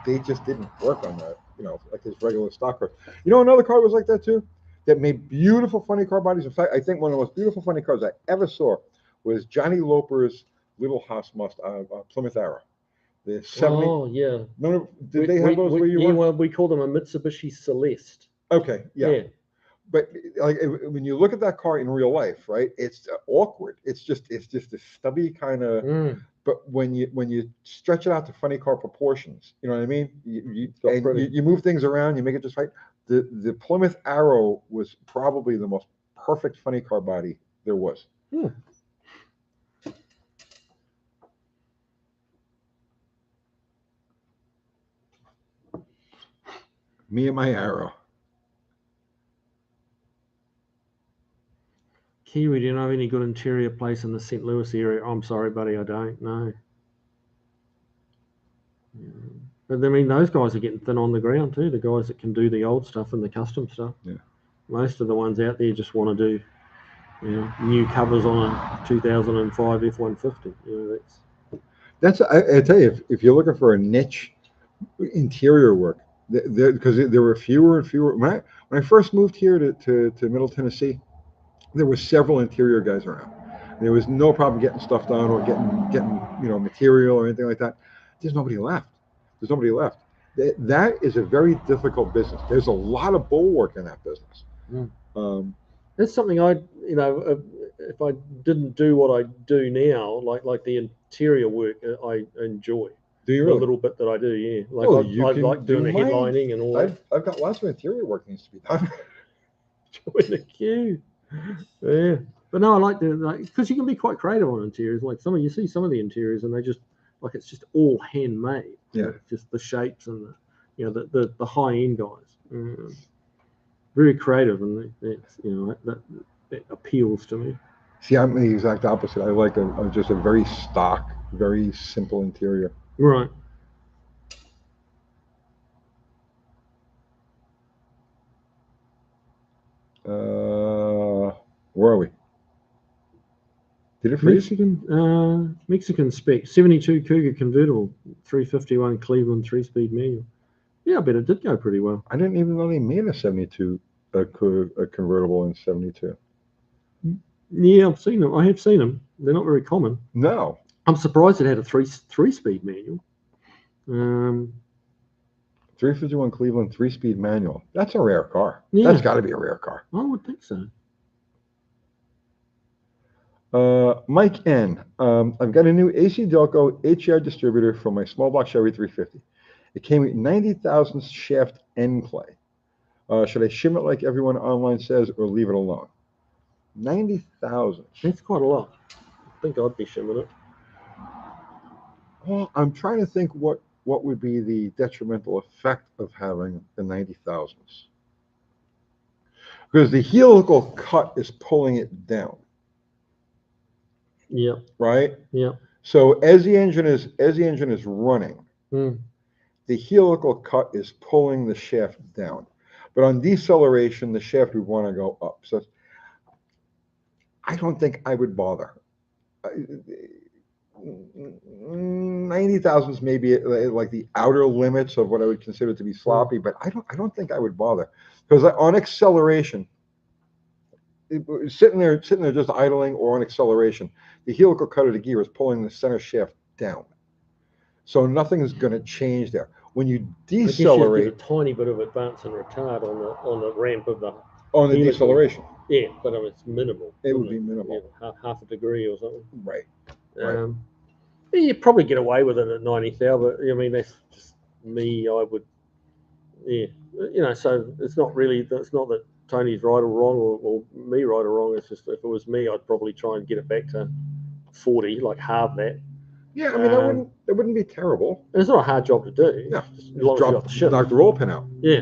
Speaker 1: they just didn't work on that. You know, like his regular stock cars. You know, another car was like that too, that made beautiful funny car bodies. In fact, I think one of the most beautiful funny cars I ever saw was Johnny Loper's Little House Mustang, Plymouth Arrow. The 70.
Speaker 2: Oh yeah.
Speaker 1: No, did they have those where you were?
Speaker 2: Well, we call them a Mitsubishi Celeste.
Speaker 1: Okay, yeah. But like when you look at that car in real life, right? It's awkward. It's just a stubby kind of. But when you stretch it out to funny car proportions, you know what I mean? You move things around, you make it just right. The Plymouth Arrow was probably the most perfect funny car body there was. Me and my Arrow.
Speaker 2: Kiwi, do you know of any good interior place in the St. Louis area? I'm sorry, buddy, I don't know. But I mean, those guys are getting thin on the ground too. The guys that can do the old stuff and the custom stuff. Yeah. Most of the ones out there just want to do, you know, new covers on a 2005 F-150. You know,
Speaker 1: that's I tell you, if you're looking for a niche interior work, because there were fewer and fewer. When I first moved here to Middle Tennessee, there were several interior guys around. There was no problem getting stuff done or getting you know, material or anything like that. There's nobody left. That is a very difficult business. There's a lot of bulwark in that business.
Speaker 2: That's something you know, if I didn't do what I do now, like the interior work, I enjoy.
Speaker 1: Do you really?
Speaker 2: A little bit that I do, yeah. Like I like doing the headlining and all that.
Speaker 1: I've got lots of interior work needs to be done.
Speaker 2: Join the queue. Yeah, but no, I like because you can be quite creative on interiors. Like you see some of the interiors, and they just like it's just all handmade.
Speaker 1: Yeah,
Speaker 2: like just the shapes and the high end guys. Very creative, and that's that appeals to me.
Speaker 1: See, I'm the exact opposite. I like just a very stock, very simple interior.
Speaker 2: Right.
Speaker 1: Where are we? Did it freeze?
Speaker 2: Mexican spec, 72 Cougar convertible, 351 Cleveland 3-speed manual. Yeah, I bet it did go pretty well.
Speaker 1: I didn't even know they made a 72 a convertible in 72.
Speaker 2: Yeah, I've seen them. I have seen them. They're not very common.
Speaker 1: No.
Speaker 2: I'm surprised it had a three-speed manual.
Speaker 1: 351 Cleveland 3-speed manual. That's a rare car.
Speaker 2: Yeah.
Speaker 1: That's got to be a rare car.
Speaker 2: I would think so.
Speaker 1: Mike N. I've got a new AC Delco HER distributor for my small block Chevy 350. It came with 90,000 shaft end play. Should I shim it like everyone online says or leave it alone? 90,000.
Speaker 2: That's quite a lot. I think I'd be shimming it.
Speaker 1: Well, I'm trying to think what would be the detrimental effect of having the 90,000s. Because the helical cut is pulling it down.
Speaker 2: Yep.
Speaker 1: Right?
Speaker 2: Yep.
Speaker 1: So as the engine is running, the helical cut is pulling the shaft down. But on deceleration, the shaft would want to go up. So I don't think I would bother. 90,000s maybe like the outer limits of what I would consider to be sloppy, but I don't think I would bother, because on acceleration, sitting there just idling or on acceleration, the helical cut of the gear is pulling the center shaft down, so nothing is going to change there. When you decelerate,
Speaker 2: I guess you get a tiny bit of advance and retard on the ramp of the
Speaker 1: deceleration.
Speaker 2: Yeah, but it's minimal.
Speaker 1: It would be minimal.
Speaker 2: Yeah, half a degree or something.
Speaker 1: Right.
Speaker 2: You probably get away with it at 90,000, but I mean, that's just me. I would, so it's not that Tony's right or wrong or me right or wrong. It's just, if it was me, I'd probably try and get it back to 40, like halve that.
Speaker 1: Yeah, I mean, that wouldn't be terrible.
Speaker 2: And it's not a hard job to do.
Speaker 1: Yeah,
Speaker 2: as long as you got the ship.
Speaker 1: Knock the roll pin out.
Speaker 2: Yeah.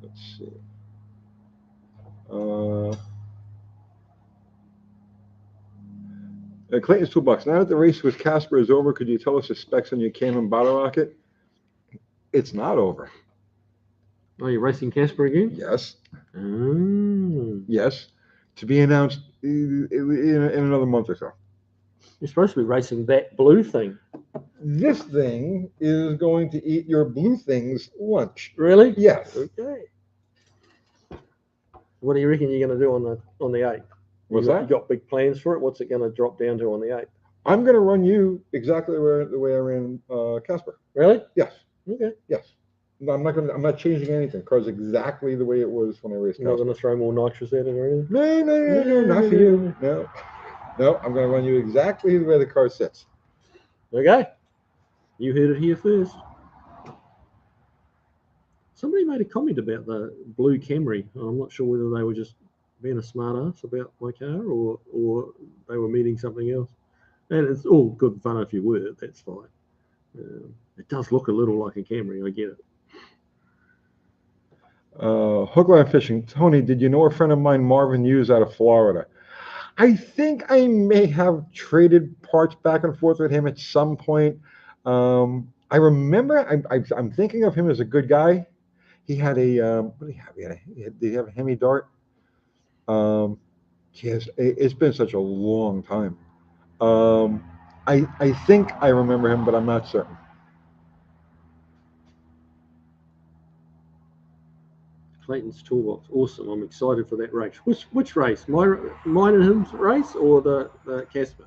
Speaker 1: Let's see. Clayton's Toolbox. Now that the race with Casper is over, could you tell us the specs on your Cayman bottle rocket? It's not over.
Speaker 2: Oh, you're racing Casper again?
Speaker 1: Yes. Yes. To be announced in another month or so.
Speaker 2: You're supposed to be racing that blue thing.
Speaker 1: This thing is going to eat your blue thing's lunch.
Speaker 2: Really?
Speaker 1: Yes.
Speaker 2: Okay. What do you reckon you're going to do on the 8th?
Speaker 1: What's that?
Speaker 2: You got big plans for it? What's it going to drop down to on the 8th?
Speaker 1: I'm going to run you exactly the way I ran Casper.
Speaker 2: Really?
Speaker 1: Yes.
Speaker 2: Okay.
Speaker 1: Yes. No, I'm not changing anything. Car's exactly the way it was when I raced Casper.
Speaker 2: You're not going to throw more nitrous at it or anything?
Speaker 1: No, not for you. No, I'm going to run you exactly the way the car sits.
Speaker 2: Okay. You heard it here first. Somebody made a comment about the blue Camry. I'm not sure whether they were just being a smart ass about my car or they were meaning something else. And it's all good fun if you were. That's fine. It does look a little like a Camry. I get it.
Speaker 1: Hookline Fishing. Tony, did you know a friend of mine, Marvin Hughes, out of Florida? I think I may have traded parts back and forth with him at some point. I remember, I'm thinking of him as a good guy. He had a, what did he have? Did he have a Hemi Dart? Yes, it's been such a long time. I think I remember him, but I'm not certain.
Speaker 2: Clayton's Toolbox. Awesome. I'm excited for that race. Which race? Mine and him's race or the Casper?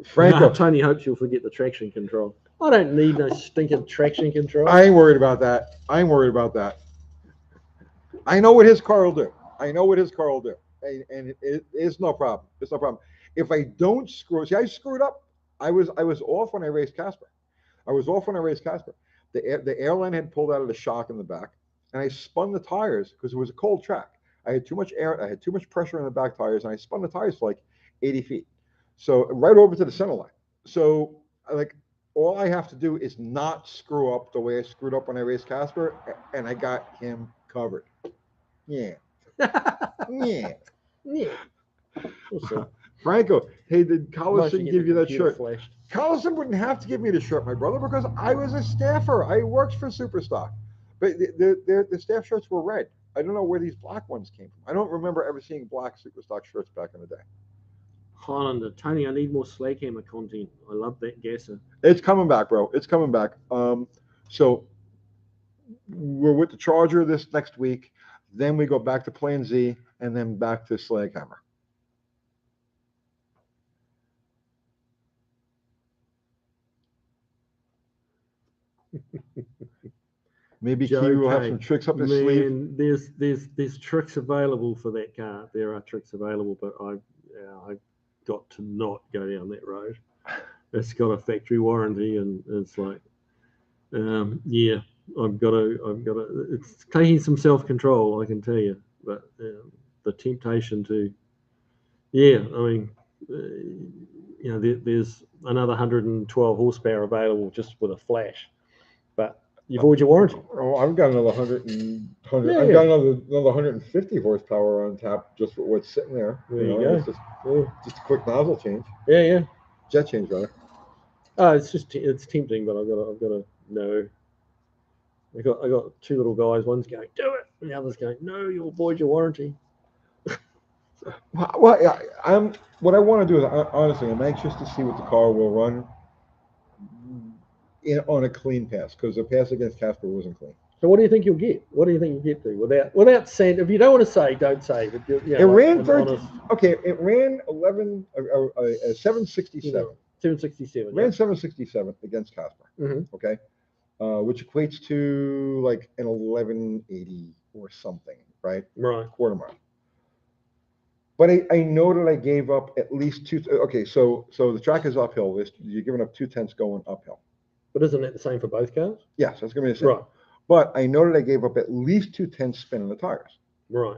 Speaker 1: Franco.
Speaker 2: Tony hopes you'll forget the traction control. I don't need no stinking traction control.
Speaker 1: I ain't worried about that. I know what his car will do. And it's no problem. It's no problem. If I don't screw, see, I screwed up. I was off when I raced Casper. The airline had pulled out of the shock in the back, and I spun the tires because it was a cold track. I had too much air. I had too much pressure in the back tires, and I spun the tires for like 80 feet. So right over to the center line. So all I have to do is not screw up the way I screwed up when I raced Casper, and I got him covered. Yeah. Yeah. Franco, hey, did Collison give you that shirt? Collison wouldn't have to give me the shirt, my brother, because I was a staffer. I worked for Superstock. But the staff shirts were red. I don't know where these black ones came from. I don't remember ever seeing black Superstock shirts back in the day.
Speaker 2: Highlander, Tony, I need more Slaghammer content. I love that gasser.
Speaker 1: It's coming back, bro. It's coming back. So we're with the Charger this next week. Then we go back to Plan Z, and then back to Slaghammer. Maybe Kiwi will have some tricks up his sleeve.
Speaker 2: Man, there's tricks available for that car. There are tricks available, but I've got to not go down that road. It's got a factory warranty, and it's like, yeah, I've got to. It's taking some self-control, I can tell you. But the temptation to, yeah, I mean, there's another 112 horsepower available just with a flash, but you void your warranty.
Speaker 1: Oh, I've got another 100.
Speaker 2: Yeah,
Speaker 1: I've got another 150 horsepower on tap just for what's sitting there.
Speaker 2: There you go.
Speaker 1: It's just a quick nozzle change.
Speaker 2: Yeah.
Speaker 1: Jet change, rather.
Speaker 2: It's tempting, but I've got to know. I got two little guys. One's going, do it, and the other's going, no, you'll void your warranty.
Speaker 1: Well, yeah, what I want to do is, honestly, I'm anxious to see what the car will run on a clean pass, because the pass against Casper wasn't clean.
Speaker 2: So what do you think you'll get? What do you think you'll get to without saying? If you don't want to say, don't say. But
Speaker 1: it ran 13. Okay, it ran 767.
Speaker 2: 767.
Speaker 1: Ran 767 against Casper.
Speaker 2: Mm-hmm.
Speaker 1: Okay, which equates to like an 1180 or something, right?
Speaker 2: Right.
Speaker 1: Quarter mile. But I know that I gave up at least two. Okay, so the track is uphill. You're giving up 2/10 going uphill.
Speaker 2: But isn't that the same for both cars?
Speaker 1: Yes, that's going to be the same.
Speaker 2: Right.
Speaker 1: But I know that I gave up at least 2/10 spin on the tires.
Speaker 2: Right.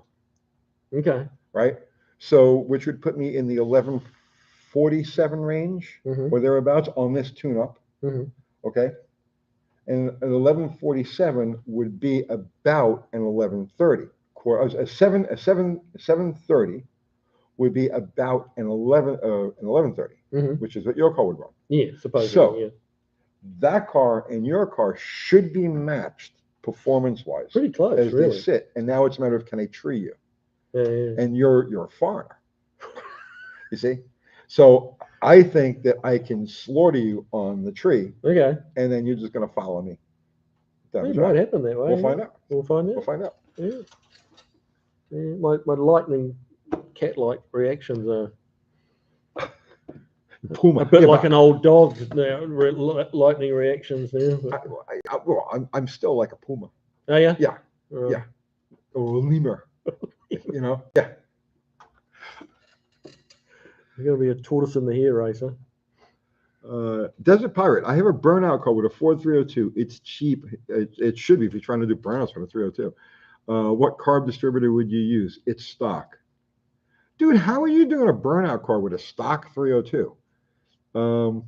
Speaker 2: Okay.
Speaker 1: Right. So, which would put me in the 1147 range or thereabouts on this tune-up.
Speaker 2: Mm-hmm.
Speaker 1: Okay. And an 1147 would be about an 1130. A 730 would be about an 1130, which is what your car would run.
Speaker 2: Yeah, supposedly.
Speaker 1: So,
Speaker 2: yeah.
Speaker 1: That car and your car should be matched performance-wise.
Speaker 2: Pretty close,
Speaker 1: as
Speaker 2: really.
Speaker 1: They sit. And now it's a matter of, can I tree you?
Speaker 2: Yeah.
Speaker 1: And you're a foreigner. You see? So I think that I can slaughter you on the tree.
Speaker 2: Okay.
Speaker 1: And then you're just going to follow me.
Speaker 2: It might happen that way.
Speaker 1: We'll find out.
Speaker 2: We'll find out. Yeah. My lightning cat-like reactions are
Speaker 1: Puma.
Speaker 2: a bit like an old dog now. Lightning reactions now.
Speaker 1: I'm still like a puma.
Speaker 2: Oh yeah.
Speaker 1: Yeah. Yeah. Or a lemur. Yeah.
Speaker 2: You're gonna be a tortoise in the hair racer.
Speaker 1: Desert Pirate. I have a burnout car with a Ford 302. It's cheap. It should be if you're trying to do burnouts from a 302. What carb distributor would you use? It's stock. Dude, how are you doing a burnout car with a stock 302? Oh,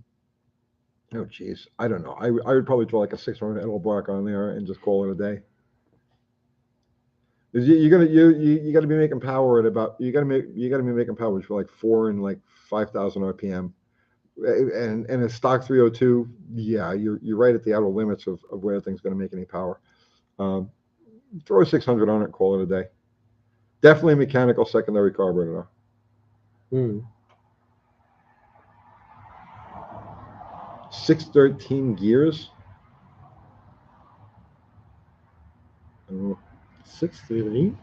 Speaker 1: geez. I don't know. I would probably throw like a 600 Edel block on there and just call it a day. You got to be making power at about you got to be making power for like 4 and like 5,000 RPM, and a stock 302. Yeah, you're right at the outer limits of where that thing's going to make any power. Throw a 600 on it and call it a day. Definitely a mechanical secondary carburetor though. 613 gears.
Speaker 2: 613.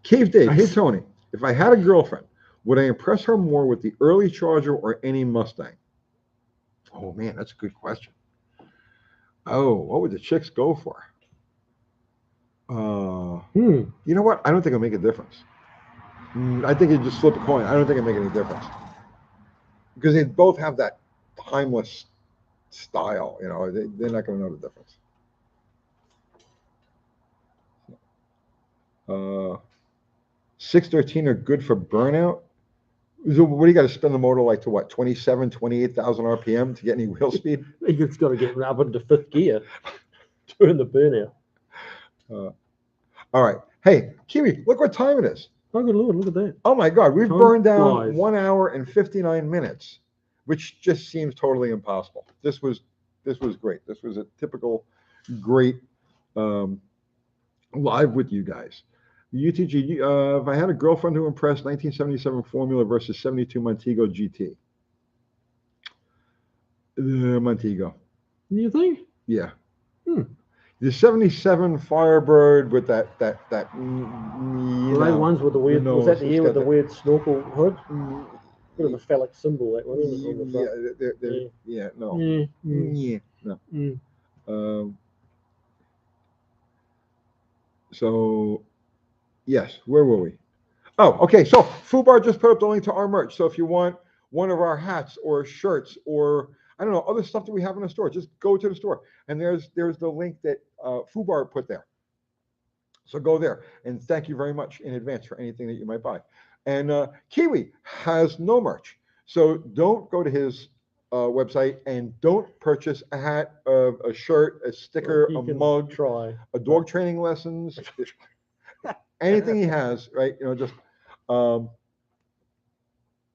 Speaker 1: Cave Dave. Hey Tony, if I had a girlfriend, would I impress her more with the early Charger or any Mustang? Oh man, that's a good question. Oh, what would the chicks go for? You know what? I don't think it'll make a difference. I think you just flip a coin. I don't think it'll make any difference. Because they both have that timeless style. They're not going to know the difference. 613 are good for burnout. So what do you got to spin the motor like to what? 28,000 RPM to get any wheel speed?
Speaker 2: It's got to get up into fifth gear during the burnout.
Speaker 1: All right. Hey, Kiwi, look what time it is.
Speaker 2: Oh, good Lord, look at that.
Speaker 1: Oh my God, we've burned down
Speaker 2: flies.
Speaker 1: 1 hour and 59 minutes, which just seems totally impossible. This was great. This was a typical great live with you guys. UTG, if I had a girlfriend who impressed, 1977 Formula versus 72 Montego GT. The Montego.
Speaker 2: You think?
Speaker 1: Yeah.
Speaker 2: Hmm.
Speaker 1: The 77 Firebird with that
Speaker 2: Were they ones with the weird? Was that the year with the weird snorkel hood? Bit of a phallic symbol, that one, isn't it, on the front?
Speaker 1: No.
Speaker 2: Yeah.
Speaker 1: No.
Speaker 2: Mm.
Speaker 1: So, yes, where were we? Oh, okay. So Fubar just put up the link to our merch. So if you want one of our hats or shirts or I don't know other stuff that we have in the store, just go to the store and there's the link that Fubar put there. So go there and thank you very much in advance for anything that you might buy. And Kiwi has no merch, so don't go to his website and don't purchase a hat, a shirt, a sticker, a mug, a dog training lessons, anything he has, right? Just.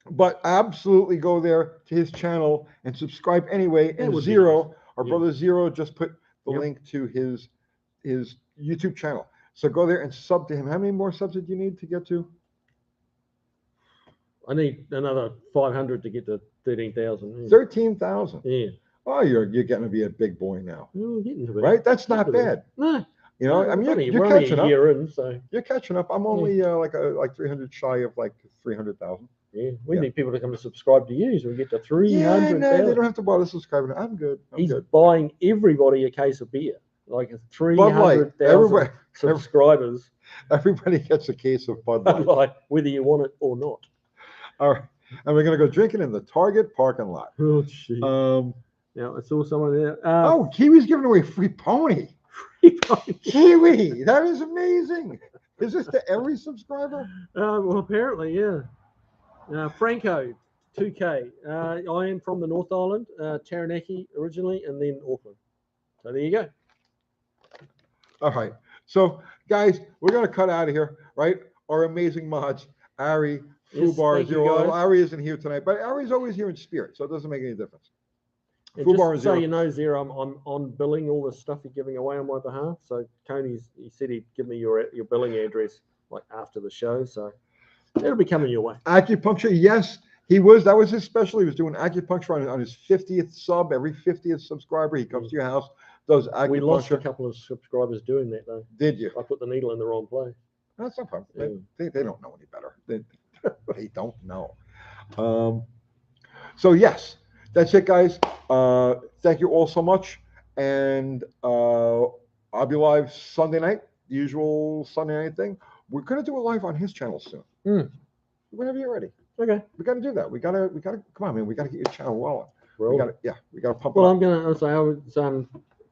Speaker 1: But absolutely go there to his channel and subscribe anyway. And Zero, our brother Zero, just put the link to his YouTube channel. So go there and sub to him. How many more subs did you need to get to?
Speaker 2: I need another 500 to get to 13,000.
Speaker 1: 13,000.
Speaker 2: Yeah.
Speaker 1: Oh, you're getting to be a big boy now.
Speaker 2: We're getting to be.
Speaker 1: Right? That's not bad.
Speaker 2: No.
Speaker 1: I mean, you're catching up.
Speaker 2: In, so.
Speaker 1: You're catching up. I'm only like 300 shy of like 300,000.
Speaker 2: Yeah, we need people to come to subscribe to you so we get to 300.
Speaker 1: Yeah, no, they don't have to bother subscribing. I'm good.
Speaker 2: He's buying everybody a case of beer, like
Speaker 1: 300,000
Speaker 2: subscribers.
Speaker 1: Everybody gets a case of Bud Light,
Speaker 2: whether you want it or not.
Speaker 1: All right, and we're gonna go drinking in the Target parking lot.
Speaker 2: Oh, gee. Yeah, I saw someone there.
Speaker 1: Kiwi's giving away a free pony. Kiwi, that is amazing. Is this to every subscriber?
Speaker 2: Well, apparently, yeah. Franco, 2K. I am from the North Island, Taranaki originally, and then Auckland. So there you go.
Speaker 1: All right. So, guys, we're going to cut out of here, right? Our amazing mods, Ari, Fubar, Zero. Ari isn't here tonight, but Ari's always here in spirit, so it doesn't make any difference.
Speaker 2: Fubar and Zero. So you know, Zero, I'm on billing all the stuff you're giving away on my behalf. So he said he'd give me your billing address like after the show. So it'll be coming your way.
Speaker 1: Acupuncture, yes, he was. That was his special. He was doing acupuncture on his 50th sub. Every 50th subscriber, he comes to your house, does acupuncture.
Speaker 2: We lost a couple of subscribers doing that, though.
Speaker 1: Did you?
Speaker 2: I put the needle in the wrong place.
Speaker 1: That's no problem. They don't know any better. They don't know. So yes, that's it, guys. Thank you all so much, and I'll be live Sunday night, the usual Sunday night thing. We're gonna do a live on his channel soon. Whenever you're ready.
Speaker 2: Okay.
Speaker 1: We gotta do that. We gotta come on, man. We gotta get your channel rolling. We gotta pump.
Speaker 2: Well, I'm gonna say I would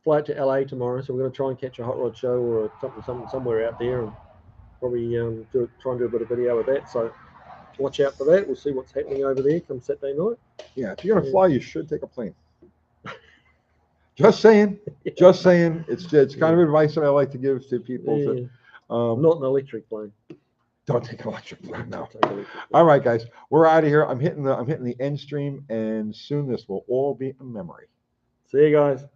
Speaker 2: fly to LA tomorrow, so we're gonna try and catch a hot rod show or something somewhere out there, and probably try and do a bit of video with that. So watch out for that. We'll see what's happening over there come Saturday night. Yeah, if you're gonna fly, you should take a plane. Just saying. Just saying. It's kind of advice that I like to give to people. Not an electric plane. Don't take an electric plane now. All right, guys, we're out of here. I'm hitting the end stream, and soon this will all be a memory. See you guys.